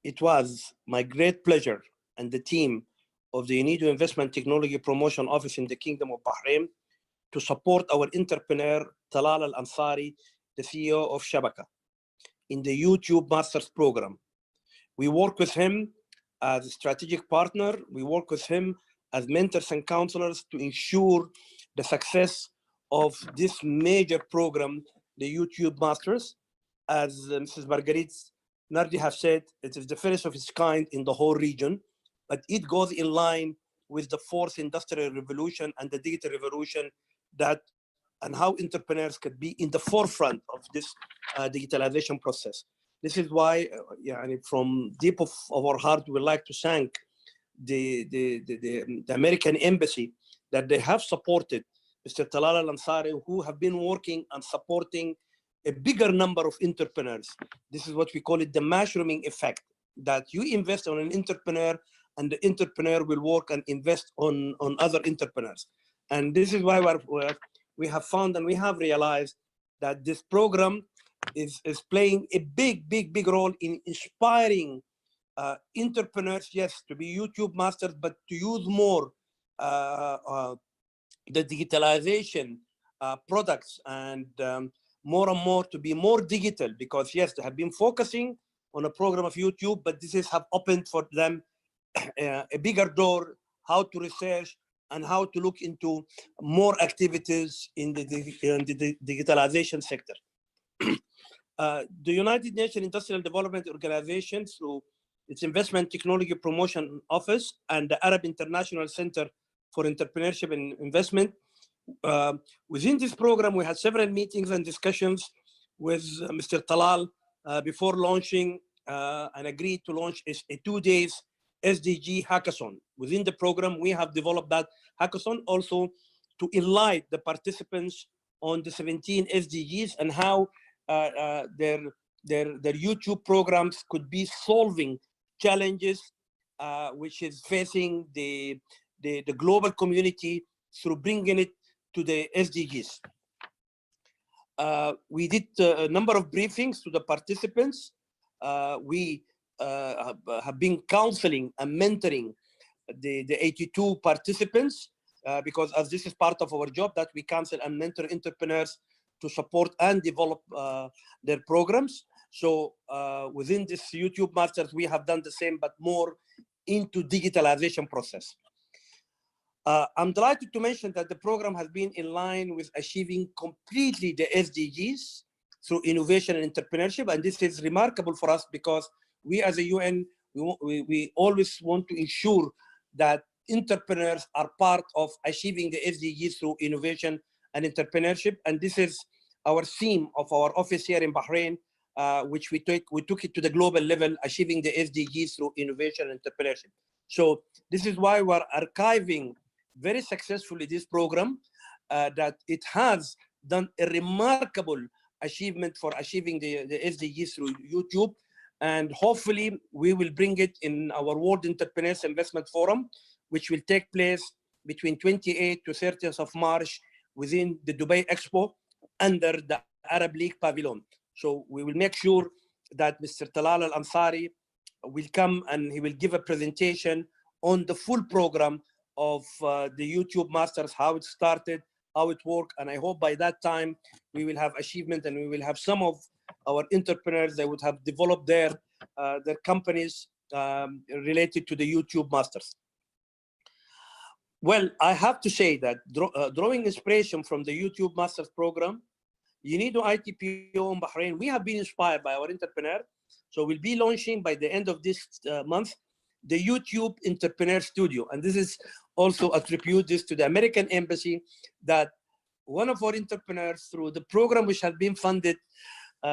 It was my great pleasure and the team of the UNIDO Investment Technology Promotion Office in the Kingdom of Bahrain to support our entrepreneur, Talal Al-Ansari, the CEO of Shabaka, in the YouTube Masters program. We work with him as a strategic partner. We work with him as mentors and counselors to ensure the success of this major program, the YouTube Masters. As Mrs. Marguerite Nardi have said, it is the first of its kind in the whole region, but it goes in line with the fourth industrial revolution and the digital revolution and how entrepreneurs could be in the forefront of this digitalization process. This is why, from deep of our heart, we would like to thank the American Embassy that they have supported Mr. Talal Al-Ansari, who have been working and supporting a bigger number of entrepreneurs. This is what we call it the mushrooming effect, that you invest on an entrepreneur and the entrepreneur will work and invest on other entrepreneurs. And this is why we have found and we have realized that this program is playing a big role in inspiring entrepreneurs, yes, to be YouTube masters, but to use more the digitalization products and more and more to be more digital, because yes, they have been focusing on a program of YouTube, but this have opened for them a bigger door, how to research and how to look into more activities in the digitalization sector. The United Nations Industrial Development Organization, through its Investment Technology Promotion Office and the Arab International Center for Entrepreneurship and Investment, within this program, we had several meetings and discussions with Mr. Talal before launching and agreed to launch a 2 days SDG hackathon. Within the program, we have developed that hackathon also to enlighten the participants on the 17 SDGs and how their YouTube programs could be solving challenges which is facing the global community through bringing it to the SDGs. We did a number of briefings to the participants. We have been counseling and mentoring the 82 participants because as this is part of our job that we counsel and mentor entrepreneurs to support and develop their programs. So within this YouTube Masters, we have done the same, but more into digitalization process. I'm delighted to mention that the program has been in line with achieving completely the SDGs through innovation and entrepreneurship. And this is remarkable for us because we as a UN, we always want to ensure that entrepreneurs are part of achieving the SDGs through innovation and entrepreneurship. And this is our theme of our office here in Bahrain, which we took it to the global level, achieving the SDGs through innovation and entrepreneurship. So this is why we're archiving very successfully this program, that it has done a remarkable achievement for achieving the SDGs through YouTube. And hopefully we will bring it in our World Entrepreneurs Investment Forum, which will take place between 28th to 30th of March within the Dubai Expo under the Arab League Pavilion. So we will make sure that Mr. Talal Al-Ansari will come and he will give a presentation on the full program of the YouTube Masters, how it started, how it worked. And I hope by that time we will have achievement and we will have some of our entrepreneurs that would have developed their companies related to the YouTube Masters. Well, I have to say that drawing inspiration from the YouTube Masters program, UNIDO ITPO in Bahrain, we have been inspired by our entrepreneur. So we'll be launching by the end of this month the YouTube Entrepreneur Studio. And this is also attribute this to the American Embassy, that one of our entrepreneurs, through the program which has been funded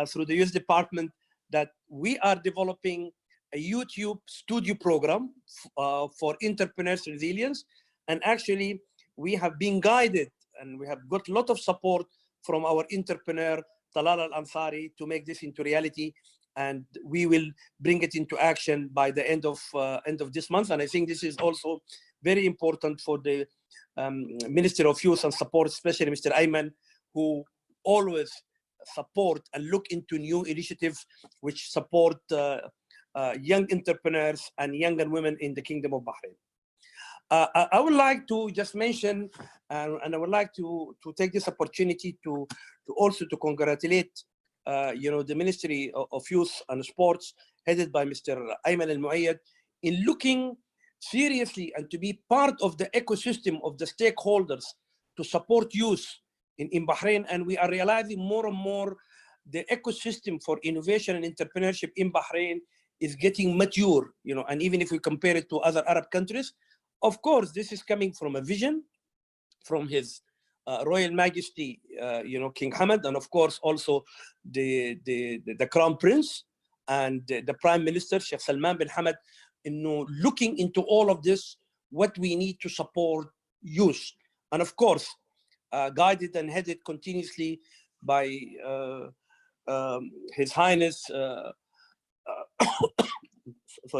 through the US Department, that we are developing a YouTube studio program for entrepreneurs' resilience. And actually, we have been guided and we have got a lot of support from our entrepreneur, Talal Al-Ansari, to make this into reality. And we will bring it into action by the end of this month. And I think this is also very important for the Minister of Youth and Support, especially Mr. Ayman, who always support and look into new initiatives which support young entrepreneurs and younger women in the Kingdom of Bahrain. I would like to just mention, and I would like to take this opportunity to also congratulate the Ministry of Youth and Sports, headed by Mr. Ayman Al-Muayyad, in looking seriously and to be part of the ecosystem of the stakeholders to support youth in Bahrain. And we are realizing more and more the ecosystem for innovation and entrepreneurship in Bahrain is getting mature, and even if we compare it to other Arab countries, of course, this is coming from a vision from His Royal Majesty, King Hamad, and of course also the Crown Prince and the Prime Minister, Sheikh Salman bin Hamad, looking into all of this, what we need to support youth. And of course, guided and headed continuously by His Highness,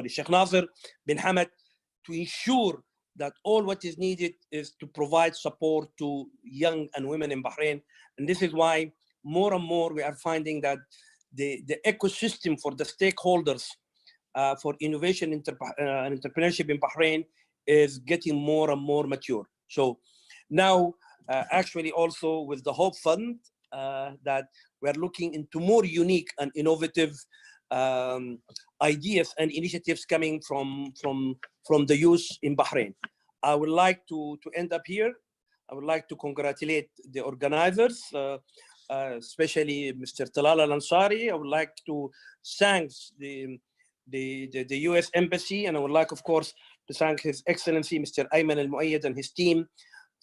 Sheikh Nasser bin Hamad, to ensure that all what is needed is to provide support to young and women in Bahrain. And this is why more and more we are finding that the ecosystem for the stakeholders for innovation and entrepreneurship in Bahrain is getting more and more mature. So now, actually also with the Hope Fund, that we're looking into more unique and innovative ideas and initiatives coming from the youth in Bahrain. I would like to end up here. I would like to congratulate the organizers, especially Mr. Talal Al-Ansari. I would like to thank the US Embassy, and I would like, of course, to thank His Excellency Mr. Ayman Al-Muayyad and his team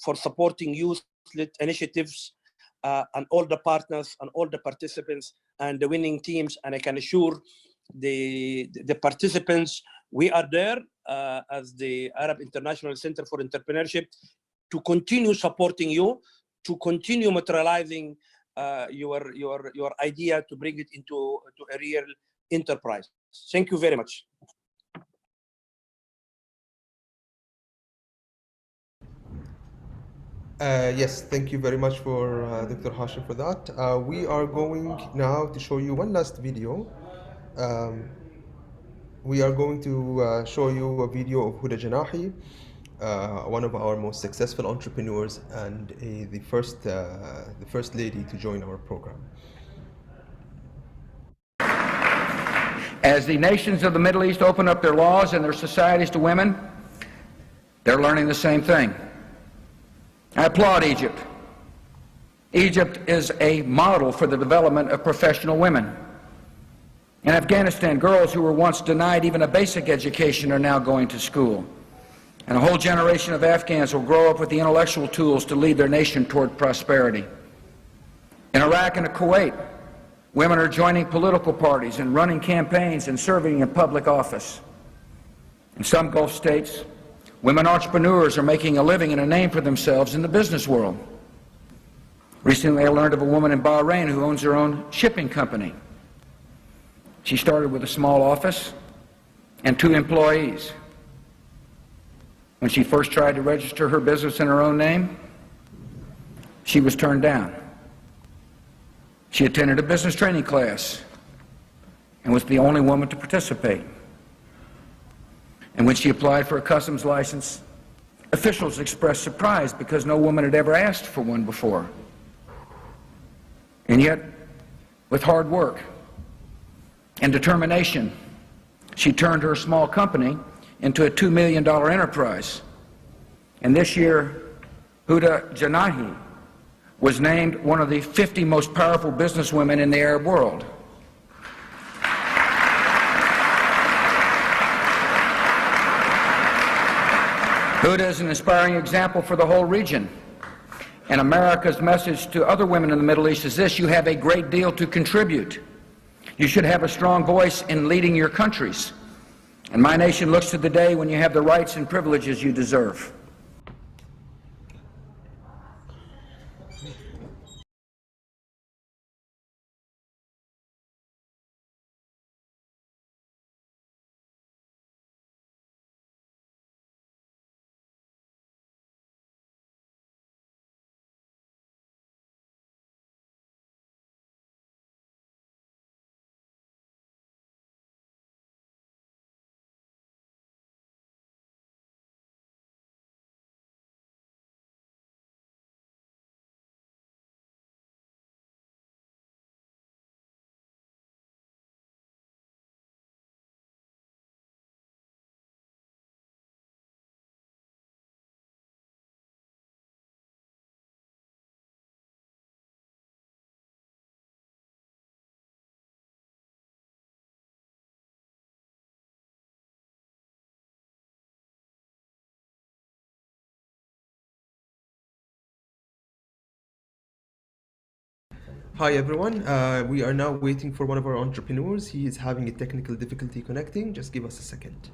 for supporting youth-led initiatives, and all the partners and all the participants and the winning teams. And I can assure the participants, we are there as the Arab International Center for Entrepreneurship to continue supporting you, to continue materializing your idea, to bring it into a real enterprise. Thank you very much. Yes, thank you very much for Dr. Hashim for that. We are going now to show you one last video. We are going to show you a video of Huda Janahi, one of our most successful entrepreneurs and the first lady to join our program. As the nations of the Middle East open up their laws and their societies to women, they're learning the same thing. I applaud Egypt. Egypt is a model for the development of professional women. In Afghanistan, girls who were once denied even a basic education are now going to school. And a whole generation of Afghans will grow up with the intellectual tools to lead their nation toward prosperity. In Iraq and Kuwait, women are joining political parties and running campaigns and serving in public office. In some Gulf states, women entrepreneurs are making a living and a name for themselves in the business world. Recently, I learned of a woman in Bahrain who owns her own shipping company. She started with a small office and 2 employees. When she first tried to register her business in her own name, she was turned down. She attended a business training class and was the only woman to participate. And when she applied for a customs license, officials expressed surprise because no woman had ever asked for one before. And yet, with hard work and determination, she turned her small company into a $2 million enterprise. And this year, Huda Janahi was named one of the 50 most powerful businesswomen in the Arab world. Huda is an inspiring example for the whole region. And America's message to other women in the Middle East is this: you have a great deal to contribute. You should have a strong voice in leading your countries. And my nation looks to the day when you have the rights and privileges you deserve. Hi everyone, we are now waiting for one of our entrepreneurs. He is having a technical difficulty connecting. Just give us a second.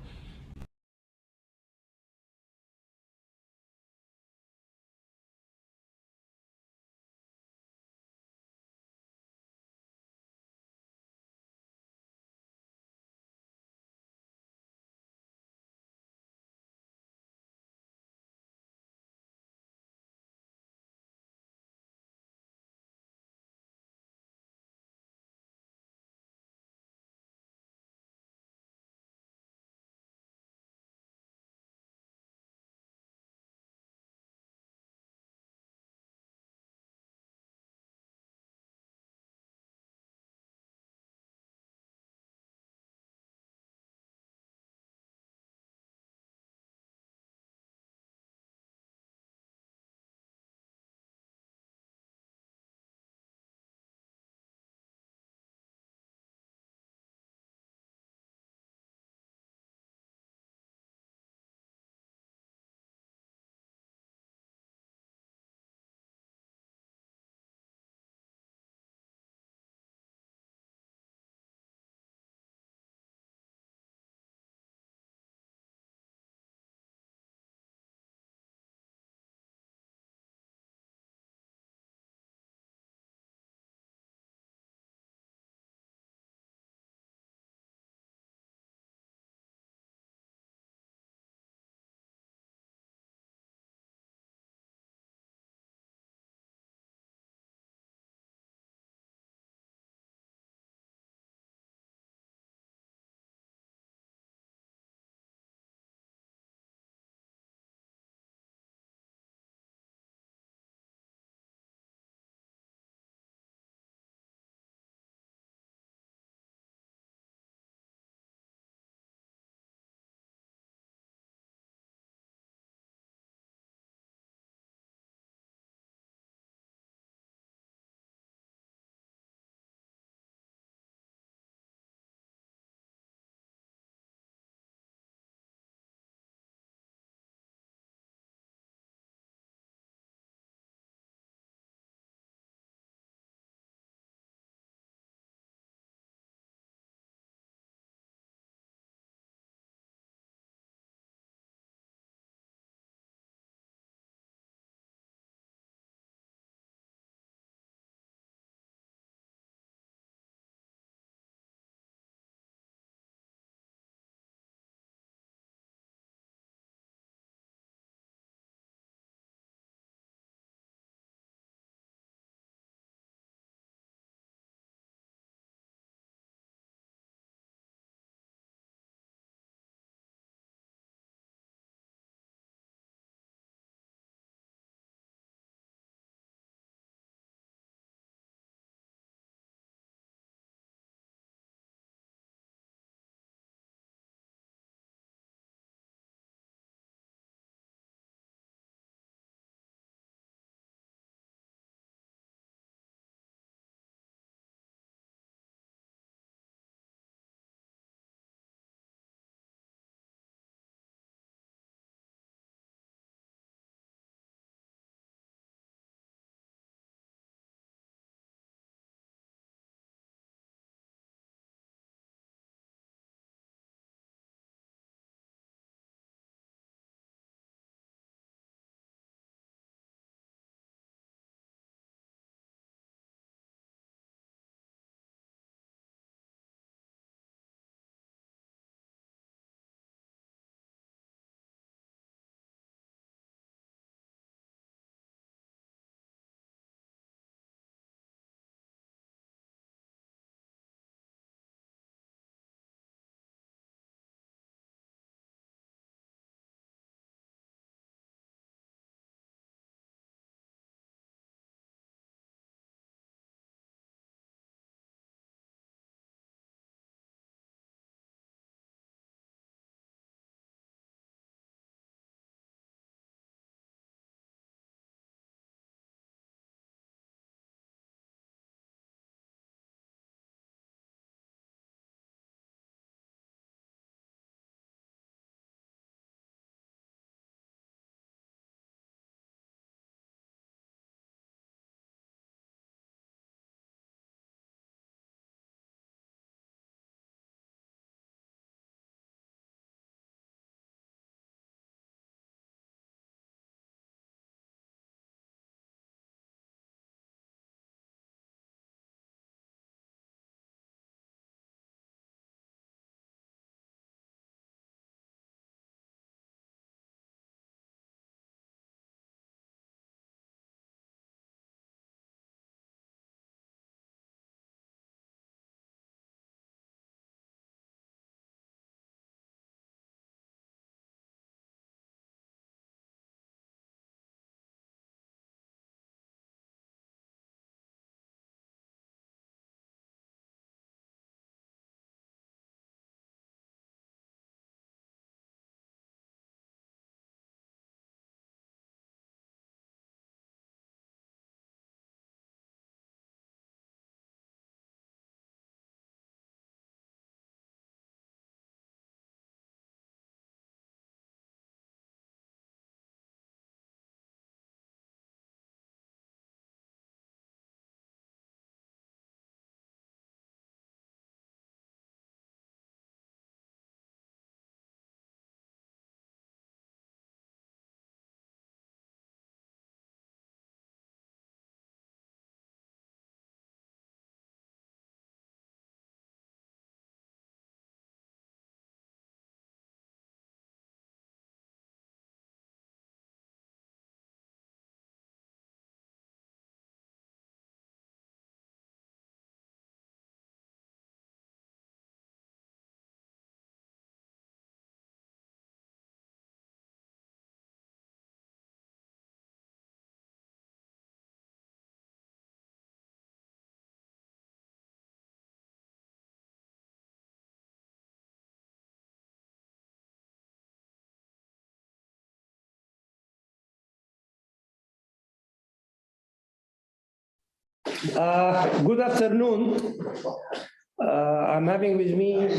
Good afternoon. I'm having with me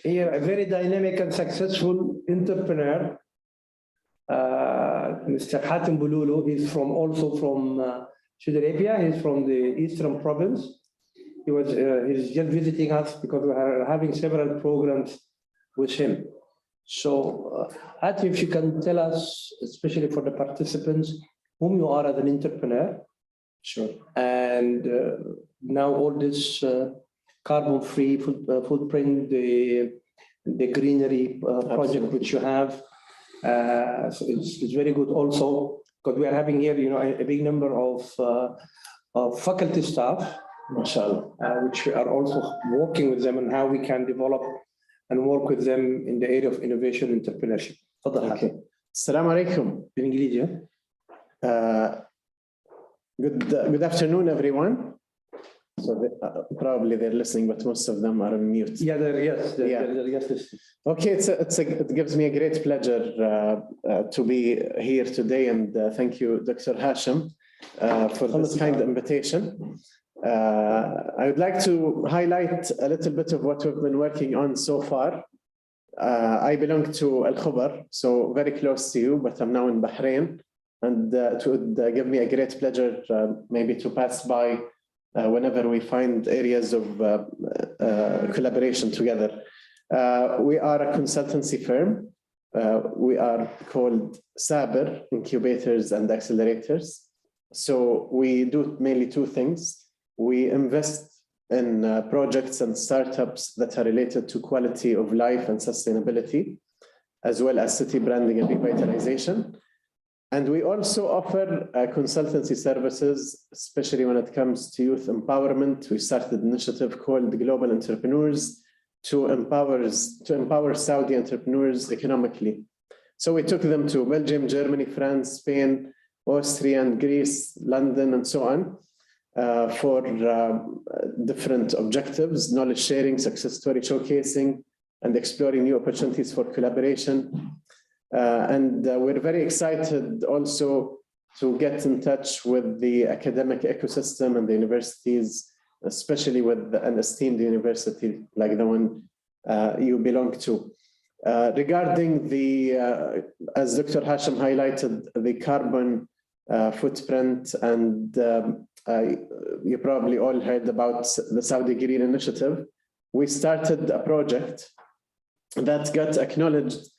here a very dynamic and successful entrepreneur, Mr. Hatem Bululu. He's also from Saudi Arabia. He's from the Eastern Province. He's just visiting us because we are having several programs with him. So, Hatem, if you can tell us, especially for the participants, whom you are as an entrepreneur. Sure. And now all this carbon-free footprint, the greenery project which you have, so it's very good also because we are having here, a big number of faculty staff, which we are also working with them on how we can develop and work with them in the area of innovation and entrepreneurship. Okay. Assalamu alaikum. بالإنجليزي. Good afternoon, everyone. So probably they're listening, but most of them are on mute. Yeah, yes. Okay, it gives me a great pleasure to be here today, and thank you, Dr. Hashim, for this kind invitation. I would like to highlight a little bit of what we've been working on so far. I belong to Al Khubar, so very close to you, but I'm now in Bahrain. And it would give me a great pleasure maybe to pass by whenever we find areas of collaboration together. We are a consultancy firm. We are called Saber, Incubators and Accelerators. So we do mainly two things. We invest in projects and startups that are related to quality of life and sustainability, as well as city branding and revitalization. And we also offer consultancy services, especially when it comes to youth empowerment. We started an initiative called Global Entrepreneurs to empower Saudi entrepreneurs economically. So we took them to Belgium, Germany, France, Spain, Austria, and Greece, London, and so on, for different objectives: knowledge sharing, success story showcasing, and exploring new opportunities for collaboration. And we're very excited also to get in touch with the academic ecosystem and the universities, especially with an esteemed university like the one you belong to. Regarding the, as Dr. Hashim highlighted, the carbon footprint, and you probably all heard about the Saudi Green Initiative. We started a project that got acknowledged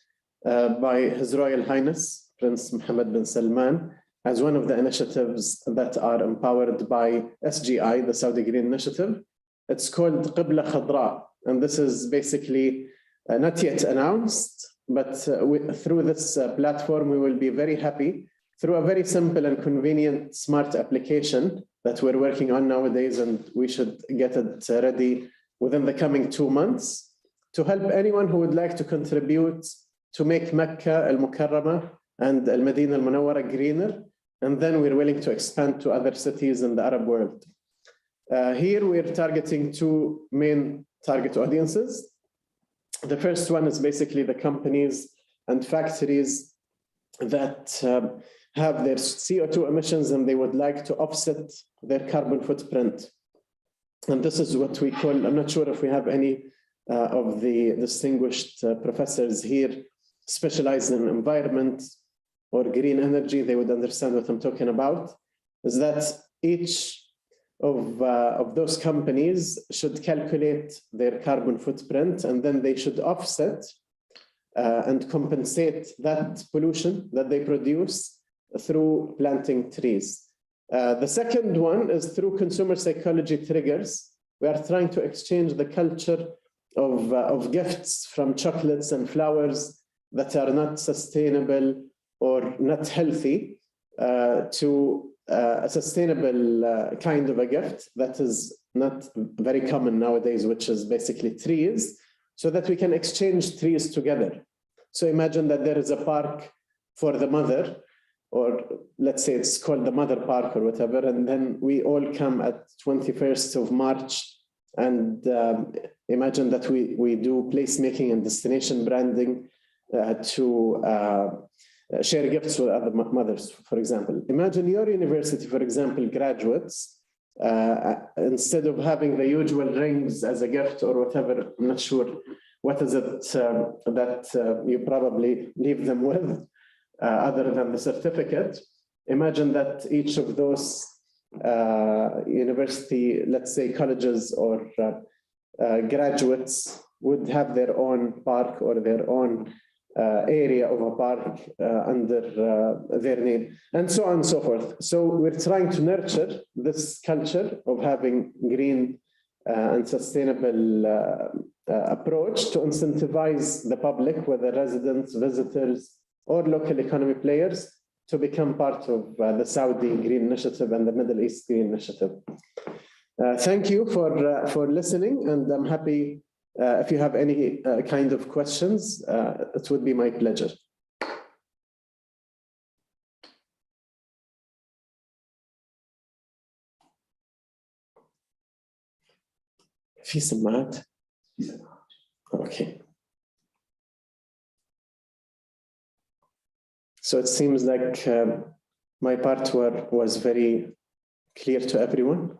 by His Royal Highness, Prince Mohammed bin Salman, as one of the initiatives that are empowered by SGI, the Saudi Green Initiative. It's called Qibla Khadra, and this is basically not yet announced, but through this platform, we will be very happy through a very simple and convenient smart application that we're working on nowadays, and we should get it ready within the coming 2 months to help anyone who would like to contribute to make Mecca al-Mukarramah and al-Madinah al-Munawwara greener, and then we're willing to expand to other cities in the Arab world. Here we're targeting two main target audiences. The first one is basically the companies and factories that have their CO2 emissions and they would like to offset their carbon footprint. And this is what we call, I'm not sure if we have any of the distinguished professors here specialized in environment or green energy, they would understand what I'm talking about, is that each of those companies should calculate their carbon footprint, and then they should offset and compensate that pollution that they produce through planting trees. The second one is through consumer psychology triggers. We are trying to exchange the culture of gifts from chocolates and flowers that are not sustainable or not healthy to a sustainable kind of a gift that is not very common nowadays, which is basically trees, so that we can exchange trees together. So imagine that there is a park for the mother, or let's say it's called the Mother Park or whatever, and then we all come at 21st of March and imagine that we do placemaking and destination branding to share gifts with other mothers, for example. Imagine your university, for example, graduates instead of having the usual rings as a gift or whatever. I'm not sure what is it that you probably leave them with other than the certificate. Imagine that each of those university, let's say colleges or graduates would have their own park or their own area of a park under their name, and so on and so forth. So we're trying to nurture this culture of having green and sustainable approach to incentivize the public, whether residents, visitors, or local economy players, to become part of the Saudi Green Initiative and the Middle East Green Initiative. Thank you for listening, and I'm happy if you have any kind of questions, it would be my pleasure. في سماعات؟ Okay. So it seems like my part was very clear to everyone.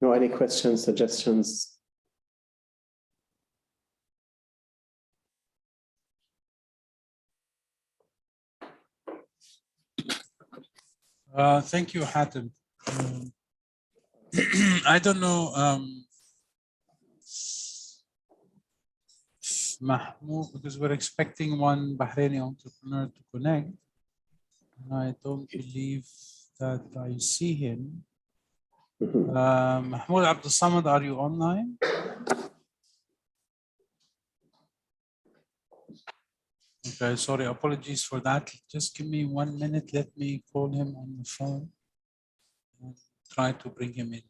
No, any questions, suggestions? Thank you, Hatem. I don't know, Mahmoud, because we're expecting one Bahraini entrepreneur to connect. I don't believe that I see him. Mahmoud Abdul Samad, are you online? Okay, sorry, apologies for that. Just give me 1 minute. Let me call him on the phone and try to bring him in.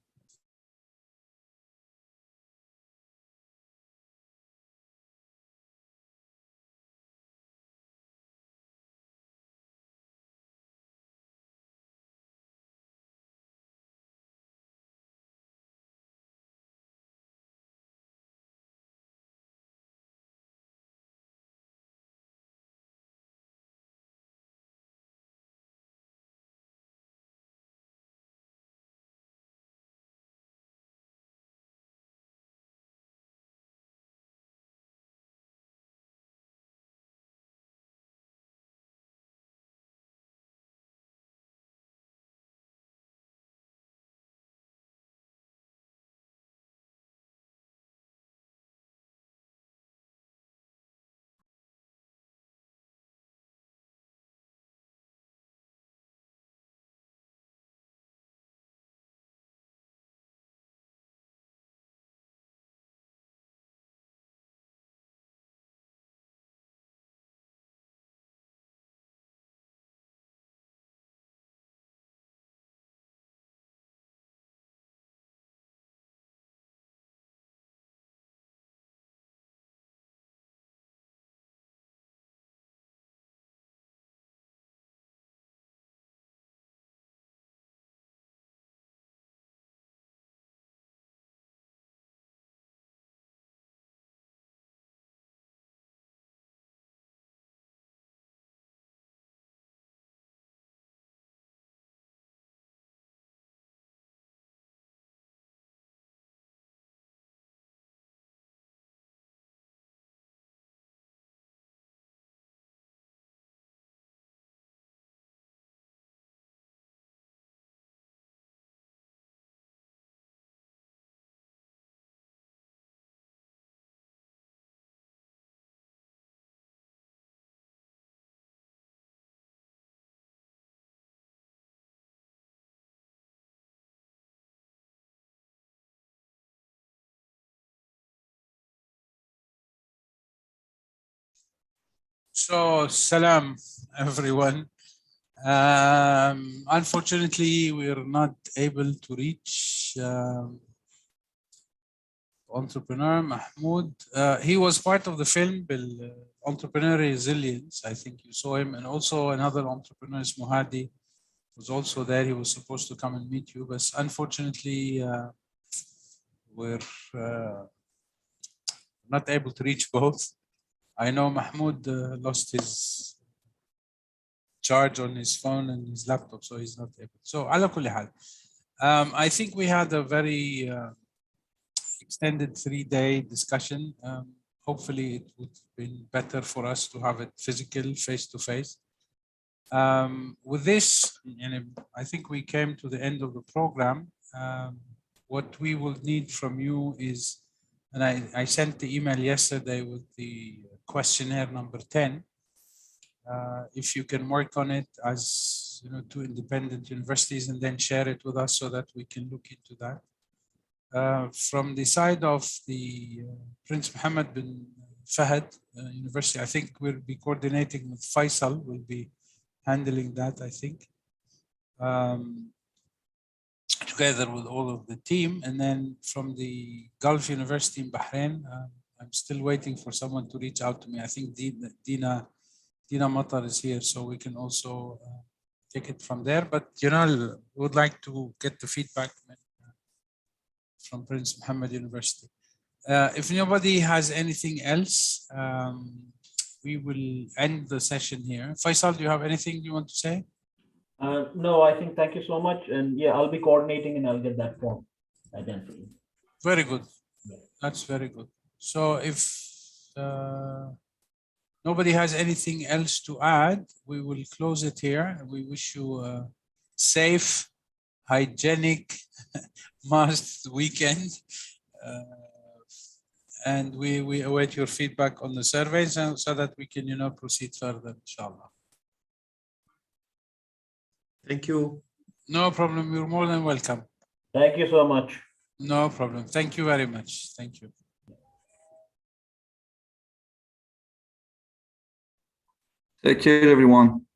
So, salam, everyone. Unfortunately, we're not able to reach entrepreneur Mahmoud. He was part of the film, Entrepreneur Resilience. I think you saw him, and also another entrepreneur, Muhadi, was also there. He was supposed to come and meet you, but unfortunately, we're not able to reach both. I know Mahmoud lost his charge on his phone and his laptop, so he's not able. So, ala kulli hal. I think we had a very extended 3-day discussion. Hopefully it would have been better for us to have it physical, face-to-face. With this, and I think we came to the end of the program. What we will need from you is, and I sent the email yesterday with the questionnaire number 10. If you can work on it as 2 independent universities and then share it with us so that we can look into that. From the side of the Prince Mohammed bin Fahd University, I think we'll be coordinating with Faisal, will be handling that, I think, together with all of the team. And then from the Gulf University in Bahrain, I'm still waiting for someone to reach out to me. I think Dina Matar is here, so we can also take it from there. But we would like to get the feedback from Prince Mohammed University. If nobody has anything else, we will end the session here. Faisal, do you have anything you want to say? No, I think thank you so much. And yeah, I'll be coordinating and I'll get that form again for you. Very good. That's very good. So if nobody has anything else to add, we will close it here. We wish you a safe, hygienic, masked weekend. And we await your feedback on the surveys so that we can, proceed further, inshallah. Thank you. No problem. You're more than welcome. Thank you so much. No problem. Thank you very much. Thank you. Take care, everyone.